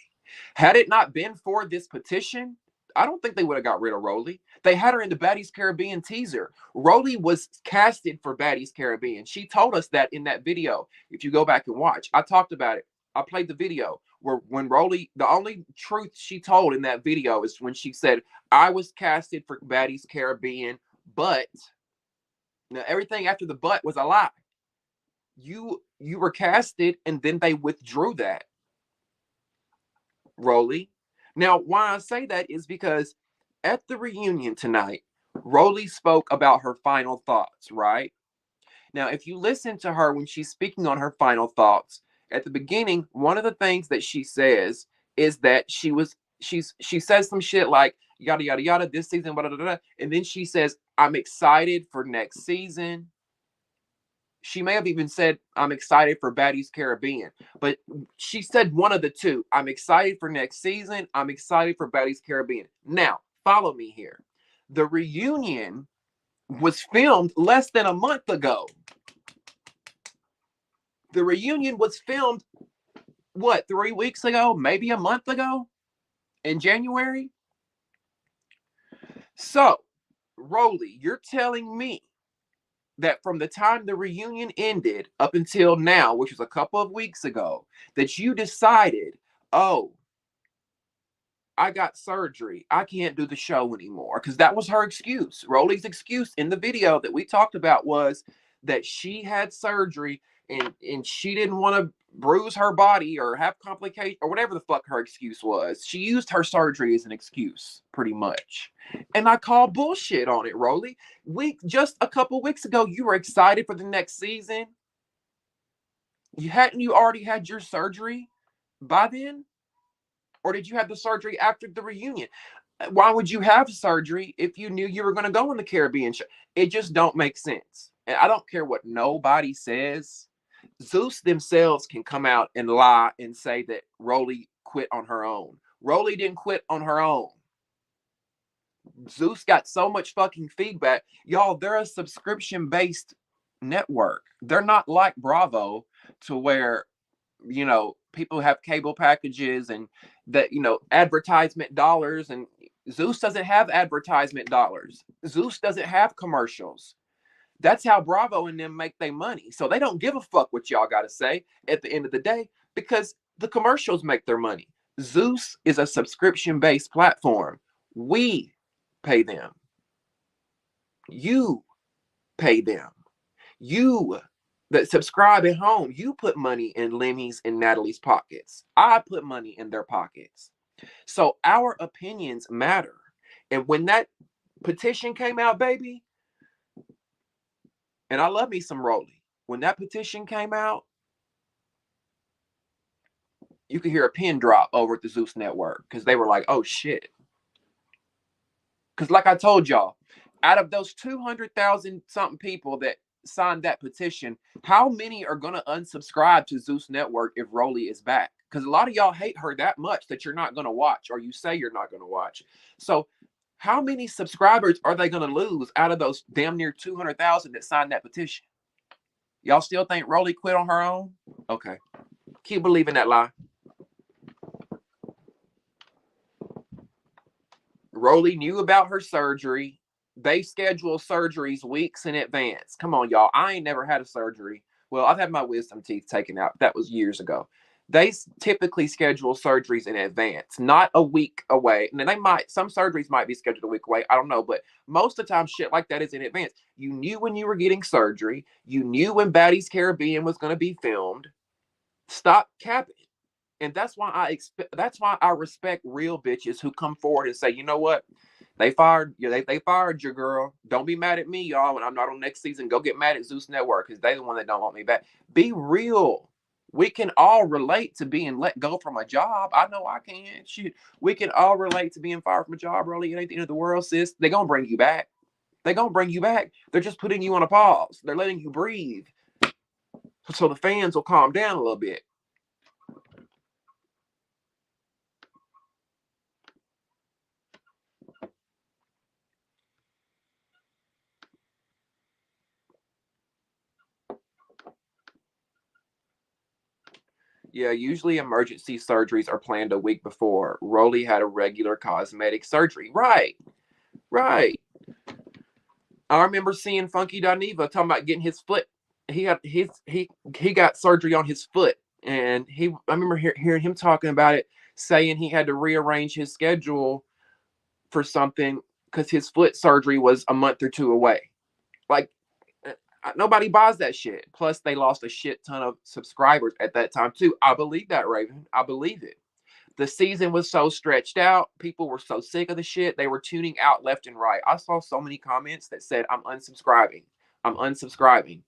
[SPEAKER 1] Had it not been for this petition, I don't think they would have got rid of Rollie. They had her in the Baddies Caribbean teaser. Rollie was casted for Baddies Caribbean. She told us that in that video. If you go back and watch, I talked about it. I played the video where when Rollie, the only truth she told in that video is when she said, I was casted for Baddies Caribbean, but now everything after the but was a lie. You were casted and then they withdrew that. Rollie. Now, why I say that is because at the reunion tonight, Rollie spoke about her final thoughts, right? Now, if you listen to her when she's speaking on her final thoughts, at the beginning, one of the things that she says is that she says some shit like yada yada yada this season, blah, blah, blah, blah, and then she says, I'm excited for next season. She may have even said, I'm excited for Baddies Caribbean, but she said one of the two. I'm excited for next season. I'm excited for Baddies Caribbean. Now, follow me here. The reunion was filmed less than a month ago. The reunion was filmed, what, 3 weeks ago? Maybe a month ago? In January? So, Rollie, you're telling me that from the time the reunion ended up until now, which was a couple of weeks ago, that you decided, oh, I got surgery. I can't do the show anymore. Because that was her excuse. Rollie's excuse in the video that we talked about was that she had surgery and she didn't want to bruise her body or have complications or whatever the fuck her excuse was. She used her surgery as an excuse, pretty much. And I call bullshit on it, Rollie. Just a couple weeks ago, you were excited for the next season. You already had your surgery by then? Or did you have the surgery after the reunion? Why would you have surgery if you knew you were going to go on the Caribbean show? It just don't make sense. And I don't care what nobody says. Zeus themselves can come out and lie and say that Rollie quit on her own. Rollie didn't quit on her own. Zeus got so much fucking feedback. Y'all, they're a subscription-based network. They're not like Bravo to where, people have cable packages and that, advertisement dollars. And Zeus doesn't have advertisement dollars. Zeus doesn't have commercials. That's how Bravo and them make their money. So they don't give a fuck what y'all got to say at the end of the day because the commercials make their money. Zeus is a subscription-based platform. We pay them. You pay them. You that subscribe at home, you put money in Lemmy's and Natalie's pockets. I put money in their pockets. So our opinions matter. And when that petition came out, baby, and I love me some Rollie. When that petition came out, you could hear a pin drop over at the Zeus Network because they were like, oh shit. Because like I told y'all, out of those 200,000 something people that signed that petition, how many are going to unsubscribe to Zeus Network if Rollie is back? Because a lot of y'all hate her that much that you're not going to watch, or you say you're not going to watch. So how many subscribers are they going to lose out of those damn near 200,000 that signed that petition? Y'all still think Rollie quit on her own? Okay. Keep believing that lie. Rollie knew about her surgery. They schedule surgeries weeks in advance. Come on, y'all. I ain't never had a surgery. Well, I've had my wisdom teeth taken out. That was years ago. They typically schedule surgeries in advance, not a week away. And some surgeries might be scheduled a week away. I don't know. But most of the time, shit like that is in advance. You knew when you were getting surgery. You knew when Baddies Caribbean was going to be filmed. Stop capping. And that's why I respect real bitches who come forward and say, you know what? They fired you. They fired your girl. Don't be mad at me, y'all. When I'm not on next season, go get mad at Zeus Network because they're the one that don't want me back. Be real. We can all relate to being let go from a job. I know I can. Shit. We can all relate to being fired from a job, really. It ain't the end of the world, sis. They're going to bring you back. They're going to bring you back. They're just putting you on a pause. They're letting you breathe so the fans will calm down a little bit. Yeah, usually emergency surgeries are planned a week before. Rollie had a regular cosmetic surgery. Right. I remember seeing Funky Dineva talking about getting his foot. He got surgery on his foot, and I remember hearing him talking about it, saying he had to rearrange his schedule for something because his foot surgery was a month or two away. Like, nobody buys that shit. Plus, they lost a shit ton of subscribers at that time too. I believe that, Raven. I believe it. The season was so stretched out. People were so sick of the shit. They were tuning out left and right. I saw so many comments that said, I'm unsubscribing. I'm unsubscribing.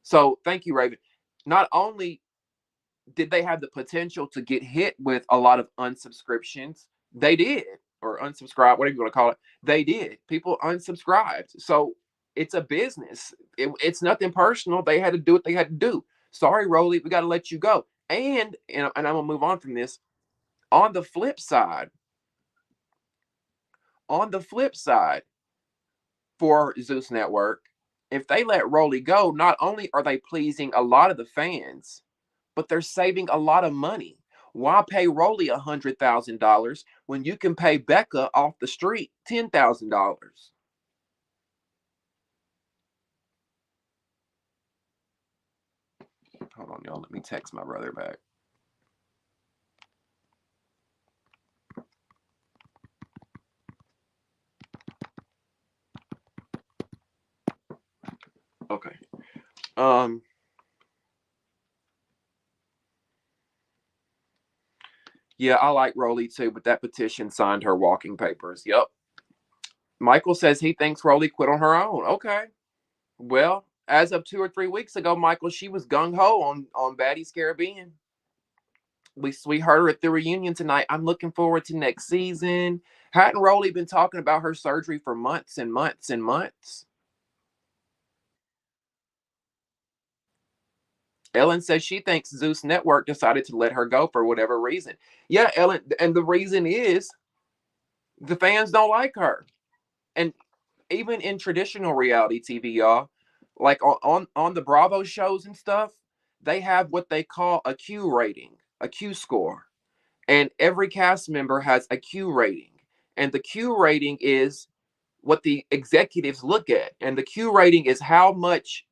[SPEAKER 1] So thank you, Raven. Not only did they have the potential to get hit with a lot of unsubscriptions, they did, or unsubscribe, whatever you want to call it. They did. People unsubscribed. So it's a business. It's nothing personal. They had to do what they had to do. Sorry, Rollie, we got to let you go. And I'm gonna move on from this. On the flip side, on the flip side, for Zeus Network, if they let Rollie go, not only are they pleasing a lot of the fans, but they're saving a lot of money. Why pay Rollie $100,000 when you can pay Becca off the street $10,000? Hold on, y'all. Let me text my brother back. Okay. Yeah, I like Rollie too, but that petition signed her walking papers. Yep. Michael says he thinks Rollie quit on her own. Okay. Well, as of 2 or 3 weeks ago, Michael, she was gung ho on Baddies Caribbean. We heard her at the reunion tonight. I'm looking forward to next season. Hadn't Rollie been talking about her surgery for months and months and months? Ellen says she thinks Zeus Network decided to let her go for whatever reason. Yeah, Ellen, and the reason is the fans don't like her. And even in traditional reality TV, y'all, like on the Bravo shows and stuff, they have what they call a Q rating, a Q score. And every cast member has a Q rating. And the Q rating is what the executives look at. And the Q rating is how much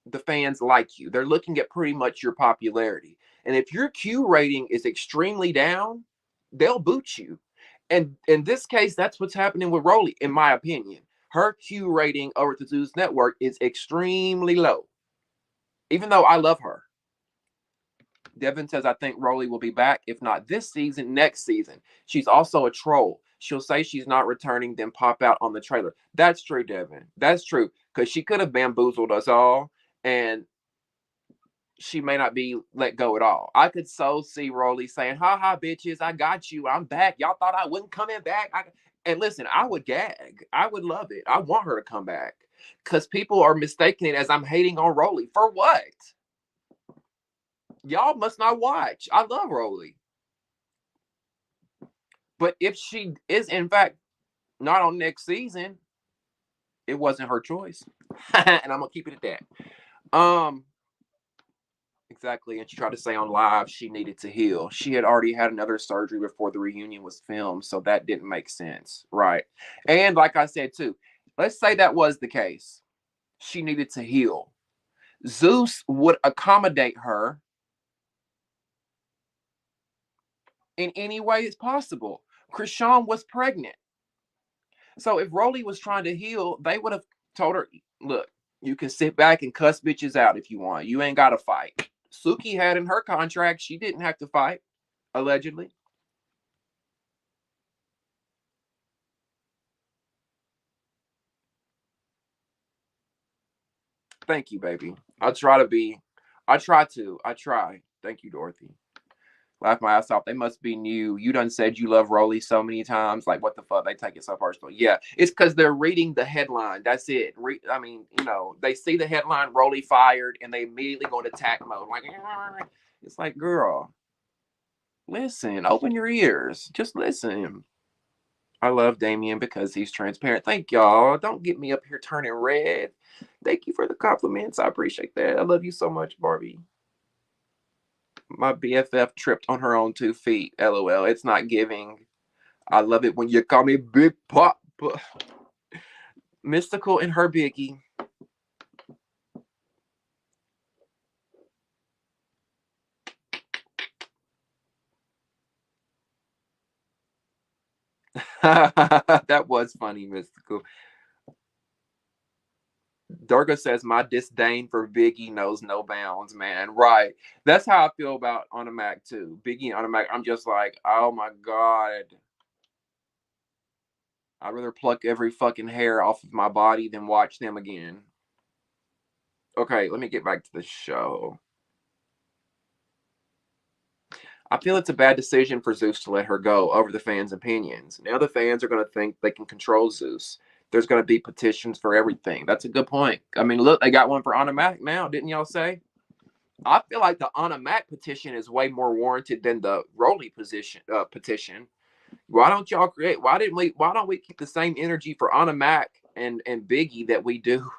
[SPEAKER 1] the fans like you. They're looking at pretty much your popularity. And if your Q rating is extremely down, they'll boot you. And in this case, that's what's happening with Rollie, in my opinion. Her Q rating over at the Zeus Network is extremely low, even though I love her. Devin says, I think Rollie will be back, if not this season, next season. She's also a troll. She'll say she's not returning, then pop out on the trailer. That's true, Devin. That's true. Because she could have bamboozled us all, and she may not be let go at all. I could so see Rollie saying, ha ha, bitches, I got you. I'm back. Y'all thought I wasn't coming back. And listen, I would gag. I would love it. I want her to come back. Because people are mistaking it as I'm hating on Rollie. For what? Y'all must not watch. I love Rollie. But if she is, in fact, not on next season, it wasn't her choice. And I'm going to keep it at that. Exactly. And she tried to say on live she needed to heal. She had already had another surgery before the reunion was filmed, so that didn't make sense. Right. And like I said, too, let's say that was the case. She needed to heal. Zeus would accommodate her in any way as possible. Krishan was pregnant. So if Rollie was trying to heal, they would have told her, look, you can sit back and cuss bitches out if you want. You ain't got to fight. Suki had in her contract, she didn't have to fight, allegedly. Thank you, baby. I try to. I try. Thank you, Dorothy. Laugh my ass off. They must be new. You done said you love Rollie so many times. Like, what the fuck? They take it so personal. Yeah, it's because they're reading the headline. That's it. I mean, they see the headline, Rollie fired, and they immediately go into attack mode. Like, it's like, girl, listen, open your ears. Just listen. I love Damien because he's transparent. Thank y'all. Don't get me up here turning red. Thank you for the compliments. I appreciate that. I love you so much, Barbie. My BFF tripped on her own 2 feet. LOL. It's not giving. I love it when you call me Big Pop. Mystical and her Biggie. That was funny, Mystical. Durga says my disdain for Biggie knows no bounds, man. Right. That's how I feel about On a Mac too. Biggie and On a Mac, I'm just like, oh my God. I'd rather pluck every fucking hair off of my body than watch them again. Okay, let me get back to the show. I feel it's a bad decision for Zeus to let her go over the fans' opinions. Now the fans are going to think they can control Zeus. There's going to be petitions for everything. That's a good point. I mean, look, they got one for Automatic now, didn't y'all say? I feel like the Automatic petition is way more warranted than the Rollie petition. Why don't y'all create? Why don't we keep the same energy for Automatic and Biggie that we do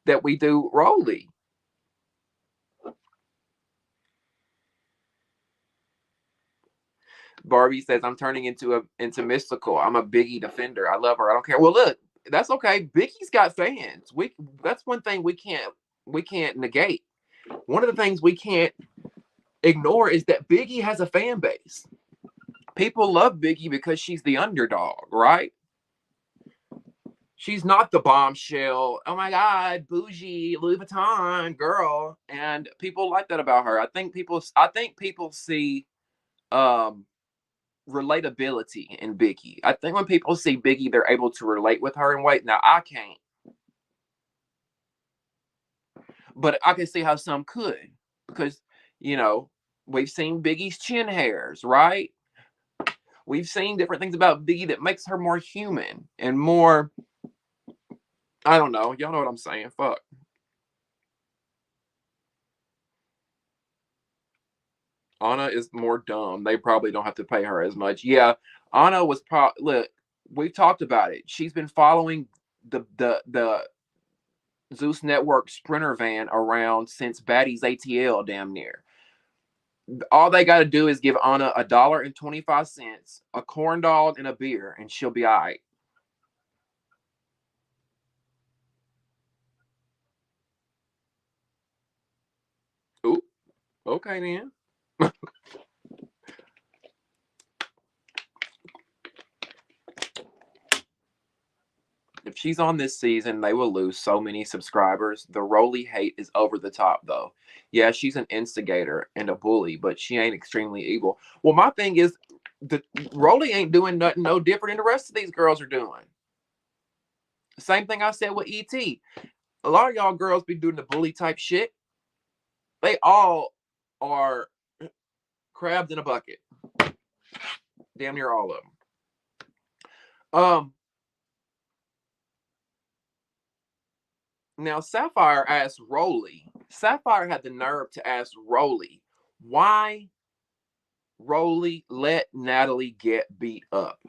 [SPEAKER 1] Rollie? Barbie says, I'm turning into mystical. I'm a Biggie defender. I love her. I don't care. Well, look, that's okay. Biggie's got fans. That's one thing we can't negate. One of the things we can't ignore is that Biggie has a fan base. People love Biggie because she's the underdog, right? She's not the bombshell. Oh my God, bougie Louis Vuitton girl, and people like that about her. I think people see relatability in Biggie. I think when people see Biggie, they're able to relate with her and wait. Now I can't, but I can see how some could, because we've seen Biggie's chin hairs, right? We've seen different things about Biggie that makes her more human and more. I don't know. Y'all know what I'm saying? Fuck. Anna is more dumb. They probably don't have to pay her as much. Yeah, Anna was probably. Look, we've talked about it. She's been following the Zeus Network Sprinter van around since Baddies ATL, damn near. All they got to do is give Anna $1.25, a corn dog, and a beer, and she'll be all right. Ooh, okay then. If she's on this season, they will lose so many subscribers. The Rollie hate is over the top, though. Yeah, she's an instigator and a bully, but she ain't extremely evil. Well, my thing is, the Rollie ain't doing nothing no different than the rest of these girls are doing. Same thing I said with ET. A lot of y'all girls be doing the bully type shit. They all are crabs in a bucket. Damn near all of them. Now Sapphire asked Rollie. Sapphire had the nerve to ask Rollie why Rollie let Natalie get beat up.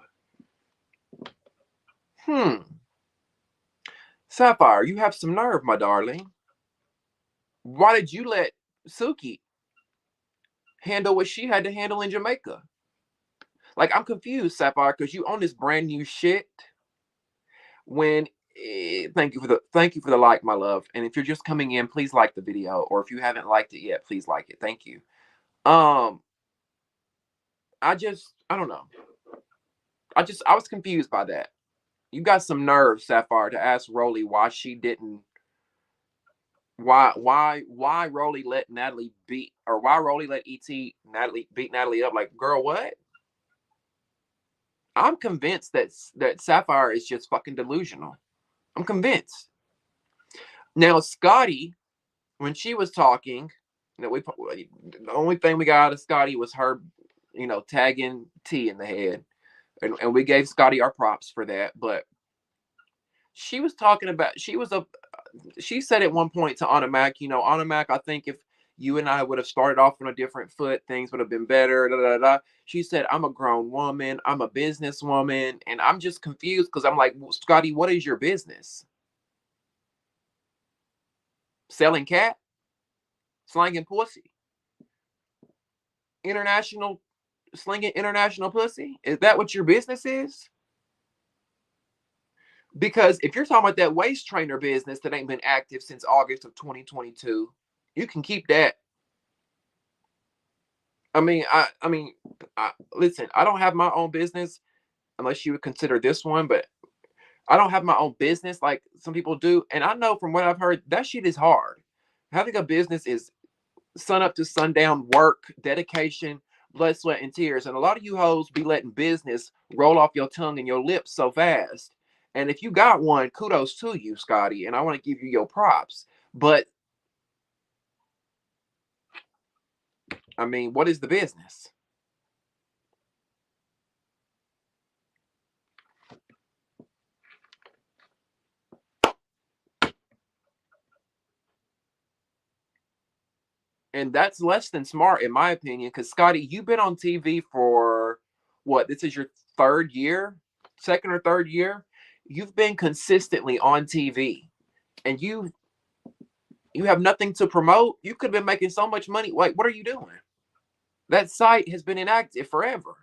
[SPEAKER 1] Sapphire, you have some nerve, my darling. Why did you let Suki handle what she had to handle in Jamaica? Like, I'm confused, Sapphire, because you own this brand new shit. When thank you for the like, my love. And if you're just coming in, please like the video, or if you haven't liked it yet, please like it. Thank you. I don't know. I was confused by that. You got some nerve, Sapphire, to ask Rollie why she didn't. Why Rollie let Natalie beat, or why Rollie let Natalie beat Natalie up? Like, girl, what? I'm convinced that Sapphire is just fucking delusional. I'm convinced. Now, Scotty, when she was talking, the only thing we got out of Scotty was her, tagging T in the head, and we gave Scotty our props for that. But she was talking about she said at one point to Automatic, Automatic, I think if you and I would have started off on a different foot, things would have been better. Da, da, da. She said, I'm a grown woman. I'm a businesswoman. And I'm just confused because I'm like, well, Scotty, what is your business? Selling cat? Slanging pussy? Slinging international pussy? Is that what your business is? Because if you're talking about that waist trainer business that ain't been active since August of 2022, you can keep that. I mean, listen, I don't have my own business unless you would consider this one, but I don't have my own business like some people do. And I know from what I've heard, that shit is hard. Having a business is sun up to sundown work, dedication, blood, sweat, and tears. And a lot of you hoes be letting business roll off your tongue and your lips so fast And if you got one, kudos to you, Scotty. And I want to give you your props. But I mean, what is the business? And that's less than smart, in my opinion. Because Scotty, you've been on TV for what? This is your third year, second or third year. You've been consistently on TV, and you have nothing to promote. You could have been making so much money. Wait, what are you doing? That site has been inactive forever.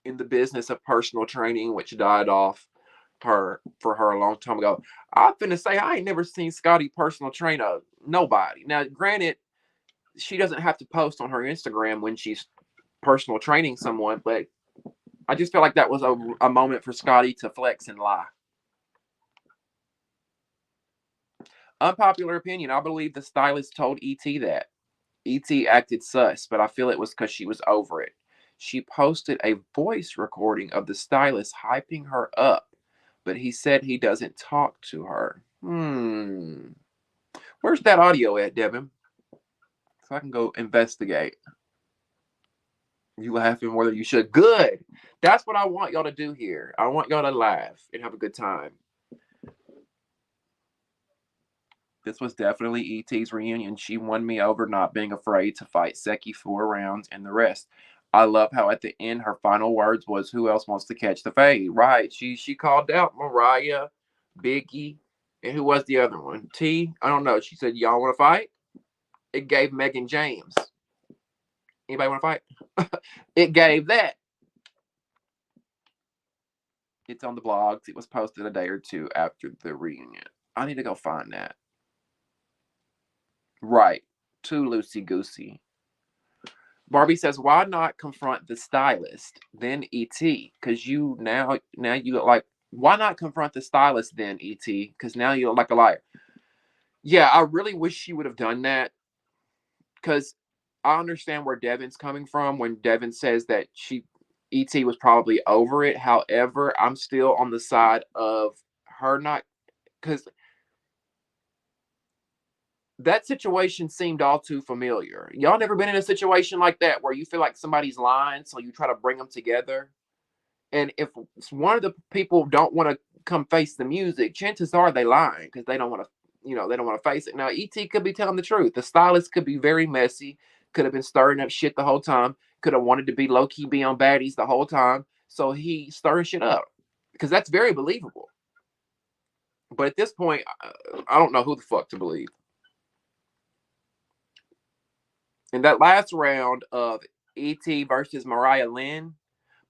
[SPEAKER 1] In the business of personal training, which died off for her a long time ago. I'm finna say I ain't never seen Scotty personal train nobody. Now, granted, she doesn't have to post on her Instagram when she's personal training someone, but I just feel like that was a moment for Scotty to flex and lie. Unpopular opinion. I believe the stylist told ET that. ET acted sus, but I feel it was because she was over it. She posted a voice recording of the stylist hyping her up, but he said he doesn't talk to her. Where's that audio at, Devin? So I can go investigate. You laughing more than you should. Good. That's what I want y'all to do here. I want y'all to laugh and have a good time. This was definitely ET's reunion. She won me over not being afraid to fight Seki 4 rounds and the rest. I love how at the end her final words was, "Who else wants to catch the fade?" Right. She called out Mariah, Biggie, and who was the other one? T. I don't know. She said, "Y'all want to fight?" It gave Megan James. Anybody want to fight? It gave that. It's on the blogs. It was posted a day or two after the reunion. I need to go find that. Right. Too loosey goosey. Barbie says, "Why not confront the stylist, then ET? Because now you look like. Why not confront the stylist then ET? Because now you look like a liar." Yeah, I really wish she would have done that. Because I understand where Devin's coming from when Devin says that ET was probably over it. However, I'm still on the side of her not, because that situation seemed all too familiar. Y'all never been in a situation like that where you feel like somebody's lying, so you try to bring them together? And if one of the people don't want to come face the music, chances are they lying because they don't want to, they don't want to face it. Now, ET could be telling the truth. The stylist could be very messy, could have been stirring up shit the whole time, could have wanted to be low key, be on baddies the whole time. So he stirring shit up because that's very believable. But at this point, I don't know who the fuck to believe. In that last round of ET versus Mariah Lynn,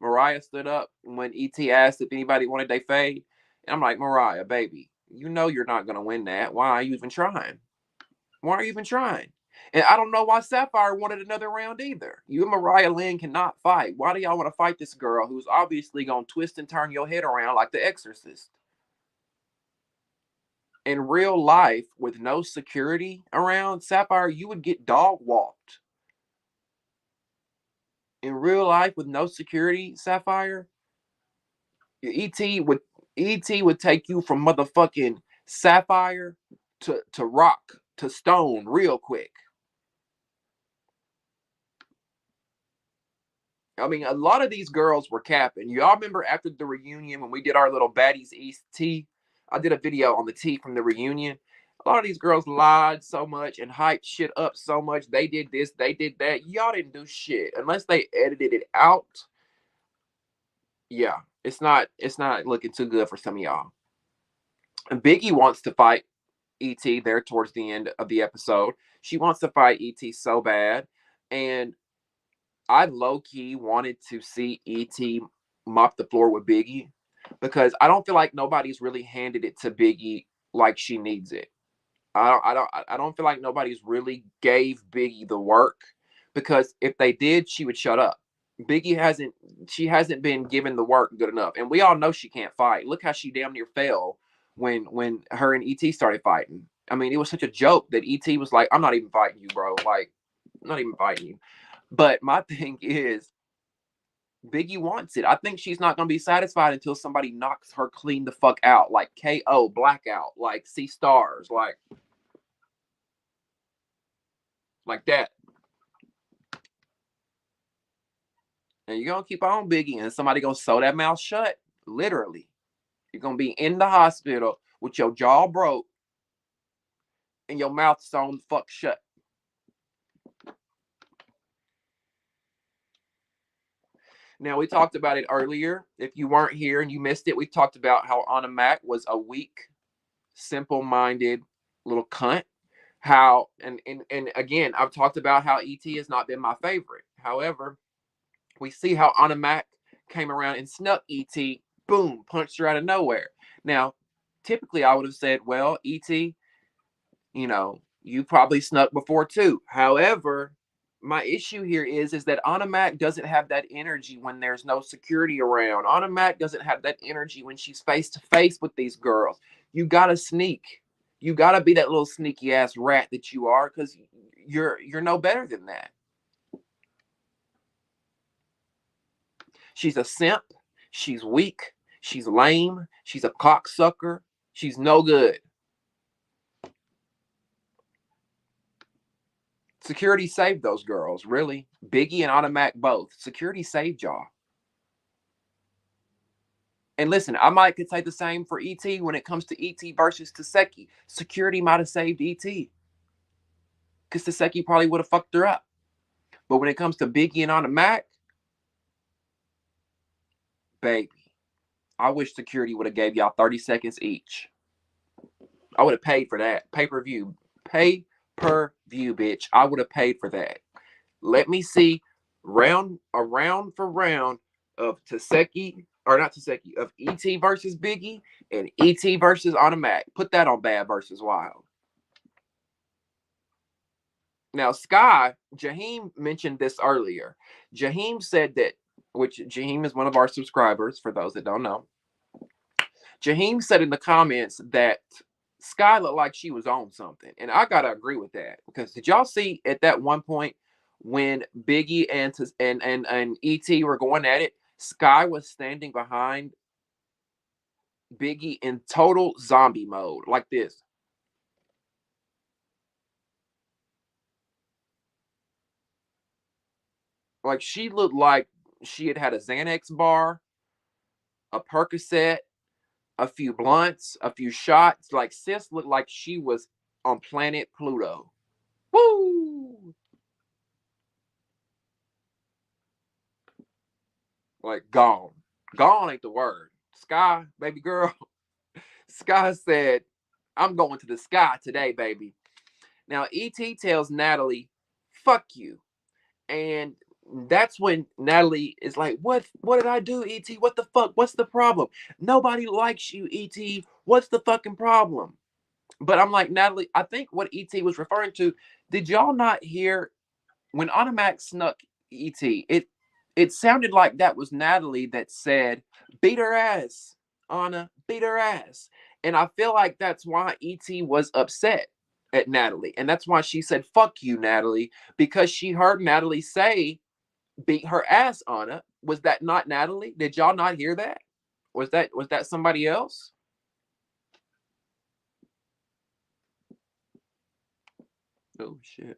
[SPEAKER 1] Mariah stood up when ET asked if anybody wanted their fade. And I'm like, Mariah, baby, you know you're not going to win that. Why are you even trying? Why are you even trying? And I don't know why Sapphire wanted another round either. You and Mariah Lynn cannot fight. Why do y'all want to fight this girl who's obviously going to twist and turn your head around like the exorcist? In real life, with no security around, Sapphire, you would get dog walked. In real life, with no security, Sapphire, ET would ET would take you from motherfucking Sapphire to rock to stone real quick. I mean, a lot of these girls were capping. Y'all remember after the reunion when we did our little Baddies East tea? I did a video on the tea from the reunion. A lot of these girls lied so much and hyped shit up so much. They did this, they did that. Y'all didn't do shit unless they edited it out. Yeah, it's not looking too good for some of y'all. And Biggie wants to fight ET there towards the end of the episode. She wants to fight ET so bad. And I low key wanted to see ET mop the floor with Biggie because I don't feel like nobody's really handed it to Biggie like she needs it. I don't feel like nobody's really gave Biggie the work because if they did, she would shut up. She hasn't been given the work good enough. And we all know she can't fight. Look how she damn near fell when her and ET started fighting. I mean, it was such a joke that ET was like, I'm not even fighting you, bro. Like, I'm not even fighting you. But my thing is, Biggie wants it. I think she's not gonna be satisfied until somebody knocks her clean the fuck out, like KO, blackout, like see stars, like that. And you're gonna keep on Biggie, and somebody gonna sew that mouth shut. Literally, you're gonna be in the hospital with your jaw broke and your mouth sewn the fuck shut. Now, we talked about it earlier. If you weren't here and you missed it, we talked about how Anna Mac was a weak, simple-minded little cunt. How and again, I've talked about how ET has not been my favorite. However, we see how Anna Mac came around and snuck ET, boom, punched her out of nowhere. Now, typically I would have said, well, ET, you probably snuck before too. However, my issue here is that Anna Mac doesn't have that energy when there's no security around. Anna Mac doesn't have that energy when she's face to face with these girls. You gotta sneak. You gotta be that little sneaky ass rat that you are, because you're no better than that. She's a simp. She's weak. She's lame. She's a cocksucker. She's no good. Security saved those girls, really. Biggie and Anna Mac both. Security saved y'all. And listen, I might could say the same for ET when it comes to ET versus Taseki. Security might have saved ET. Because Taseki probably would have fucked her up. But when it comes to Biggie and Anna Mac, baby, I wish security would have gave y'all 30 seconds each. I would have paid for that. Pay-per-view. Pay-per-view, bitch. I would have paid for that. Let me see round for round of Taseki, or not Taseki, of ET versus Biggie and ET versus Anna Mac. Put that on Bad versus Wild. Now, Sky, Jaheim mentioned this earlier. Jaheim said that, which Jaheim is one of our subscribers, for those that don't know. Jaheim said in the comments that Sky looked like she was on something. And I got to agree with that. Because did y'all see at that one point when Biggie and ET were going at it, Sky was standing behind Biggie in total zombie mode, like this. Like she looked like she had a Xanax bar, a Percocet, a few blunts, a few shots. Like sis looked like she was on planet Pluto. Woo! Like gone. Gone ain't the word. Sky, baby girl. Sky said, I'm going to the sky today, baby. Now, ET tells Natalie, fuck you. And that's when Natalie is like, what did I do, ET? What the fuck? What's the problem? Nobody likes you, ET. What's the fucking problem? But I'm like, Natalie, I think what ET was referring to, did y'all not hear when Anna Mac snuck ET? It sounded like that was Natalie that said, beat her ass, Anna, beat her ass. And I feel like that's why ET was upset at Natalie. And that's why she said, fuck you, Natalie, because she heard Natalie say, beat her ass, Anna. Was that not Natalie? Did y'all not hear that? Was that somebody else? Oh shit.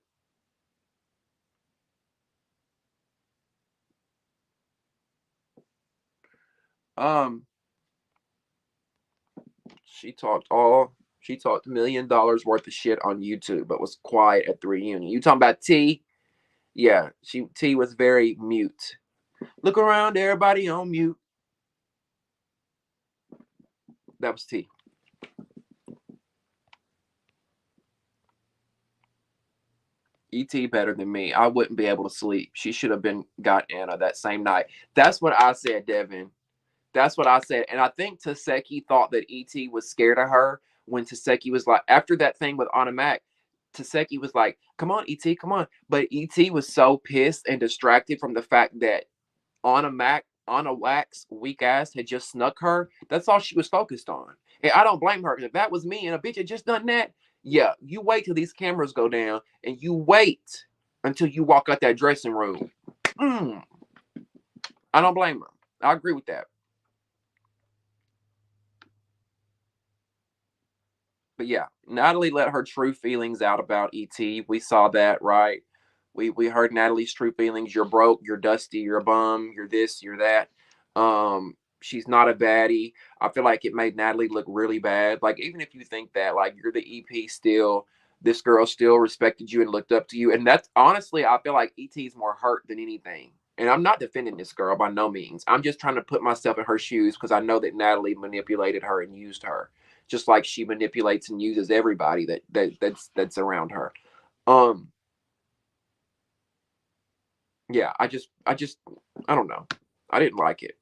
[SPEAKER 1] Um, she talked $1 million worth of shit on YouTube, but was quiet at the reunion. You talking about T? Yeah, T was very mute. Look around, everybody on mute. That was T. ET better than me. I wouldn't be able to sleep. She should have got Anna that same night. That's what I said, Devin. That's what I said. And I think Taseki thought that ET was scared of her when Taseki was like, after that thing with Anna Mac, Taseki was like, come on, ET, come on. But ET was so pissed and distracted from the fact that Anna Wax, weak ass, had just snuck her. That's all she was focused on. And I don't blame her. If that was me and a bitch had just done that, yeah, you wait till these cameras go down and you wait until you walk out that dressing room. I don't blame her. I agree with that. But yeah, Natalie let her true feelings out about ET. We saw that, right? We heard Natalie's true feelings. You're broke, you're dusty, you're a bum, you're this, you're that. She's not a baddie. I feel like it made Natalie look really bad. Like, even if you think that, like, you're the EP still, this girl still respected you and looked up to you. And that's honestly, I feel like ET's more hurt than anything. And I'm not defending this girl by no means. I'm just trying to put myself in her shoes because I know that Natalie manipulated her and used her, just like she manipulates and uses everybody that's around her. Yeah, I don't know. I didn't like it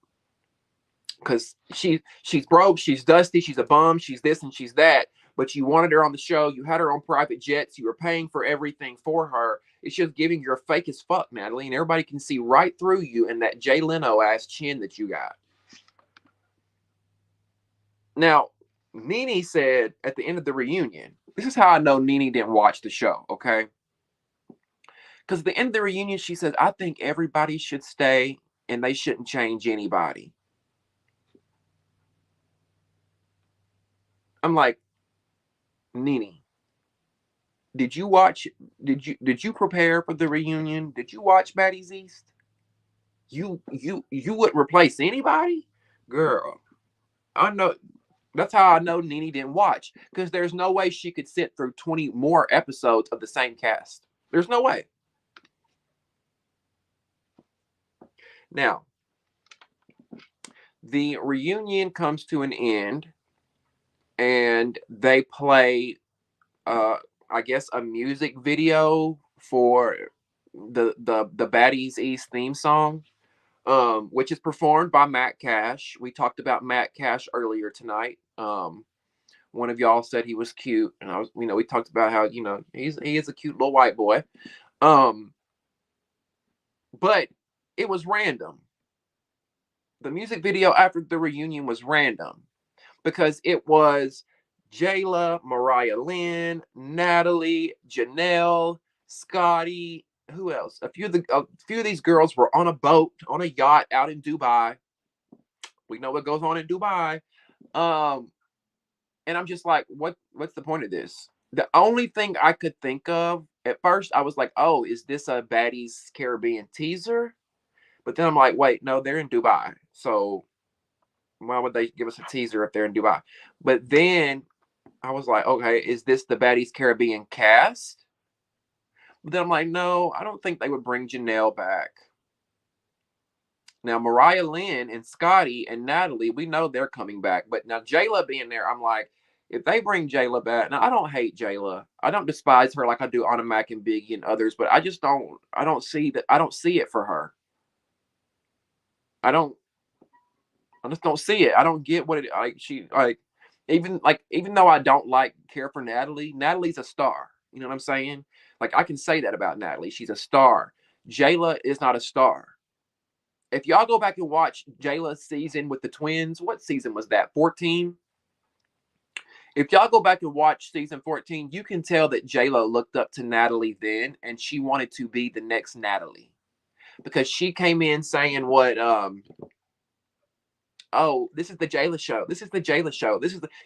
[SPEAKER 1] because she's broke, she's dusty, she's a bum, she's this and she's that. But you wanted her on the show. You had her on private jets. You were paying for everything for her. It's just giving you're fake as fuck, Natalie, and everybody can see right through you and that Jay Leno ass chin that you got. Now, Nene said at the end of the reunion, this is how I know Nene didn't watch the show, okay? Because at the end of the reunion, she says, I think everybody should stay and they shouldn't change anybody. I'm like, Nene, did you prepare for the reunion? Did you watch Baddies East? You would replace anybody? Girl, I know that's how I know Nene didn't watch. Because there's no way she could sit through 20 more episodes of the same cast. There's no way. Now, the reunion comes to an end and they play I guess a music video for the Baddies East theme song, which is performed by Matt Cash. We talked about Matt Cash earlier tonight. One of y'all said he was cute, and we talked about how he is a cute little white boy. But it was random. The music video after the reunion was random because it was Jayla, Mariah Lynn, Natalie, Janelle, Scotty. Who else? A few of these girls were on a boat, on a yacht out in Dubai. We know what goes on in Dubai. And I'm just like, what's the point of this? The only thing I could think of at first, I was like, oh, is this a Baddies Caribbean teaser? But then I'm like, wait, no, they're in Dubai. So why would they give us a teaser if they're in Dubai? But then I was like, okay, is this the Baddies Caribbean cast? But then I'm like, no, I don't think they would bring Janelle back. Now, Mariah Lynn and Scotty and Natalie, we know they're coming back. But now Jayla being there, I'm like, if they bring Jayla back, now I don't hate Jayla. I don't despise her like I do Anna Mac and Biggie and others, but I don't see it for her. I just don't see it. I don't get what it even though I don't care for Natalie, Natalie's a star. You know what I'm saying? Like, I can say that about Natalie. She's a star. Jayla is not a star. If y'all go back and watch Jayla's season with the twins, what season was that? 14? If y'all go back and watch season 14, you can tell that Jayla looked up to Natalie then, and she wanted to be the next Natalie. Because she came in saying oh, this is the Jayla show. This is the Jayla show.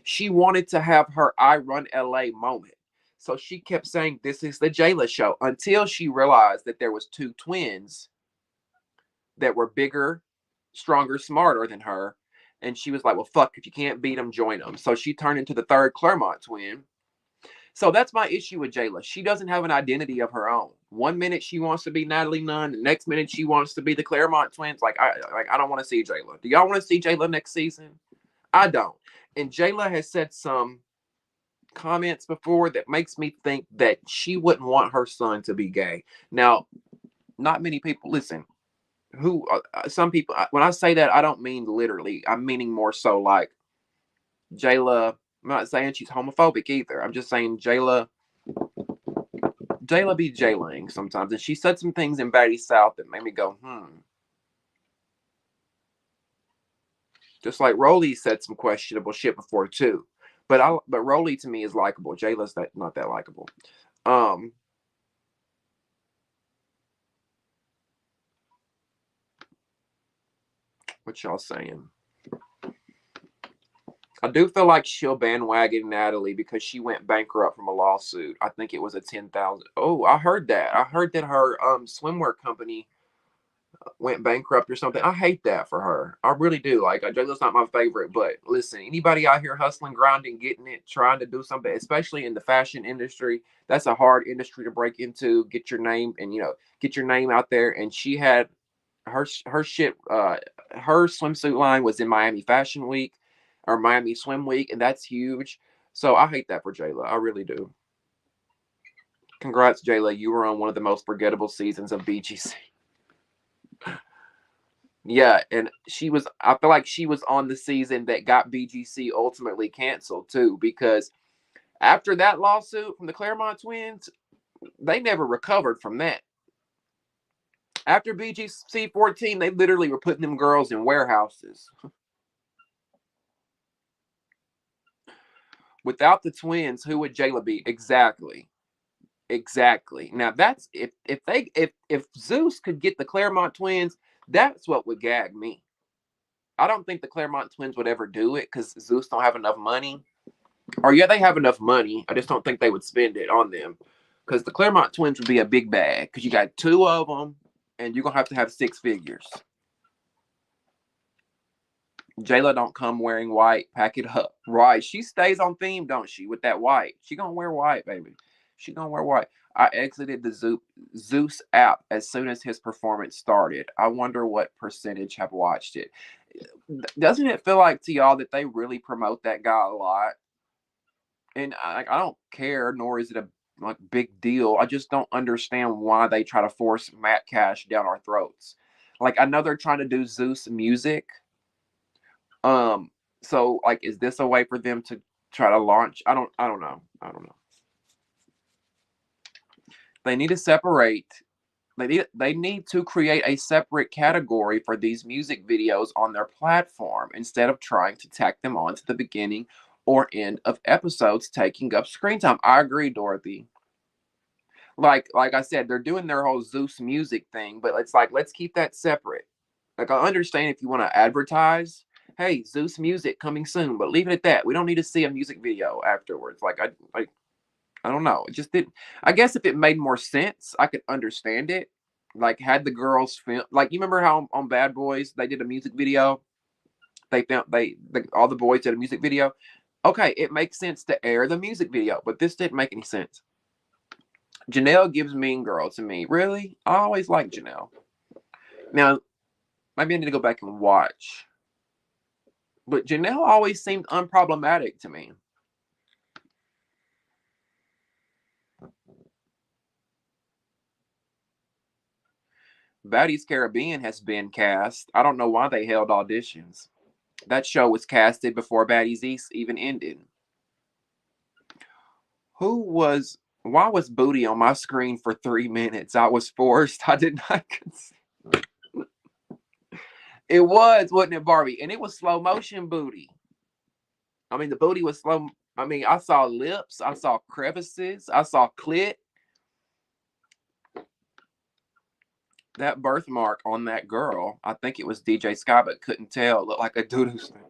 [SPEAKER 1] She wanted to have her I Run LA moment. So she kept saying, this is the Jayla show, until she realized that there was two twins that were bigger, stronger, smarter than her. And she was like, well, fuck, if you can't beat them, join them. So she turned into the third Claremont twin. So that's my issue with Jayla. She doesn't have an identity of her own. One minute she wants to be Natalie Nunn, the next minute she wants to be the Claremont twins. I don't want to see Jayla. Do y'all want to see Jayla next season? I don't. And Jayla has said some comments before that makes me think that she wouldn't want her son to be gay. Now, not many people listen. Some people, when I say that, I don't mean literally. I'm meaning more so like Jayla. I'm not saying she's homophobic either. I'm just saying Jayla be Jayling sometimes. And she said some things in Baddies South that made me go, Just like Rollie said some questionable shit before too. But Rollie to me is likable. Jayla's not that likable. Um what y'all saying? I do feel like she'll bandwagon Natalie because she went bankrupt from a lawsuit. I think it was a 10,000. Oh, I heard that. I heard that her swimwear company went bankrupt or something. I hate that for her. I really do. Like, Jayla's not my favorite, but listen, anybody out here hustling, grinding, getting it, trying to do something, especially in the fashion industry, that's a hard industry to break into. Get your name and get your name out there. And she had her shit. Her swimsuit line was in Miami Fashion Week or Miami Swim Week, and that's huge. So I hate that for Jayla. I really do. Congrats, Jayla. You were on one of the most forgettable seasons of BGC. Yeah, and I feel like she was on the season that got BGC ultimately canceled too, because after that lawsuit from the Claremont twins, they never recovered from that. After BGC 14, they literally were putting them girls in warehouses. Without the twins, who would Jayla be? Exactly. Exactly. Now that's if Zeus could get the Claremont twins, that's what would gag me. I don't think the Claremont twins would ever do it because Zeus don't have enough money. Or yeah, they have enough money. I just don't think they would spend it on them. Because the Claremont twins would be a big bag. Because you got two of them, and you're gonna have 6 figures. Jayla don't come wearing white. Pack it up. Right. She stays on theme, don't she? With that white. She gonna wear white, baby. She gonna wear white. I exited the Zeus app as soon as his performance started. I wonder what percentage have watched it. Doesn't it feel like to y'all that they really promote that guy a lot? And I don't care, nor is it a big deal. I just don't understand why they try to force Matt Cash down our throats. Like I know they're trying to do Zeus music. So like, is this a way for them to try to launch? I don't know. I don't know. They need to separate. They need to create a separate category for these music videos on their platform instead of trying to tack them on to the beginning or end of episodes taking up screen time. I agree, Dorothy. Like I said, they're doing their whole Zeus music thing, but it's like let's keep that separate. Like I understand if you want to advertise, hey, Zeus music coming soon, but leave it at that. We don't need to see a music video afterwards. I don't know. It just didn't. I guess if it made more sense, I could understand it. Like had the girls film, like you remember how on Bad Boys they did a music video. All the boys did a music video. Okay, it makes sense to air the music video, but this didn't make any sense. Janelle gives Mean Girl to me. Really? I always like Janelle. Now, maybe I need to go back and watch. But Janelle always seemed unproblematic to me. Baddies Caribbean has been cast. I don't know why they held auditions. That show was casted before Baddies East even ended. Why was Booty on my screen for 3 minutes? I was forced. I did not consent. It was, wasn't it, Barbie? And it was slow motion booty. I mean, the booty was slow. I mean, I saw lips, I saw crevices, I saw clit. That birthmark on that girl, I think it was DJ Sky, but couldn't tell. It looked like a doo-doo snake.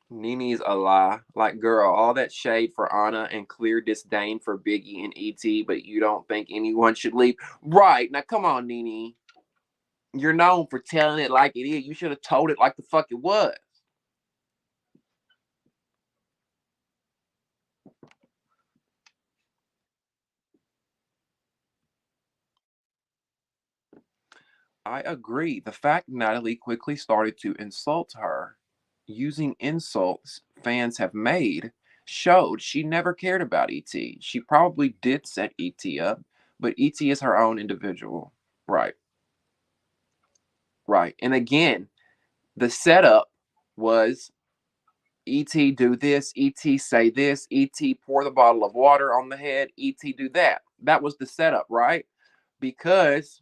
[SPEAKER 1] Nini's a lie. Like, girl, all that shade for Anna and clear disdain for Biggie and E.T., but you don't think anyone should leave. Right. Now, come on, Nini. You're known for telling it like it is. You should have told it like the fuck it was. I agree. The fact Natalie quickly started to insult her using insults fans have made showed she never cared about ET. She probably did set ET up, but ET is her own individual. Right. Right. And again, the setup was E.T. do this, E.T. say this, E.T. pour the bottle of water on the head, E.T. do that. That was the setup, right? Because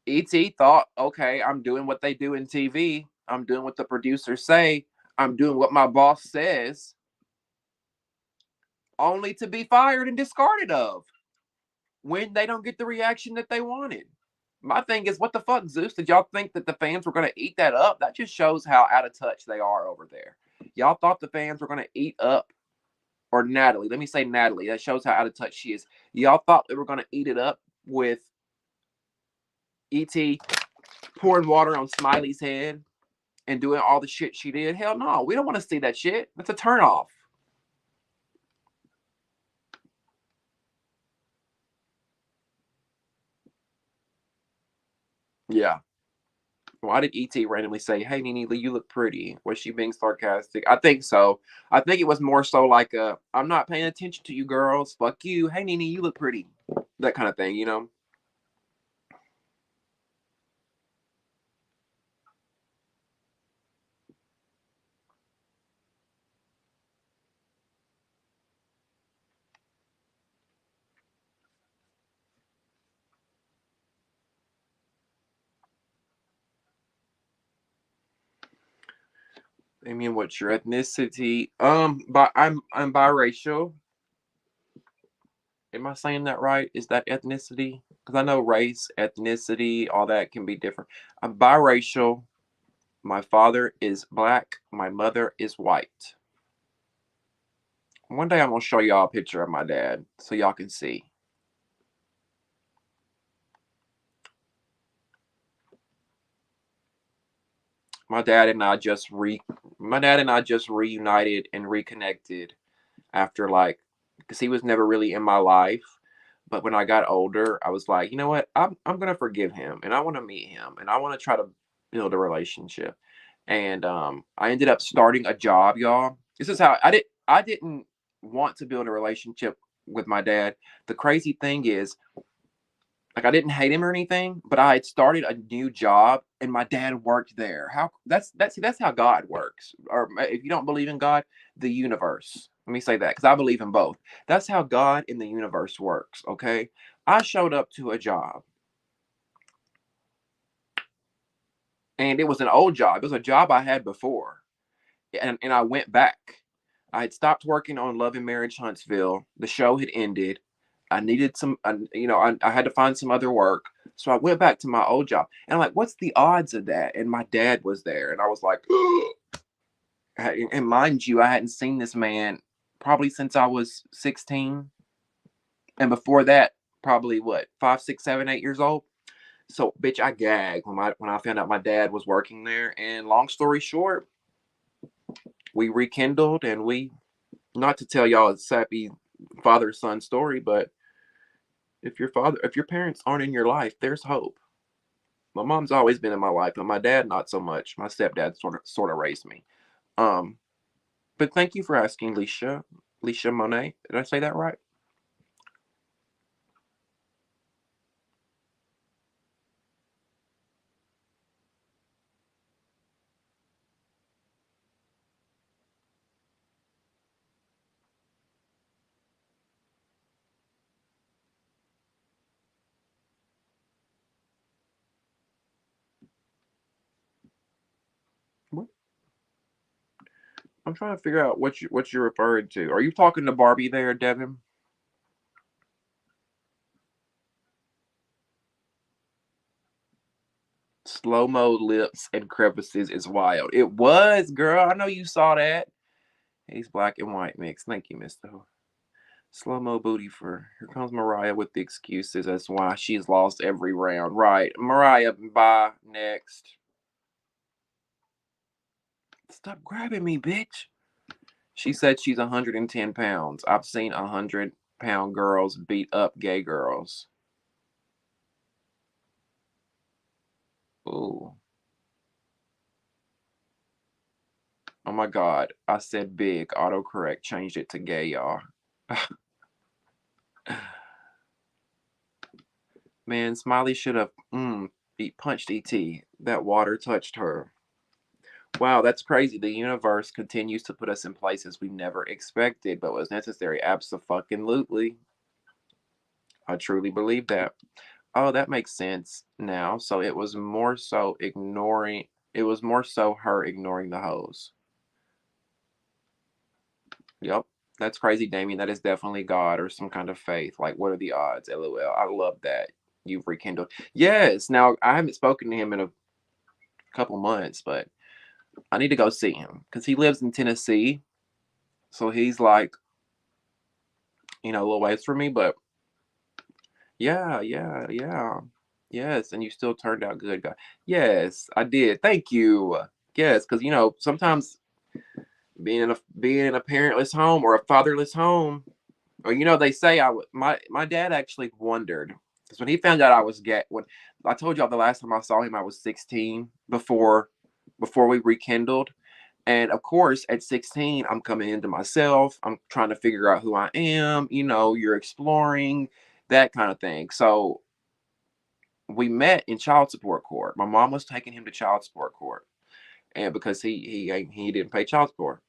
[SPEAKER 1] E.T. thought, okay, I'm doing what they do in TV. I'm doing what the producers say. I'm doing what my boss says, only to be fired and discarded of when they don't get the reaction that they wanted. My thing is, what the fuck, Zeus? Did y'all think that the fans were going to eat that up? That just shows how out of touch they are over there. Y'all thought the fans were going to eat up, or Natalie, let me say Natalie. That shows how out of touch she is. Y'all thought they were going to eat it up with E.T. pouring water on Smiley's head and doing all the shit she did? Hell no. We don't want to see that shit. That's a turnoff. Yeah. Why did E.T. randomly say, "Hey, Nene Lee, you look pretty"? Was she being sarcastic? I think so. I think it was more so like "I'm not paying attention to you girls. Fuck you. Hey, Nene, you look pretty." That kind of thing, you know? I mean, what's your ethnicity? But I'm biracial. Am I saying that right? Is that ethnicity? Because I know race, ethnicity, all that can be different. I'm biracial. My father is black. My mother is white. One day I'm gonna show y'all a picture of my dad so y'all can see. My dad and I just re my dad and I just reunited and reconnected after like because he was never really in my life. But when I got older, I was like, you know what? I'm gonna forgive him and I want to meet him and I want to try to build a relationship. And I ended up starting a job, y'all. This is how I didn't want to build a relationship with my dad. The crazy thing is like I didn't hate him or anything, but I had started a new job and my dad worked there. How that's how God works. Or if you don't believe in God, the universe. Let me say that because I believe in both. That's how God in the universe works. Okay, I showed up to a job and it was an old job. It was a job I had before, and I went back. I had stopped working on Love and Marriage Huntsville. The show had ended. I needed some, I had to find some other work. So I went back to my old job. And I'm like, what's the odds of that? And my dad was there. And I was like, and mind you, I hadn't seen this man probably since I was 16. And before that, probably what, 5, 6, 7, 8 years old. So bitch, I gagged when I found out my dad was working there. And long story short, we rekindled and we not to tell y'all a sappy father son story, but if your parents aren't in your life, there's hope. My mom's always been in my life, but my dad not so much. My stepdad sort of raised me. Um, but thank you for asking, Leisha Monet. Did I say that right? What? I'm trying to figure out what you're referring to. Are you talking to Barbie there, Devin? Slow mo lips and crevices is wild. It was, girl. I know you saw that. He's black and white mix. Thank you, Mister. Slow mo booty for here comes Mariah with the excuses. That's why she's lost every round. Right. Mariah, bye. Next. Stop grabbing me, bitch. She said she's 110 pounds. I've seen 100-pound girls beat up gay girls. Ooh. Oh my God. I said big. Autocorrect changed it to gay, y'all. Man, Smiley should have punched ET. That water touched her. Wow, that's crazy. The universe continues to put us in places we never expected, but was necessary. Absolutely. I truly believe that. Oh, that makes sense now. So it was more so ignoring, it was more so her ignoring the hoes. Yep. That's crazy, Damien. That is definitely God or some kind of faith. Like, what are the odds? LOL. I love that. You've rekindled. Yes. Now, I haven't spoken to him in a couple months, but I need to go see him because he lives in Tennessee. So he's like, a little ways from me. But yeah, yeah, yeah. Yes. And you still turned out good, guy. Yes, I did. Thank you. Yes. Because, sometimes being in a parentless home or a fatherless home, or they say my dad actually wondered because when he found out I was gay, when I told y'all the last time I saw him I was 16 before we rekindled, and of course at 16 I'm coming into myself, I'm trying to figure out who I am, you're exploring that kind of thing. So we met in child support court. My mom was taking him to child support court, and because he didn't pay child support.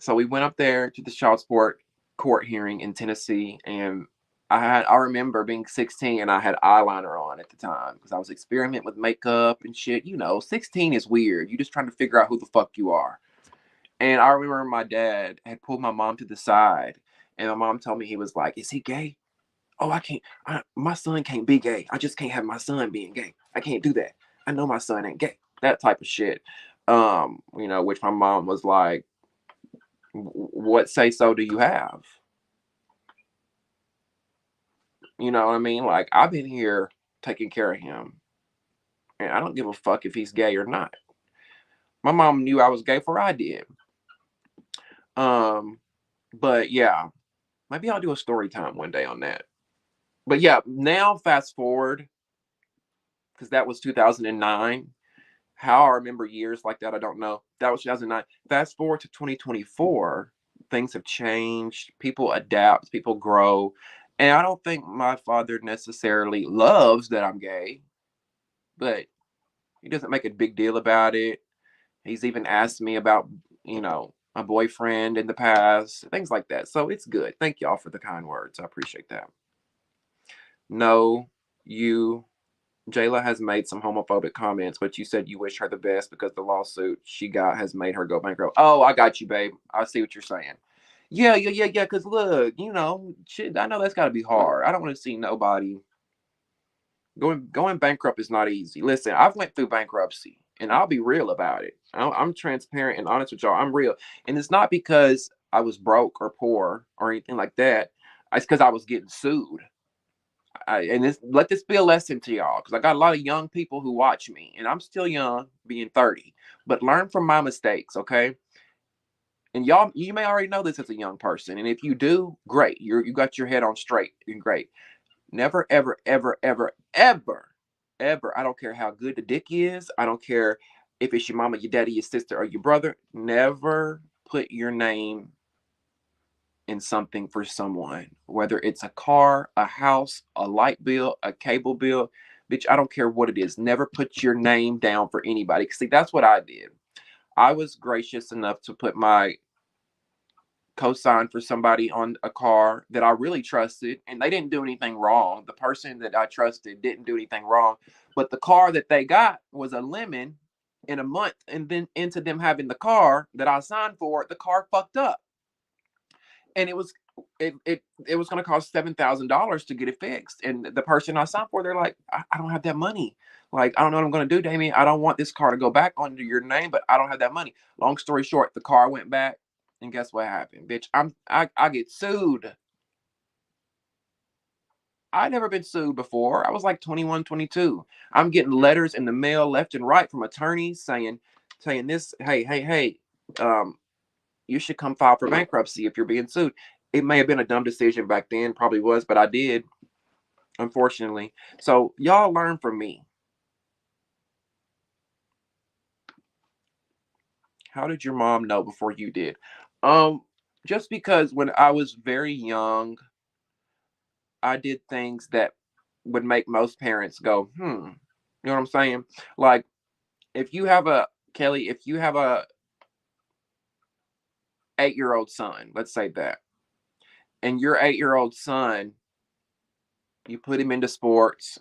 [SPEAKER 1] So we went up there to the child support court hearing in Tennessee, and I remember being 16 and I had eyeliner on at the time because I was experimenting with makeup and shit. 16 is weird. You just trying to figure out who the fuck you are. And I remember my dad had pulled my mom to the side, and my mom told me, he was like, "Is he gay? Oh, I can't. My son can't be gay. I just can't have my son being gay. I can't do that. I know my son ain't gay." That type of shit. Which my mom was like, "What say so do you have?" You know what I mean? Like, I've been here taking care of him, and I don't give a fuck if he's gay or not. My mom knew I was gay before I did. Um, but yeah, maybe I'll do a story time one day on that. But yeah, now fast forward, because that was 2009. How I remember years like that, I don't know. That was 2009. Fast forward to 2024, things have changed. People adapt, people grow. And I don't think my father necessarily loves that I'm gay, but he doesn't make a big deal about it. He's even asked me about, a boyfriend in the past, things like that. So it's good. Thank y'all for the kind words. I appreciate that. No, you Jayla has made some homophobic comments, but you said you wish her the best because the lawsuit she got has made her go bankrupt. Oh, I got you, babe. I see what you're saying. Yeah, yeah, yeah, yeah. Because look, shit, I know that's got to be hard. I don't want to see nobody going bankrupt is not easy. Listen, I've went through bankruptcy, and I'll be real about it. I'm transparent and honest with y'all. I'm real, and it's not because I was broke or poor or anything like that. It's because I was getting sued. Let this be a lesson to y'all because I got a lot of young people who watch me, and I'm still young, being 30. But learn from my mistakes, okay? And y'all, you may already know this as a young person, and if you do, great. You got your head on straight and great. Never, ever, ever, ever, ever, ever. I don't care how good the dick is. I don't care if it's your mama, your daddy, your sister, or your brother. Never put your name in something for someone, whether it's a car, a house, a light bill, a cable bill. Bitch, I don't care what it is. Never put your name down for anybody. See, that's what I did. I was gracious enough to put my co-sign for somebody on a car that I really trusted, and they didn't do anything wrong. The person that I trusted didn't do anything wrong, but the car that they got was a lemon in a month, and then into them having the car that I signed for, the car fucked up, and it was going to cost $7,000 to get it fixed. And the person I signed for, they're like, I don't have that money. Like, I don't know what I'm going to do, Damien. I don't want this car to go back under your name, but I don't have that money. Long story short, the car went back, and guess what happened, bitch? I get sued. I never been sued before. I was like 21, 22. I'm getting letters in the mail left and right from attorneys saying this. Hey. Um, you should come file for bankruptcy if you're being sued. It may have been a dumb decision back then, probably was, but I did, unfortunately. So y'all learn from me. How did your mom know before you did? Um, just because when I was very young, I did things that would make most parents go, hmm. You know what I'm saying? Like, if you have Kelly, if you have a 8-year-old son, let's say that, and your 8-year-old son, you put him into sports,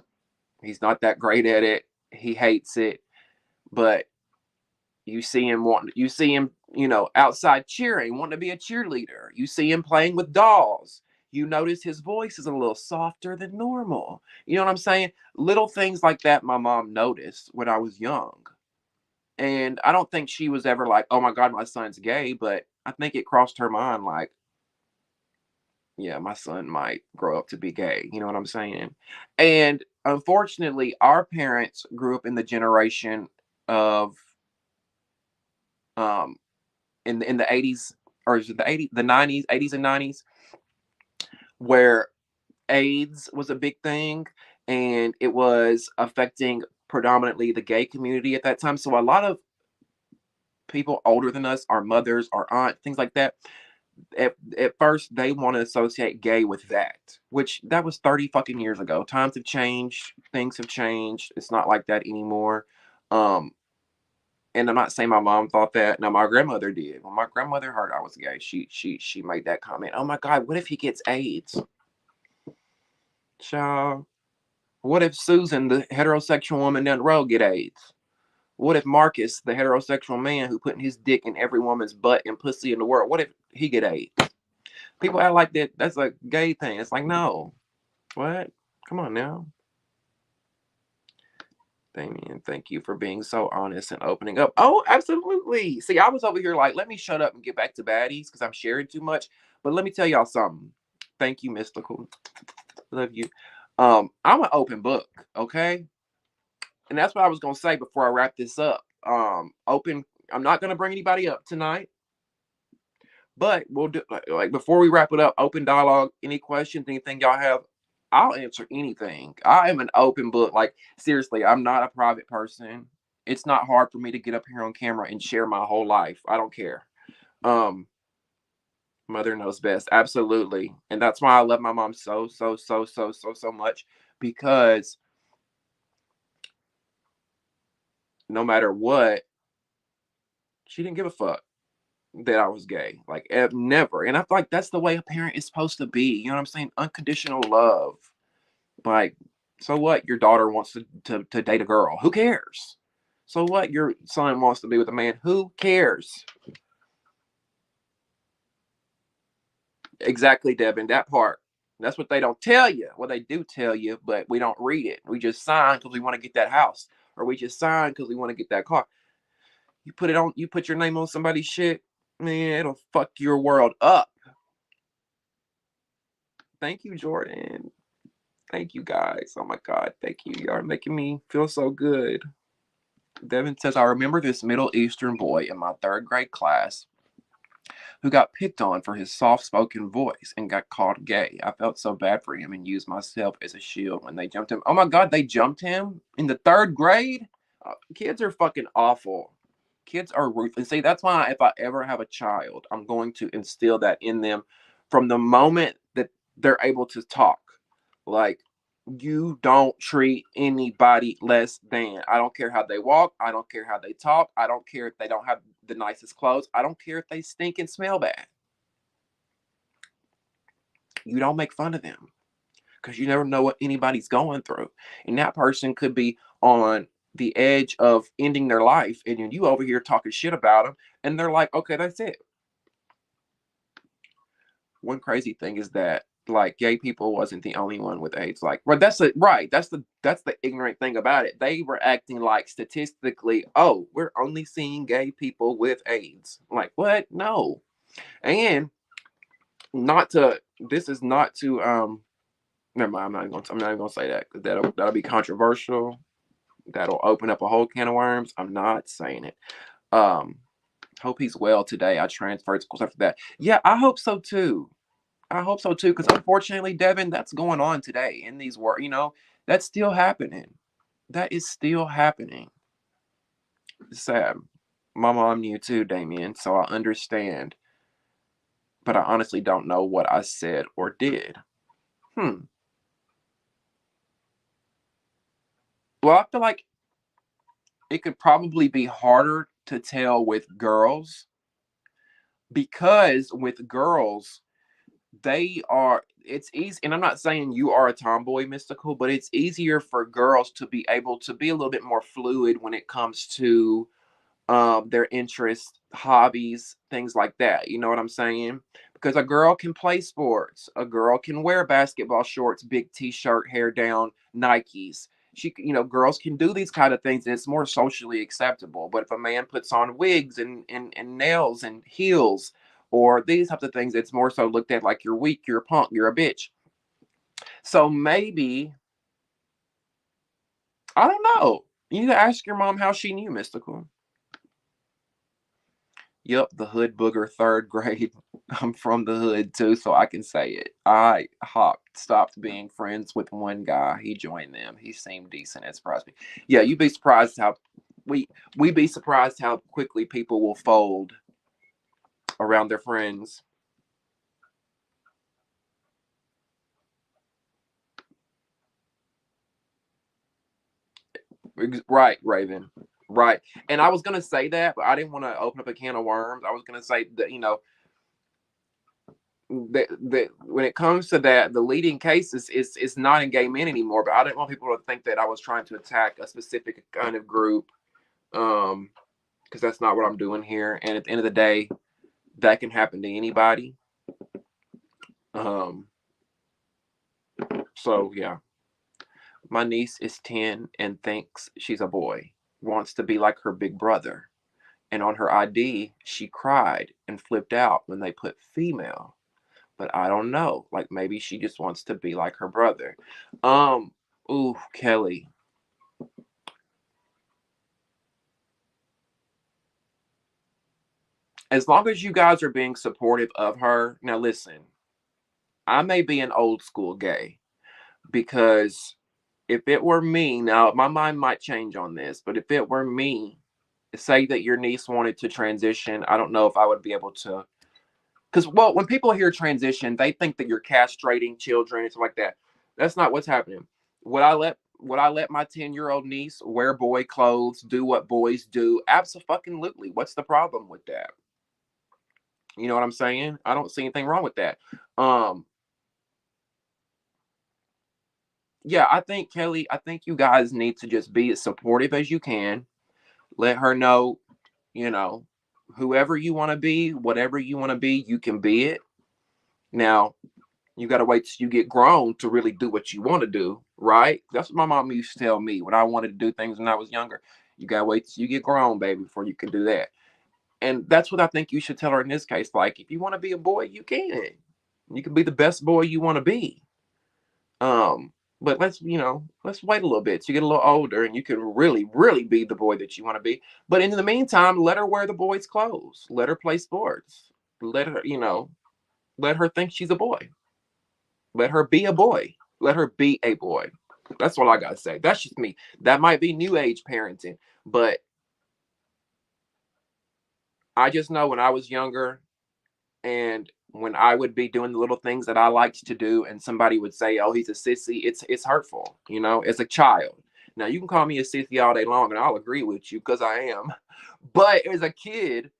[SPEAKER 1] he's not that great at it, he hates it, but you see him, outside cheering, wanting to be a cheerleader. You see him playing with dolls. You notice his voice is a little softer than normal. You know what I'm saying? Little things like that my mom noticed when I was young. And I don't think she was ever like, oh my God, my son's gay, but I think it crossed her mind like, yeah, my son might grow up to be gay. You know what I'm saying? And unfortunately, our parents grew up in the generation of um in the 80s, or is it the 80s, the 90s, 80s and 90s, where AIDS was a big thing and it was affecting predominantly the gay community at that time. So a lot of people older than us, our mothers, our aunt, things like that, at first they want to associate gay with that, which that was 30 fucking years ago. Times have changed, things have changed. It's not like that anymore. Um, and I'm not saying my mom thought that. No, my grandmother did. When my grandmother heard I was gay, she made that comment. Oh my God, what if he gets AIDS? Child, what if Susan, the heterosexual woman down the road, get AIDS? What if Marcus, the heterosexual man who putting his dick in every woman's butt and pussy in the world, what if he get AIDS? People act like that's a gay thing. It's like, no. What? Come on now. Damien, thank you for being so honest and opening up. Oh, absolutely. See, I was over here like, let me shut up and get back to baddies because I'm sharing too much. But let me tell y'all something. Thank you, Mystical. Love you. I'm an open book, okay? And that's what I was gonna say before I wrap this up. Open. I'm not gonna bring anybody up tonight, but we'll do like before we wrap it up. Open dialogue. Any questions? Anything y'all have? I'll answer anything. I am an open book. Like, seriously, I'm not a private person. It's not hard for me to get up here on camera and share my whole life. I don't care. Um, Mother knows best. Absolutely. And that's why I love my mom so, so, so, so, so, so much, because no matter what, she didn't give a fuck that I was gay. Like, never. And I feel like that's the way a parent is supposed to be. You know what I'm saying? Unconditional love. Like, so what? Your daughter wants to date a girl. Who cares? So what? Your son wants to be with a man. Who cares? Exactly, Devin. That part. That's what they don't tell you. Well, they do tell you, but we don't read it. We just sign because we want to get that house, or we just sign because we want to get that car. You put it on. You put your name on somebody's shit, man. It'll fuck your world up. Thank you, Jordan. Thank you, guys. Oh my God, thank you. You are making me feel so good. Devin says, I remember this Middle Eastern boy in my 3rd grade class who got picked on for his soft-spoken voice and got called gay. I felt so bad for him and used myself as a shield when they jumped him. Oh my God, they jumped him in the 3rd grade? Kids are fucking awful. Kids are ruthless. See, that's why if I ever have a child, I'm going to instill that in them from the moment that they're able to talk. Like, you don't treat anybody less than. I don't care how they walk. I don't care how they talk. I don't care if they don't have the nicest clothes. I don't care if they stink and smell bad. You don't make fun of them because you never know what anybody's going through. And that person could be on the edge of ending their life, and you over here talking shit about them, and they're like, okay, that's it. One crazy thing is that like gay people wasn't the only one with AIDS. Like, well, that's it, right. That's the ignorant thing about it. They were acting like statistically, oh, we're only seeing gay people with AIDS. Like, what? No. And not to this is not to never mind, I'm not even gonna say that because that'll be controversial. That'll open up a whole can of worms. I'm not saying it. Hope he's well today. I transferred schools after that. Yeah, I hope so too. I hope so too, because unfortunately, Devin, that's going on today in these world. That's still happening. That is still happening. It's sad. My mom knew too, Damien, so I understand. But I honestly don't know what I said or did. Well, I feel like it could probably be harder to tell with girls, because with girls, it's easy, and I'm not saying you are a tomboy, Mystical, but it's easier for girls to be able to be a little bit more fluid when it comes to their interests, hobbies, things like that. You know what I'm saying? Because a girl can play sports, a girl can wear basketball shorts, big t-shirt, hair down, Nikes. Girls can do these kind of things, and it's more socially acceptable. But if a man puts on wigs and nails and heels or these types of things, it's more so looked at like you're weak, you're a punk, you're a bitch. So maybe, I don't know. You need to ask your mom how she knew, Mystical. Yep, the hood booger, third grade. I'm from the hood too, so I can say it. I stopped being friends with one guy. He joined them. He seemed decent. It surprised me. Yeah, you'd be surprised how we be surprised how quickly people will fold around their friends. Right, Raven. Right. And I was gonna say that, but I didn't want to open up a can of worms. I was gonna say that, that when it comes to that, the leading case is not in gay men anymore. But I didn't want people to think that I was trying to attack a specific kind of group, because that's not what I'm doing here. And at the end of the day, that can happen to anybody. Um, so yeah, my niece is 10 and thinks she's a boy, wants to be like her big brother, and on her ID she cried and flipped out when they put female. But I don't know. Like maybe she just wants to be like her brother. Um, ooh, Kelly. As long as you guys are being supportive of her, now listen, I may be an old school gay because if it were me, now my mind might change on this, but if it were me, say that your niece wanted to transition, I don't know if I would be able to. Because, well, when people hear transition, they think that you're castrating children and stuff like that. That's not what's happening. Would I let my 10-year-old niece wear boy clothes, do what boys do? Absolutely. What's the problem with that? You know what I'm saying? I don't see anything wrong with that. Um, yeah, I think Kelly, I think you guys need to just be as supportive as you can. Let her know, you know, whoever you want to be, whatever you want to be, you can be it. Now, you got to wait till you get grown to really do what you want to do, right? That's what my mom used to tell me when I wanted to do things when I was younger. You got to wait till you get grown, baby, before you can do that. And that's what I think you should tell her in this case. Like, if you want to be a boy, you can. You can be the best boy you want to be. Um, but let's wait a little bit. So you get a little older and you can really, really be the boy that you want to be. But in the meantime, let her wear the boy's clothes. Let her play sports. Let her, let her think she's a boy. Let her be a boy. Let her be a boy. That's what I gotta say. That's just me. That might be new age parenting, but I just know when I was younger and when I would be doing the little things that I liked to do, and somebody would say, "Oh, he's a sissy," it's hurtful, as a child. Now you can call me a sissy all day long, and I'll agree with you because I am. But as a kid,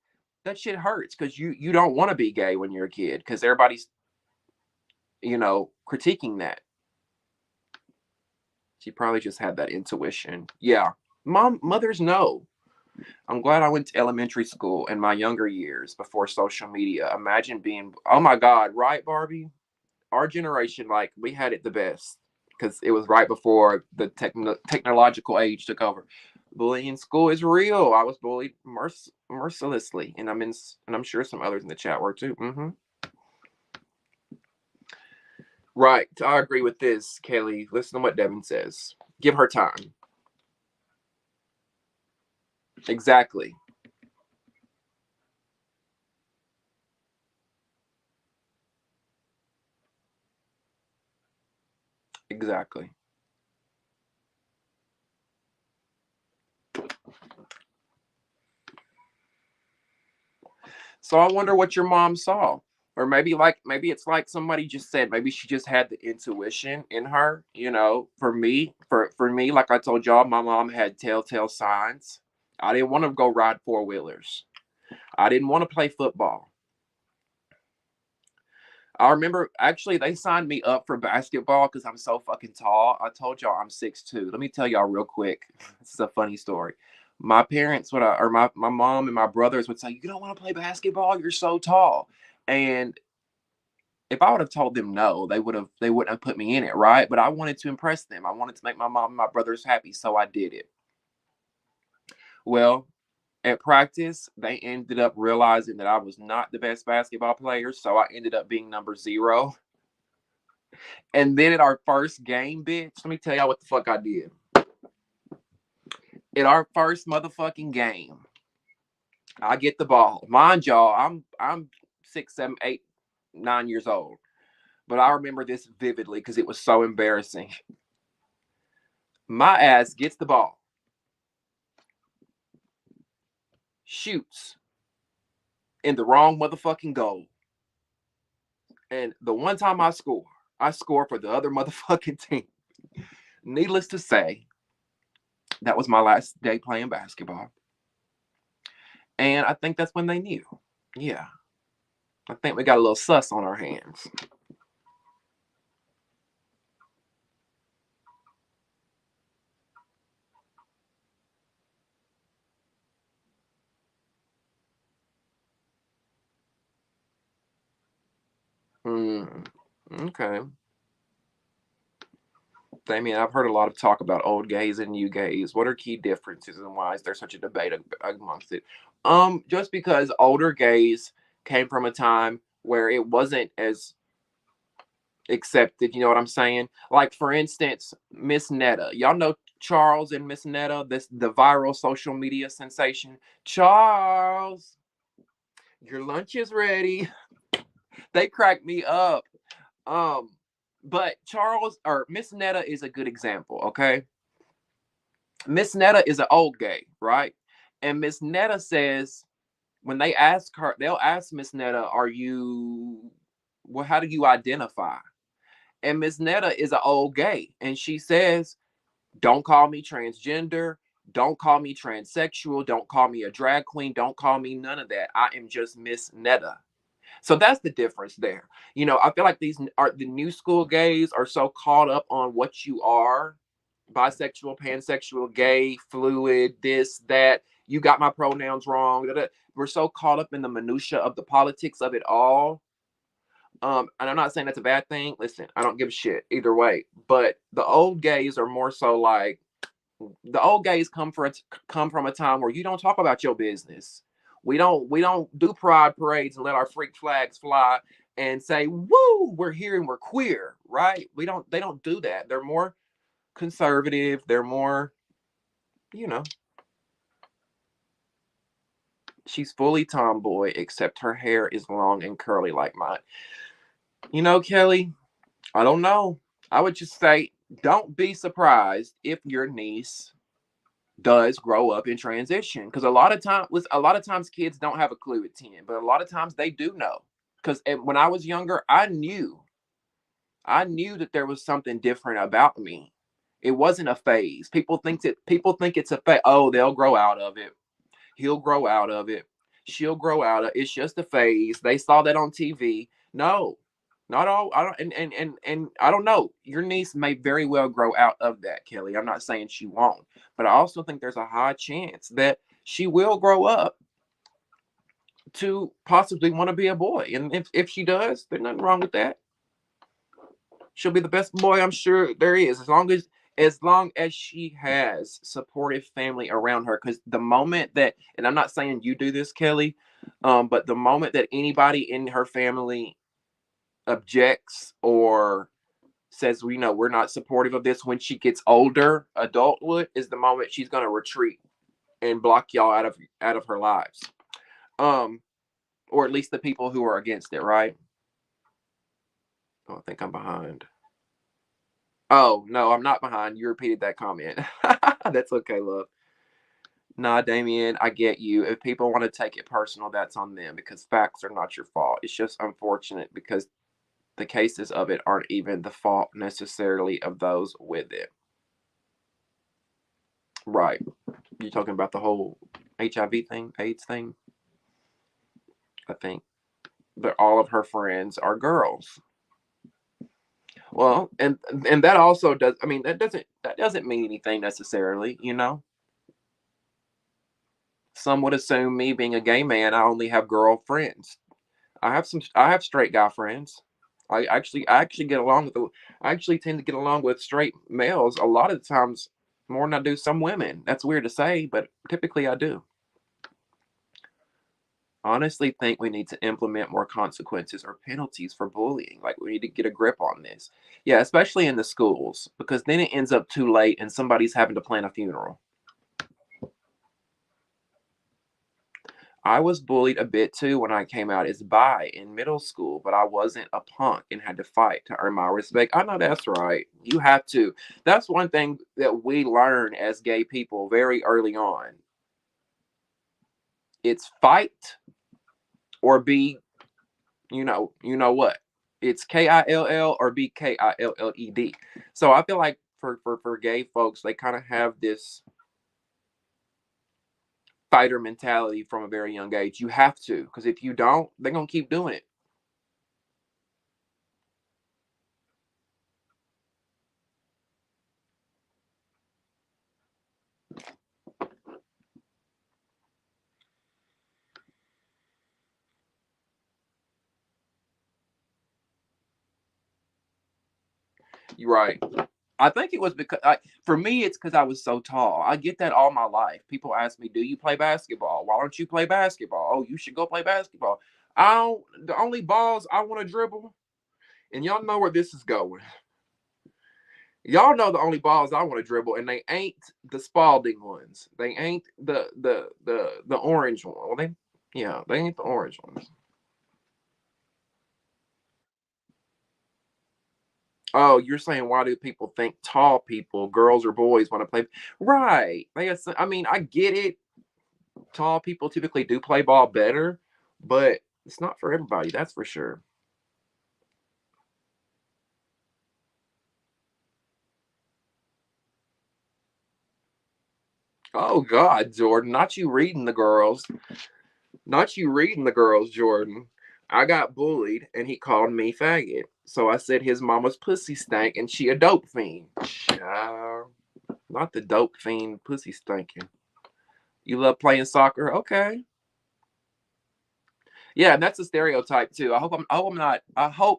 [SPEAKER 1] that shit hurts because you don't want to be gay when you're a kid because everybody's critiquing that. She probably just had that intuition. Yeah. Mothers know. I'm glad I went to elementary school in my younger years before social media. Imagine being, oh my God, right, Barbie? Our generation, like, we had it the best because it was right before the technological age took over. Bullying in school is real. I was bullied mercilessly, and I'm sure some others in the chat were too. Right. I agree with this, Kelly. Listen to what Devin says. Give her time. Exactly. Exactly. So I wonder what your mom saw. Or maybe it's like somebody just said, maybe she just had the intuition in her. For me, like I told y'all, my mom had telltale signs. I didn't want to go ride four-wheelers. I didn't want to play football. I remember, actually, they signed me up for basketball because I'm so fucking tall. I told y'all I'm 6'2". Let me tell y'all real quick. This is a funny story. My parents my mom and my brothers would say, "You don't want to play basketball? You're so tall." And if I would have told them no, they wouldn't have put me in it, right? But I wanted to impress them. I wanted to make my mom and my brothers happy, so I did it. Well, at practice, they ended up realizing that I was not the best basketball player, so I ended up being number 0. And then at our first game, bitch, let me tell y'all what the fuck I did. At our first motherfucking game, I get the ball. Mind y'all, I'm 6, 7, 8, 9 years old. But I remember this vividly because it was so embarrassing. My ass gets the ball, shoots in the wrong motherfucking goal. And the one time I score for the other motherfucking team. Needless to say, that was my last day playing basketball. And I think that's when they knew. Yeah. I think we got a little sus on our hands. Okay. Damien, I've heard a lot of talk about old gays and new gays. What are key differences and why is there such a debate amongst it? Just because older gays came from a time where it wasn't as accepted, you know what I'm saying? Like, for instance, Miss Netta. Y'all know Charles and Miss Netta, the viral social media sensation. Charles, your lunch is ready. They crack me up. But Charles or Miss Netta is a good example, okay? Miss Netta is an old gay, right? And Miss Netta says, when they ask her, they'll ask Miss Netta, how do you identify? And Miss Netta is an old gay. And she says, don't call me transgender. Don't call me transsexual. Don't call me a drag queen. Don't call me none of that. I am just Miss Netta. So that's the difference there. You know, I feel like the new school gays are so caught up on what you are: bisexual, pansexual, gay, fluid, this, that. You got my pronouns wrong. We're so caught up in the minutia of the politics of it all. And I'm not saying that's a bad thing. Listen, I don't give a shit either way. But the old gays are more so like, the old gays come from a time where you don't talk about your business. We don't do pride parades and let our freak flags fly and say, "Woo, we're here and we're queer," right? They don't do that. They're more conservative. They're more, you know. She's fully tomboy, except her hair is long and curly like mine. You know, Kelly, I don't know. I would just say, don't be surprised if your niece does grow up in transition, because a lot of times kids don't have a clue at 10, but a lot of times they do know. Because when I was younger, I knew that there was something different about me. It wasn't a phase. People think it's a phase. Oh, they'll grow out of it. He'll grow out of it. She'll grow out of it. It's just a phase. They saw that on TV. No, not all. I don't. And I don't know. Your niece may very well grow out of that, Kelly. I'm not saying she won't, but I also think there's a high chance that she will grow up to possibly want to be a boy. And if she does, there's nothing wrong with that. She'll be the best boy I'm sure there is, as long as she has supportive family around her. Because the moment that, and I'm not saying you do this, Kelly, but the moment that anybody in her family objects or says, we're not supportive of this, when she gets older, adulthood is the moment she's going to retreat and block y'all out of her lives. Or at least the people who are against it, right? Oh, I think I'm behind. Oh, no, I'm not behind. You repeated that comment. That's okay, love. Nah, Damien, I get you. If people want to take it personal, that's on them, because facts are not your fault. It's just unfortunate because the cases of it aren't even the fault necessarily of those with it. Right. You talking about the whole HIV thing, AIDS thing? I think that all of her friends are girls. Well, and that also does. I mean, that doesn't mean anything necessarily. Some would assume me being a gay man, I only have girlfriends. I have straight guy friends. I actually get along with I actually tend to get along with straight males a lot of the times more than I do some women. That's weird to say, but typically I do. Honestly think we need to implement more consequences or penalties for bullying. Like we need to get a grip on this. Yeah, especially in the schools, because then it ends up too late and somebody's having to plan a funeral. I was bullied a bit too when I came out as bi in middle school, but I wasn't a punk and had to fight to earn my respect. I know that's right. You have to. That's one thing that we learn as gay people very early on. It's fight or be, what. It's KILL or be KILLED. So I feel like for gay folks, they kind of have this fighter mentality from a very young age. You have to, because if you don't, they're gonna keep doing it. You're right. I think it was because for me, it's because I was so tall. I get that all my life. People ask me, "Do you play basketball? Why don't you play basketball? Oh, you should go play basketball." I don't. The only balls I want to dribble, and y'all know where this is going. Y'all know the only balls I want to dribble, and they ain't the Spalding ones. They ain't the orange one. Well, they ain't the orange ones. Oh, you're saying why do people think tall people, girls or boys, want to play? Right. I mean, I get it. Tall people typically do play ball better, but it's not for everybody, that's for sure. Oh God, Jordan, not you reading the girls. Not you reading the girls, Jordan. I got bullied and he called me faggot. So I said his mama's pussy stank and she a dope fiend. Child, not the dope fiend pussy stinking. You love playing soccer? Okay. Yeah, and that's a stereotype too. I hope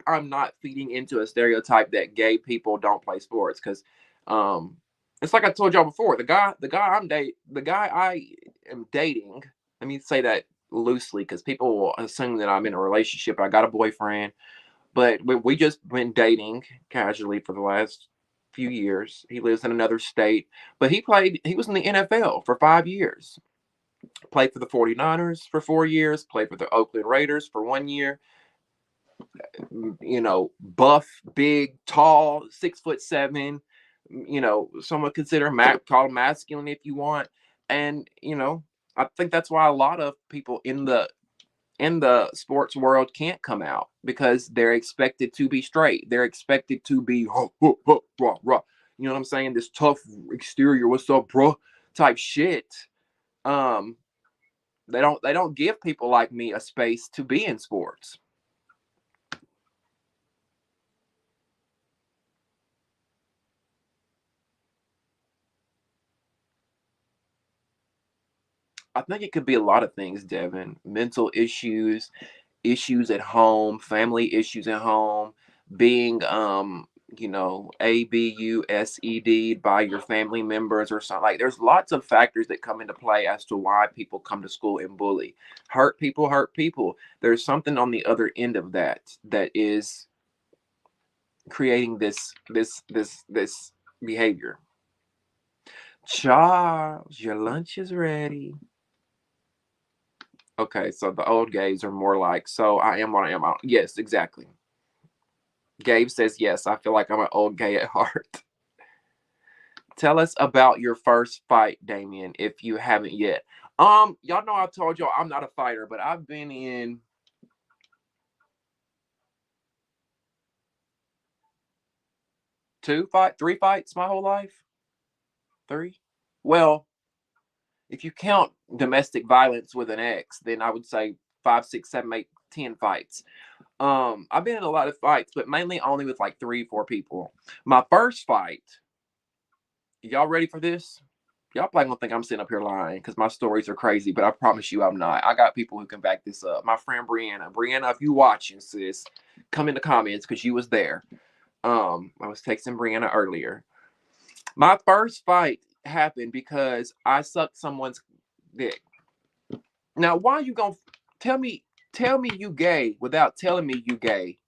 [SPEAKER 1] I'm not feeding into a stereotype that gay people don't play sports because um it's like I told y'all before, the guy I am dating, let me say that loosely because people will assume that I'm in a relationship. I got a boyfriend, but we just been dating casually for the last few years. He lives in another state, but he was in the NFL for 5 years. Played for the 49ers for 4 years, played for the Oakland Raiders for 1 year. Buff, big, tall, 6'7". Someone consider call him masculine if you want. And I think that's why a lot of people in the sports world can't come out because they're expected to be straight. They're expected to be rah, rah. You know what I'm saying? This tough exterior, what's up, bro? Type shit. Um, they don't give people like me a space to be in sports. I think it could be a lot of things, Devin. Mental issues, issues at home, family issues at home, being abused by your family members or something. Like there's lots of factors that come into play as to why people come to school and bully. Hurt people hurt people. There's something on the other end of that is creating this behavior. Charles, your lunch is ready. Okay, so the old gays are more like, so I am what I am. Yes, exactly. Gabe says, yes, I feel like I'm an old gay at heart. Tell us about your first fight, Damien, if you haven't yet. Y'all know I've told y'all I'm not a fighter, but I've been in three fights my whole life. Three? Well, if you count domestic violence with an X, then I would say 5, 6, 7, 8, 10 fights. I've been in a lot of fights, but mainly only with like 3, 4 people. My first fight, y'all ready for this? Y'all probably gonna think I'm sitting up here lying because my stories are crazy, but I promise you I'm not. I got people who can back this up. My friend Brianna. Brianna, if you watching, sis, come in the comments because you was there. I was texting Brianna earlier. My first fight happened because I sucked someone's dick. Now, why you gonna tell me you gay without telling me you gay?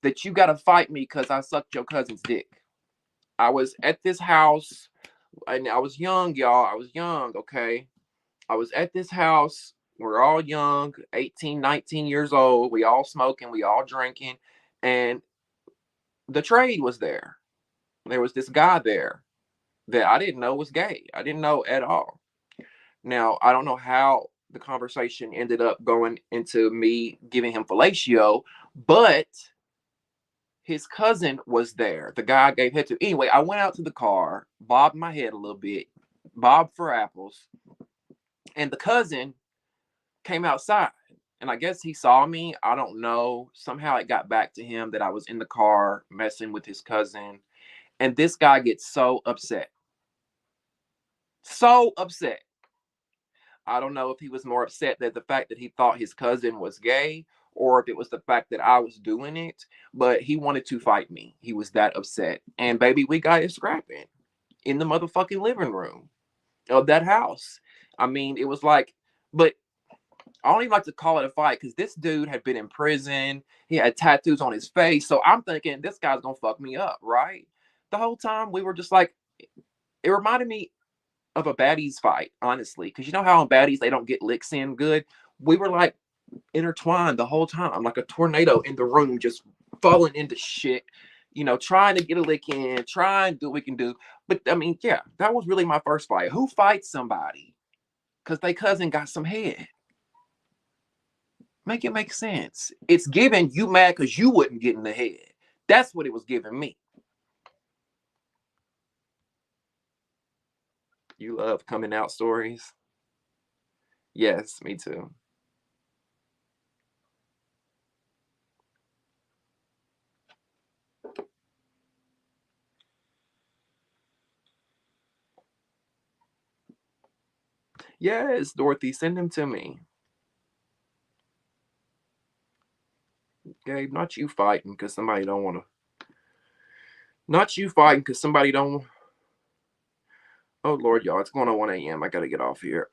[SPEAKER 1] That you gotta fight me because I sucked your cousin's dick. I was at this house and I was young, y'all. I was young, okay? I was at this house. We're all young, 18, 19 years old. We all smoking, we all drinking. And the trade was there. There was this guy there that I didn't know was gay. I didn't know at all. Now, I don't know how the conversation ended up going into me giving him fellatio, but his cousin was there. The guy I gave head to. Anyway, I went out to the car, bobbed my head a little bit, bobbed for apples, and the cousin came outside. And I guess he saw me. I don't know. Somehow it got back to him that I was in the car messing with his cousin. And this guy gets so upset. So upset. I don't know if he was more upset that the fact that he thought his cousin was gay or if it was the fact that I was doing it, but he wanted to fight me. He was that upset. And baby, we got it scrapping in the motherfucking living room of that house. I mean, it was like, but I don't even like to call it a fight because this dude had been in prison. He had tattoos on his face. So I'm thinking this guy's gonna fuck me up, right? The whole time we were just like, it reminded me of a baddies fight, honestly. Because you know how on baddies they don't get licks in good? We were like intertwined the whole time, like a tornado in the room, just falling into shit, trying to get a lick in, trying to do what we can do. But I mean, yeah, that was really my first fight. Who fights somebody because they cousin got some head? Make it make sense. It's giving you mad because you wouldn't get in the head. That's what it was giving me. You love coming out stories? Yes, me too. Yes, Dorothy, send them to me. Gabe, not you fighting because somebody don't want to. Not you fighting because somebody don't. Oh Lord, y'all, it's going on 1 a.m. I gotta get off here.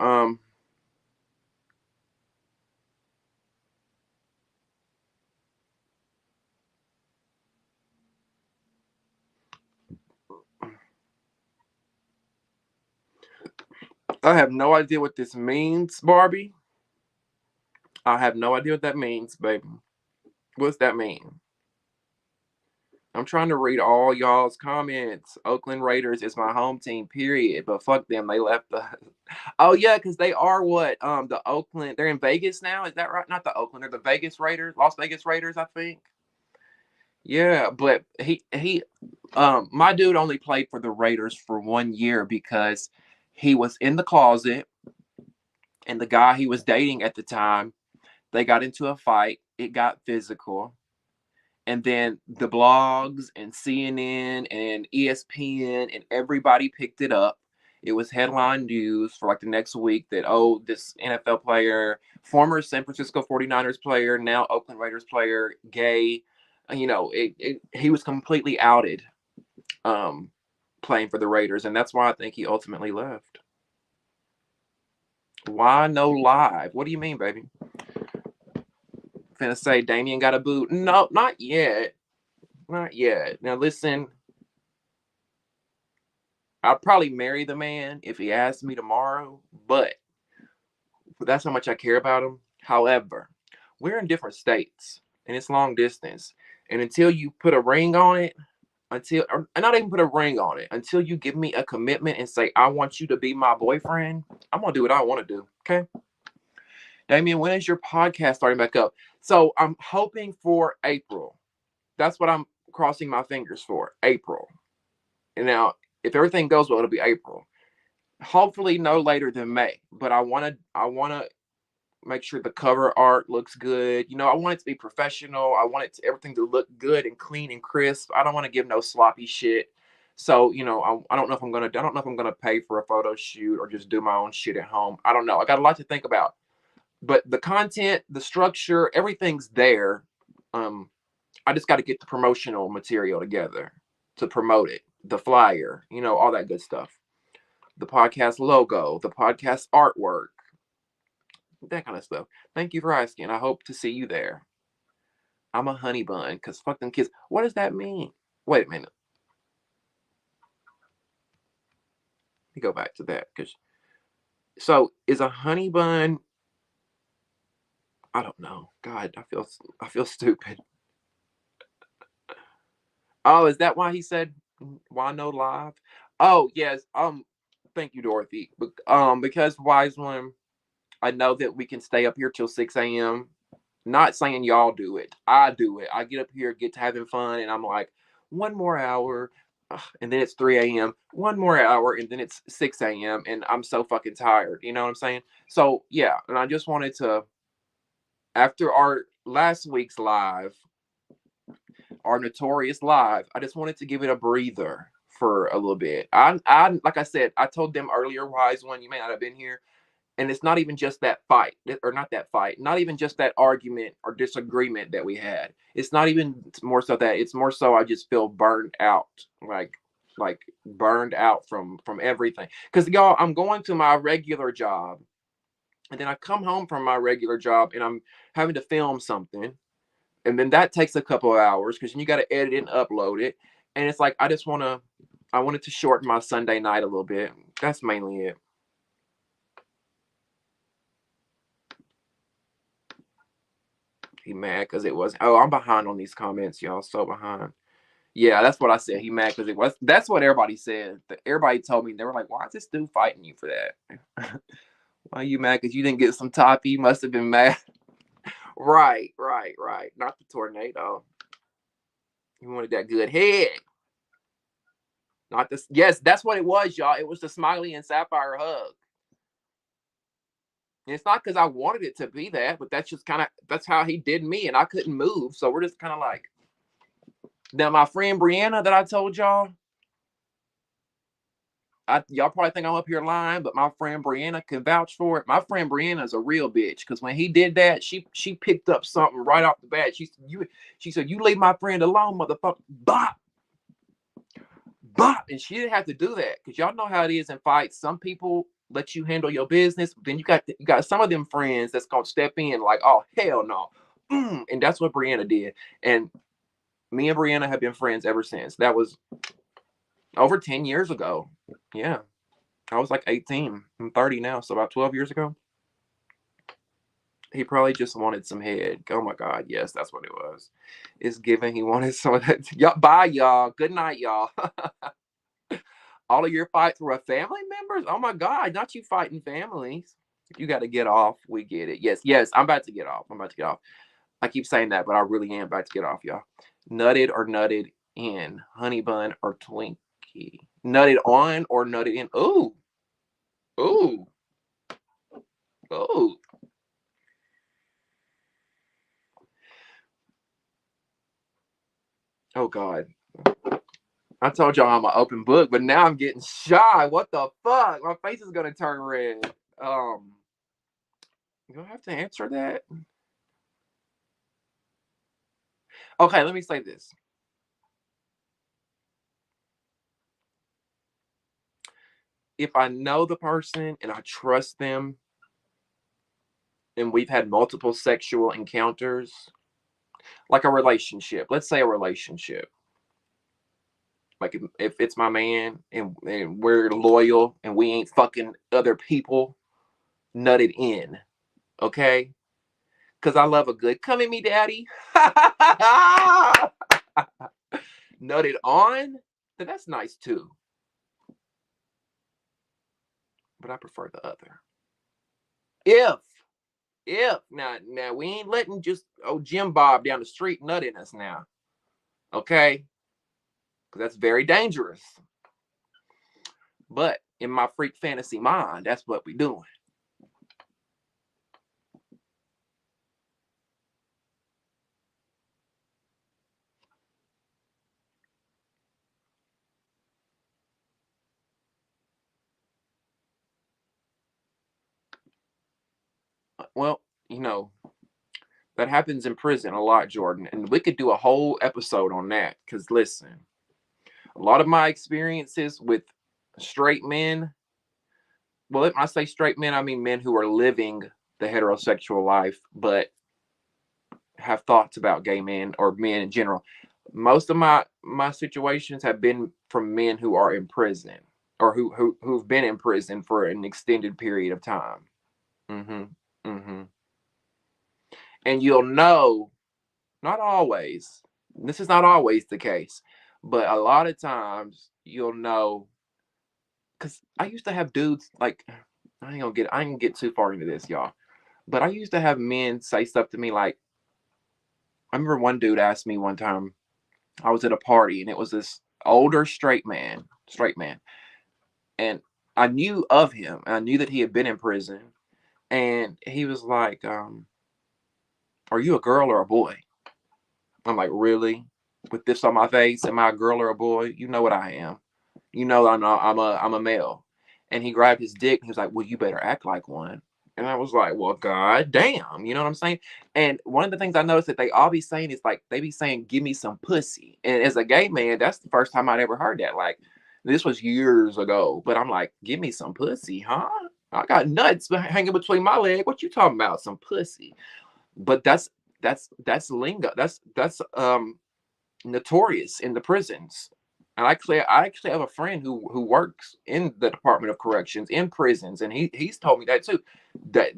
[SPEAKER 1] I have no idea what this means, Barbie. I have no idea what that means, baby. What's that mean? I'm trying to read all y'all's comments. Oakland Raiders is my home team, period. But fuck them, they left the. Oh yeah, because they are what? The Oakland. They're in Vegas now. Is that right? Not the Oakland. They're the Vegas Raiders, Las Vegas Raiders, I think. Yeah, but my dude only played for the Raiders for 1 year because he was in the closet, and the guy he was dating at the time, they got into a fight. It got physical. And then the blogs and CNN and ESPN and everybody picked it up. It was headline news for like the next week that, oh, this NFL player, former San Francisco 49ers player, now Oakland Raiders player, gay. He was completely outed playing for the Raiders. And that's why I think he ultimately left. Why no live? What do you mean, baby? Finna say Damien got a boot? No, not yet. Not yet. Now listen, I'd probably marry the man if he asked me tomorrow, but that's how much I care about him. However, we're in different states and it's long distance. And until you put a ring on it, or not even put a ring on it, until you give me a commitment and say, I want you to be my boyfriend, I'm going to do what I want to do. Okay. Damien, when is your podcast starting back up? So I'm hoping for April. That's what I'm crossing my fingers for. April. And now, if everything goes well, it'll be April. hopefully no later than May. But I wanna make sure the cover art looks good. You know, I want it to be professional. I want everything to look good and clean and crisp. I don't want to give no sloppy shit. So, you know, I don't know if I don't know if I'm gonna pay for a photo shoot or just do my own shit at home. I don't know. I got a lot to think about. But the content, the structure, everything's there. Um, I just got to get the promotional material together to promote it, the flyer, you know, all that good stuff. The podcast logo, the podcast artwork, that kind of stuff. Thank you for asking. I hope to see you there. I'm a honey bun because fuck them kids. What does that mean? Wait a minute. Let me go back to that. So is a honey bun? I don't know. God, I feel stupid. Oh, is that why he said why no live? Oh yes. Thank you, Dorothy. Because wise one, I know that we can stay up here till 6 a.m. Not saying y'all do it. I do it. I get up here, get to having fun, and I'm like, one more hour, and then it's 3 a.m. One more hour, and then it's 6 a.m. And I'm so fucking tired. You know what I'm saying? So yeah, and I just wanted to, after our last week's live, our notorious live, I just wanted to give it a breather for a little bit. I like I said, I told them earlier, wise one, you may not have been here, and it's not even just that fight, or not that fight, not even just that argument or disagreement that we had. It's not even more so that, it's more so I just feel burned out, like burned out from everything. Because y'all, I'm going to my regular job, and then I come home from my regular job, and I'm having to film something, and then that takes a couple of hours because you got to edit it and upload it, and it's like I wanted to shorten my Sunday night a little bit. That's mainly it. He mad because it was. Oh, I'm behind on these comments, y'all. So behind. Yeah, that's what I said. He mad because it was. That's what everybody said. Everybody told me, they were like, "Why is this dude fighting you for that? Why are you mad because you didn't get some top? You must have been mad." Right, right, right. Not the tornado. You wanted that good head. Not this. Yes, that's what it was, y'all. It was the Smiley and Sapphire hug. And it's not because I wanted it to be that, but that's just kind of, that's how he did me, and I couldn't move. So we're just kind of like. Now, my friend Brianna that I told y'all, y'all probably think I'm up here lying, but my friend Brianna can vouch for it. My friend Brianna is a real bitch, because when he did that, she picked up something right off the bat. She said, "You leave my friend alone, motherfucker." Bop, bop, and she didn't have to do that, because y'all know how it is in fights. Some people let you handle your business, but then you got some of them friends that's gonna step in like, "Oh hell no," and that's what Brianna did. And me and Brianna have been friends ever since. That was over 10 years ago. Yeah. I was like 18. I'm 30 now, so about 12 years ago. He probably just wanted some head. Oh my God. Yes, that's what it was. It's given he wanted some of that. Y'all, bye, y'all. Good night, y'all. All of your fights were family members? Oh my God. Not you fighting families. If you got to get off, we get it. Yes, yes. I'm about to get off. I'm about to get off. I keep saying that, but I really am about to get off, y'all. Nutted or nutted in? Honey bun or Twinkie? Nutted on or nutted in? Ooh. Ooh. Ooh. Oh God. I told y'all I'm an open book, but now I'm getting shy. What the fuck? My face is gonna turn red. You have to answer that. Okay, let me say this. If I know the person and I trust them, and we've had multiple sexual encounters, like a relationship, let's say a relationship, like if it's my man, and we're loyal and we ain't fucking other people, nutted in, okay? Because I love a good come at me, daddy. Nutted on, then that's nice too. But I prefer the other. If, now we ain't letting just Jim Bob down the street nutting us now, okay? Because that's very dangerous. But in my freak fantasy mind, that's what we doing. Well, that happens in prison a lot, Jordan, and we could do a whole episode on that. Because listen, a lot of my experiences with straight men, well, when I say straight men, I mean men who are living the heterosexual life, but have thoughts about gay men or men in general. Most of my situations have been from men who are in prison or who've been in prison for an extended period of time. Mm-hmm. Mm-hmm. And you'll know, not always. This is not always the case, but a lot of times you'll know. Cause I used to have dudes like, I ain't gonna get too far into this, y'all. But I used to have men say stuff to me like, I remember one dude asked me one time, I was at a party and it was this older straight man. And I knew of him. And I knew that he had been in prison. And he was like, are you a girl or a boy? I'm like, really? With this on my face, am I a girl or a boy? You know what I am. You know I'm a male. And he grabbed his dick and he was like, well, you better act like one. And I was like, well, god damn, you know what I'm saying? And one of the things I noticed that they all be saying is like they be saying, give me some pussy. And as a gay man, that's the first time I'd ever heard that. Like this was years ago. But I'm like, give me some pussy, huh? I got nuts hanging between my legs. What you talking about? Some pussy. But that's lingo. That's notorious in the prisons. And I actually have a friend who works in the Department of Corrections in prisons, and he's told me that too. That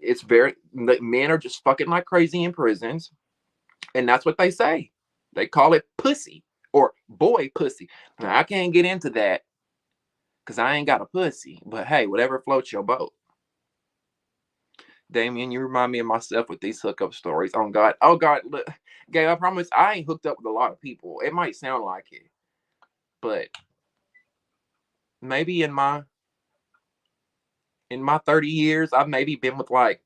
[SPEAKER 1] it's very that men are just fucking like crazy in prisons, and that's what they say. They call it pussy or boy pussy. Now I can't get into that because I ain't got a pussy. But hey, whatever floats your boat. Damien, you remind me of myself with these hookup stories. Oh God, look, Gabe, I promise I ain't hooked up with a lot of people. It might sound like it, but maybe in my 30 years, I've maybe been with like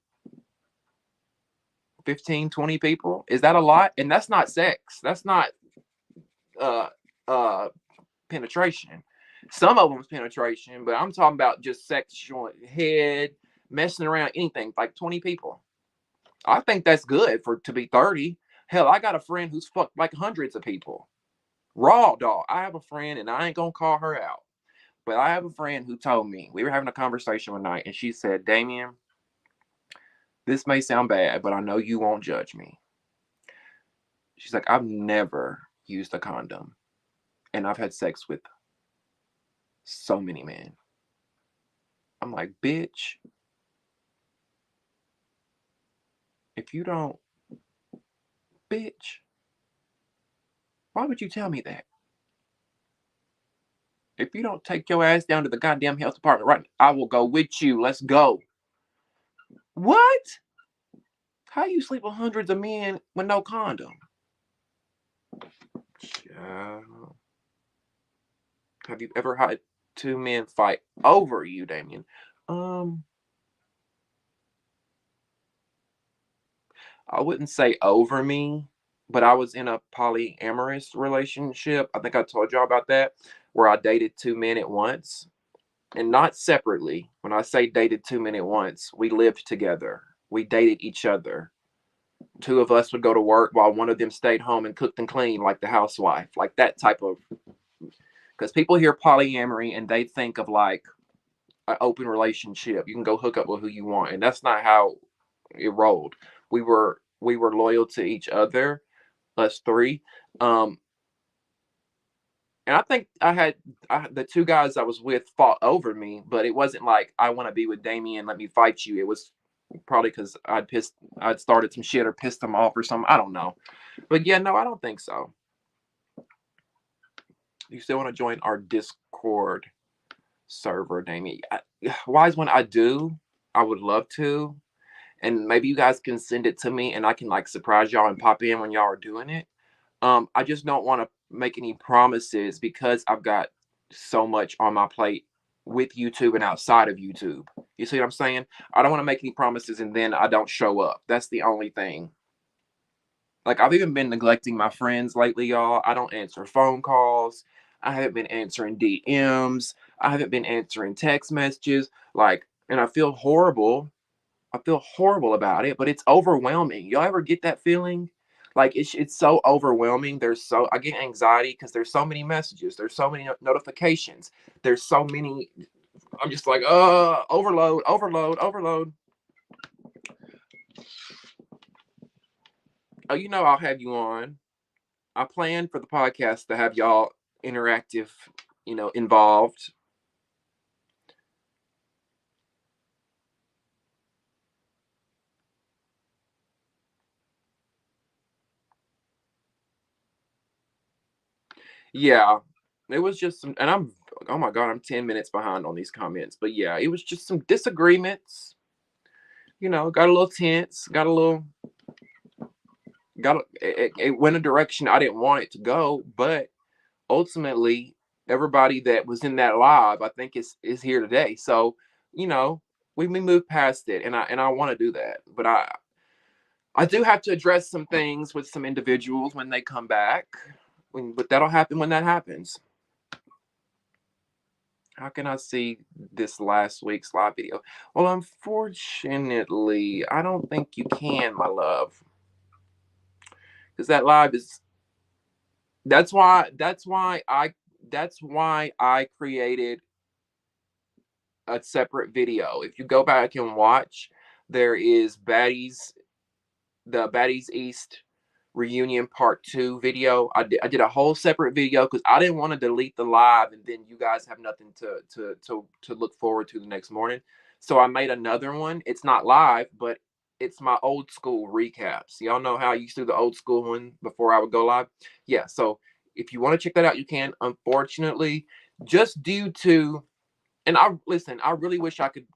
[SPEAKER 1] 15, 20 people. Is that a lot? And that's not sex. That's not uh uh penetration. Some of them's penetration, but I'm talking about just sexual head, messing around, anything, like 20 people. I think that's good for to be 30. Hell, I got a friend who's fucked like hundreds of people. Raw dog. I have a friend, and I ain't gonna call her out, but I have a friend who told me we were having a conversation one night, and she said, Damien, this may sound bad, but I know you won't judge me. She's like, I've never used a condom, and I've had sex with so many men. I'm like, bitch, if you don't, bitch, why would you tell me that? If you don't take your ass down to the goddamn health department right now, I will go with you. Let's go. What? How you sleep with hundreds of men with no condom? Child. Have you ever had two men fight over you, Damien? Um, I wouldn't say over me, but I was in a polyamorous relationship. I think I told y'all about that, where I dated two men at once and not separately. When I say dated two men at once, we lived together. We dated each other. Two of us would go to work while one of them stayed home and cooked and cleaned like the housewife, like that type of. Because people hear polyamory and they think of like an open relationship. You can go hook up with who you want, and that's not how it rolled. We were loyal to each other, us three. Um, and I think the two guys I was with fought over me, but it wasn't like I want to be with Damien, let me fight you. It was probably because I'd started some shit or pissed them off or something. I don't know, but yeah, no, I don't think so. You still want to join our Discord server, Damien? Wise one, I do. I would love to, and maybe you guys can send it to me, and I can like surprise y'all and pop in when y'all are doing it. I just don't want to make any promises because I've got so much on my plate with YouTube and outside of YouTube. You see what I'm saying? I don't want to make any promises and then I don't show up. That's the only thing. Like, I've even been neglecting my friends lately, y'all. I don't answer phone calls. I haven't been answering DMs. I haven't been answering text messages. Like, and I feel horrible. I feel horrible about it, but it's overwhelming. Y'all ever get that feeling? Like, it's so overwhelming. I get anxiety because there's so many messages. There's so many notifications. There's so many. I'm just like, overload, overload, overload. Oh, I'll have you on. I plan for the podcast to have y'all interactive, involved. Yeah, it was just some, and oh my God, I'm 10 minutes behind on these comments. But yeah, it was just some disagreements. Got a little tense, it went a direction I didn't want it to go, but ultimately, everybody that was in that live, I think is here today. So, you know, we moved past it, and I want to do that, but I do have to address some things with some individuals when they come back. But that'll happen when that happens. How can I see this last week's live video? Well, unfortunately, I don't think you can, my love, because that live is. That's why I created a separate video. If you go back and watch, there is the Baddies East reunion part 2 video. I did a whole separate video because I didn't want to delete the live and then you guys have nothing to look forward to the next morning. So I made another one. It's not live, but it's my old school recaps. Y'all know how I used to do the old school one before I would go live? Yeah, so if you want to check that out, you can. Unfortunately, just due to and I really wish I could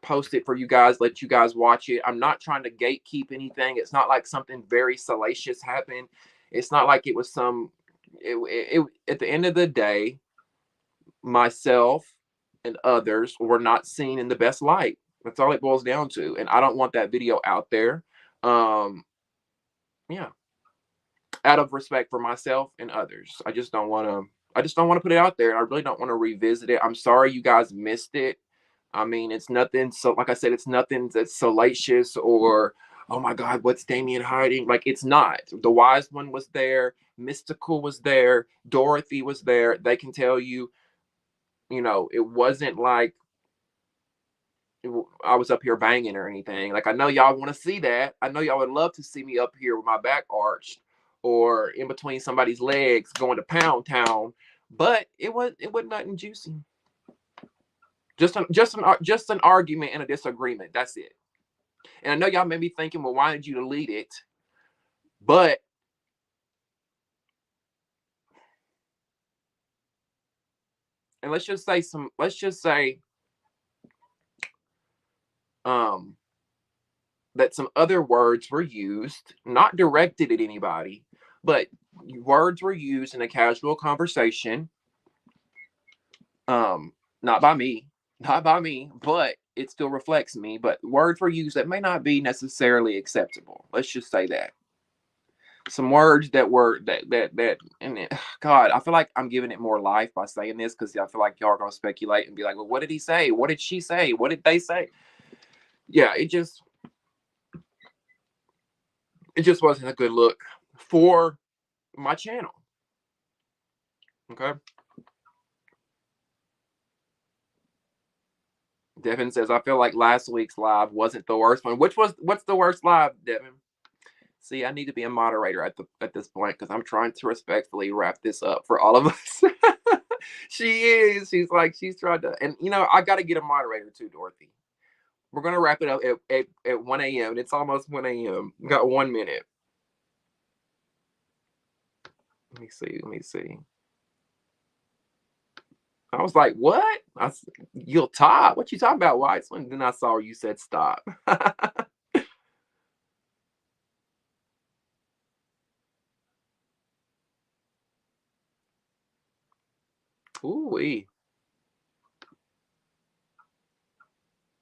[SPEAKER 1] post it for you guys, let you guys watch it. I'm not trying to gatekeep anything. It's not like something very salacious happened. It's not like it was at the end of the day, myself and others were not seen in the best light. That's all it boils down to. And I don't want that video out there. Um, yeah, out of respect for myself and others. I just don't want to put it out there, and I really don't want to revisit it. I'm sorry you guys missed it. I mean, it's nothing. So, like I said, it's nothing that's salacious or, oh my God, what's Damien hiding? Like, it's not. The wise one was there. Mystical was there. Dorothy was there. They can tell you, it wasn't like I was up here banging or anything. Like, I know y'all want to see that. I know y'all would love to see me up here with my back arched or in between somebody's legs going to Pound Town, but it was nothing juicy. Just an argument and a disagreement. That's it. And I know y'all may be thinking, well, why did you delete it? But and let's just say um that some other words were used, not directed at anybody, but words were used in a casual conversation. Um, not by me, not by me, but it still reflects me. But words were used that may not be necessarily acceptable. Let's just say that. Some words that were that and God, I feel like I'm giving it more life by saying this because I feel like y'all are gonna speculate and be like, well, what did he say? What did she say? What did they say? Yeah, it just wasn't a good look for my channel. Okay. Devin says, I feel like last week's live wasn't the worst one. What's the worst live, Devin? See, I need to be a moderator at this point because I'm trying to respectfully wrap this up for all of us. She is. She's trying to, and I got to get a moderator too, Dorothy. We're gonna wrap it up at 1 a.m. It's almost 1 a.m. We got 1 minute. Let me see. Let me see. I was like, what? You'll top. What you talking about, Weissman? Then I saw you said stop. Ooh wee.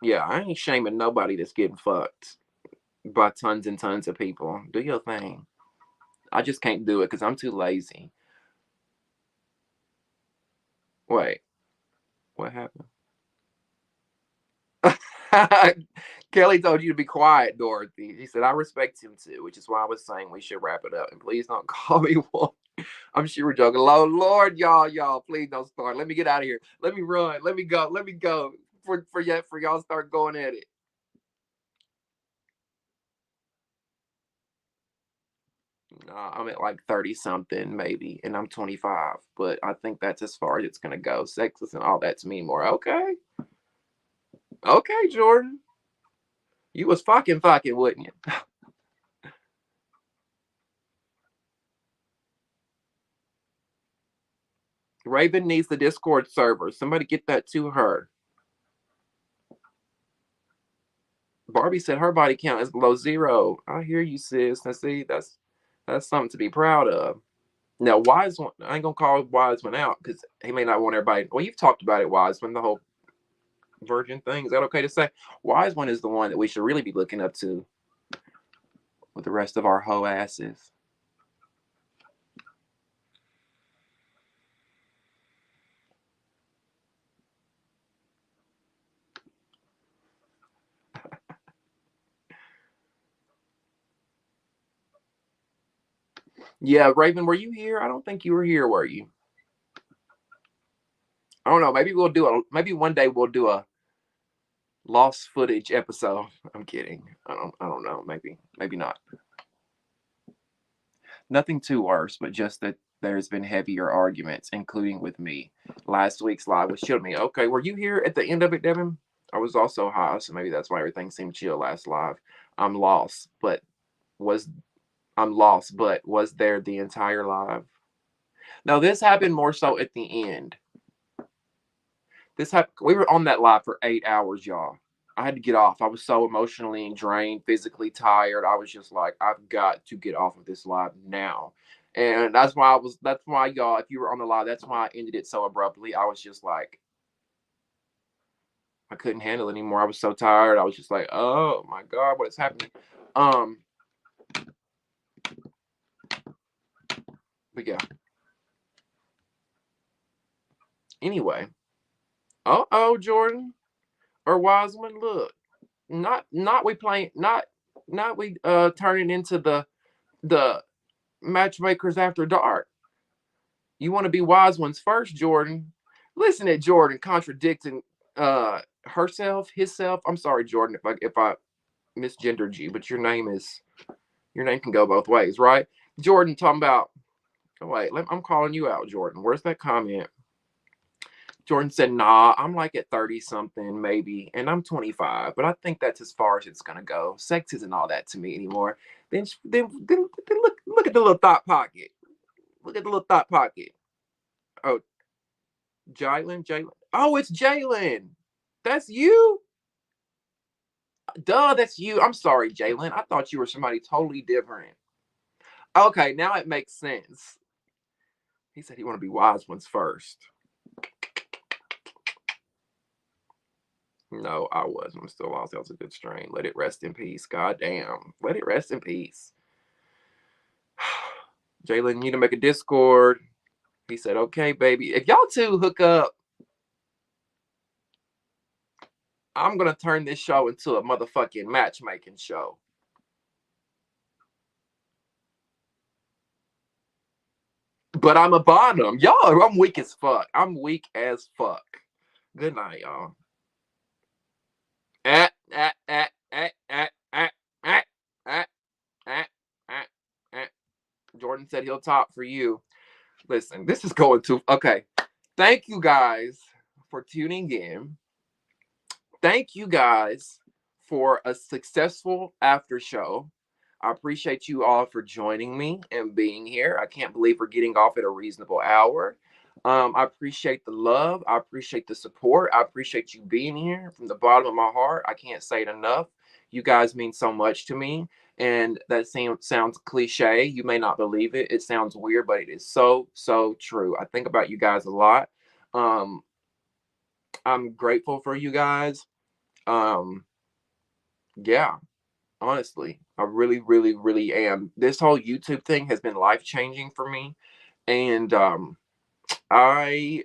[SPEAKER 1] Yeah, I ain't shaming nobody that's getting fucked by tons and tons of people. Do your thing. I just can't do it because I'm too lazy. Wait, what happened? Kelly told you to be quiet, Dorothy. She said, I respect him too, which is why I was saying we should wrap it up. And please don't call me one. I'm sure we're joking. Lord, y'all, please don't start. Let me get out of here. Let me run. Let me go. Let me go. For y'all start going at it. I'm at like 30 something maybe, and I'm 25. But I think that's as far as it's gonna go. Sex isn't all that to me more. Okay. Okay, Jordan. You was fucking, wouldn't you? Raven needs the Discord server. Somebody get that to her. Barbie said her body count is below 0. I hear you, sis. Now see, that's something to be proud of. Now, Wise one, I ain't gonna call Wiseman out because he may not want everybody. Well, you've talked about it, Wiseman, the whole virgin thing. Is that okay to say? Wiseman is the one that we should really be looking up to with the rest of our hoe asses. Yeah, Raven, were you here? I don't think you were here, were you? I don't know. Maybe one day we'll do a lost footage episode. I'm kidding. I don't know. Maybe not. Nothing too worse, but just that there's been heavier arguments, including with me. Last week's live was chill me. Okay, were you here at the end of it, Devin? I was also high, so maybe that's why everything seemed chill last live. I'm lost, but was I'm lost, but was there the entire live? No, this happened more so at the end. This happened. We were on that live for 8 hours, y'all. I had to get off. I was so emotionally drained, physically tired. I was just like, I've got to get off of this live now. And that's why y'all, if you were on the live, that's why I ended it so abruptly. I was just like, I couldn't handle it anymore. I was so tired. I was just like, oh my God, what is happening? Um, but yeah. Anyway. Jordan or Wiseman, look. Not we playing not we turning into the matchmakers after dark. You want to be wise ones first, Jordan. Listen at Jordan contradicting herself, himself. I'm sorry, Jordan, if I misgendered you, but your name can go both ways, right? Jordan talking about. Oh, wait, I'm calling you out, Jordan. Where's that comment? Jordan said, "Nah, I'm like at 30 something, maybe, and I'm 25, but I think that's as far as it's gonna go. Sex isn't all that to me anymore." Then look at the little thought pocket. Look at the little thought pocket. Oh, Jalen. Oh, it's Jalen. That's you. Duh, that's you. I'm sorry, Jalen. I thought you were somebody totally different. Okay, now it makes sense. He said he want to be wise ones first. No, I wasn't. I'm still lost. That was a good strain. Let it rest in peace. God damn. Let it rest in peace. Jalen, you need to make a Discord. He said, okay, baby. If y'all two hook up, I'm going to turn this show into a motherfucking matchmaking show. But I'm a bottom. Y'all, I'm weak as fuck. I'm weak as fuck. Good night, y'all. Ah, ah, ah, ah, ah, ah, ah, ah, ah, ah, ah. Jordan said he'll talk for you. Listen, this is going too. Okay. Thank you guys for tuning in. Thank you guys for a successful after show. I appreciate you all for joining me and being here. I can't believe we're getting off at a reasonable hour. I appreciate the love. I appreciate the support. I appreciate you being here from the bottom of my heart. I can't say it enough. You guys mean so much to me. And that sounds cliche. You may not believe it. It sounds weird, but it is so, so true. I think about you guys a lot. Um, I'm grateful for you guys. Yeah, honestly, I really, really, really am. This whole YouTube thing has been life changing for me, and I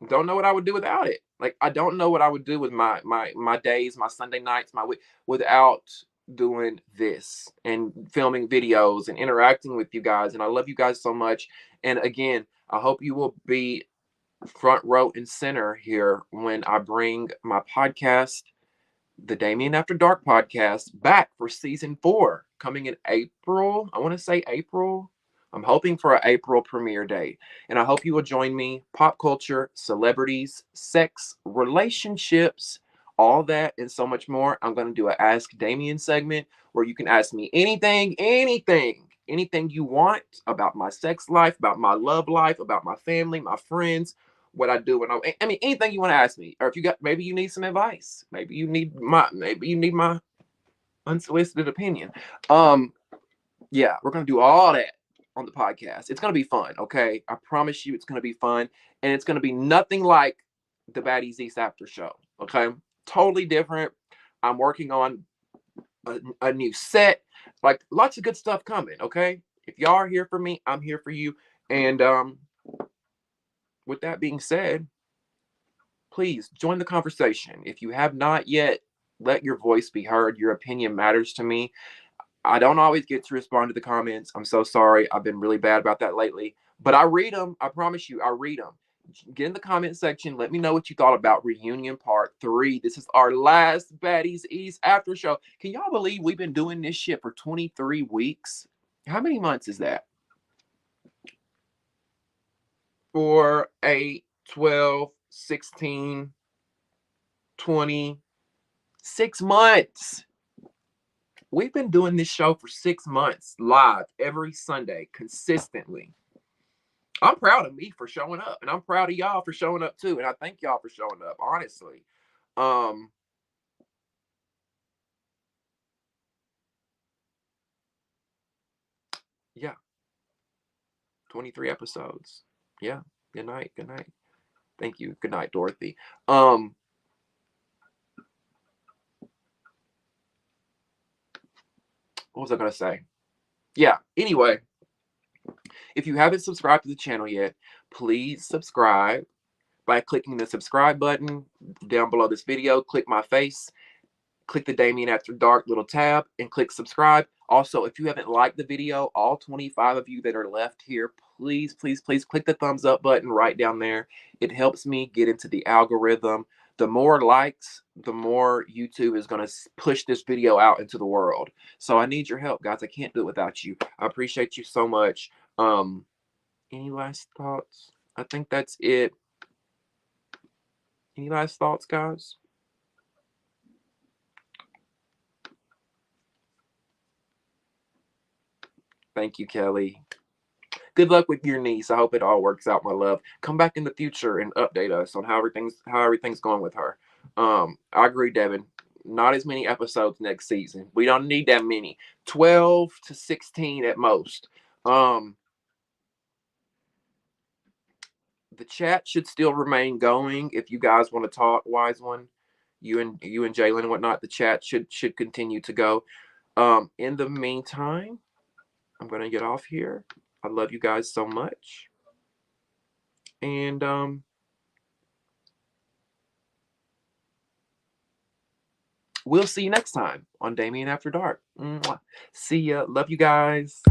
[SPEAKER 1] don't know what I would do without it. Like, I don't know what I would do with my days, my Sunday nights, my week without doing this and filming videos and interacting with you guys. And I love you guys so much. And again, I hope you will be front row and center here when I bring my podcast, the Damien After Dark podcast, back for season 4, coming in April. I want to say April. I'm hoping for an April premiere date. And I hope you will join me. Pop culture, celebrities, sex, relationships, all that and so much more. I'm going to do an Ask Damien segment where you can ask me anything you want about my sex life, about my love life, about my family, my friends, what I do. I mean, anything you want to ask me, or if you got, maybe you need some advice, maybe you need my unsolicited opinion. Um, yeah, we're gonna do all that on the podcast. It's gonna be fun. Okay, I promise you, it's gonna be fun, and it's gonna be nothing like the Baddies East After Show. Okay, totally different. I'm working on a new set, like lots of good stuff coming. Okay, if y'all are here for me, I'm here for you. And with that being said, please join the conversation. If you have not yet, let your voice be heard. Your opinion matters to me. I don't always get to respond to the comments. I'm so sorry. I've been really bad about that lately. But I read them. I promise you, I read them. Get in the comment section. Let me know what you thought about Reunion Part 3. This is our last Baddies East After Show. Can y'all believe we've been doing this shit for 23 weeks? How many months is that? 4, 8, 12, 16, 20, 6 months. We've been doing this show for 6 months, live every Sunday, consistently. I'm proud of me for showing up, and I'm proud of y'all for showing up too. And I thank y'all for showing up, honestly. Um, yeah, 23 episodes. Yeah. Good night. Good night. Thank you. Good night, Dorothy. What was I gonna say? Yeah. Anyway, if you haven't subscribed to the channel yet, please subscribe by clicking the subscribe button down below this video. Click my face, click the Damien After Dark little tab, and click subscribe. Also, if you haven't liked the video, all 25 of you that are left here, please, please, please click the thumbs up button right down there. It helps me get into the algorithm. The more likes, the more YouTube is going to push this video out into the world. So I need your help, guys. I can't do it without you. I appreciate you so much. Any last thoughts? I think that's it. Any last thoughts, guys? Thank you, Kelly. Good luck with your niece. I hope it all works out, my love. Come back in the future and update us on how everything's going with her. I agree, Devin. Not as many episodes next season. We don't need that many. 12 to 16 at most. Um, the chat should still remain going if you guys want to talk, wise one. You and Jalen and whatnot. The chat should continue to go. In the meantime, I'm gonna get off here. I love you guys so much. And we'll see you next time on Damien After Dark. Mwah. See ya. Love you guys.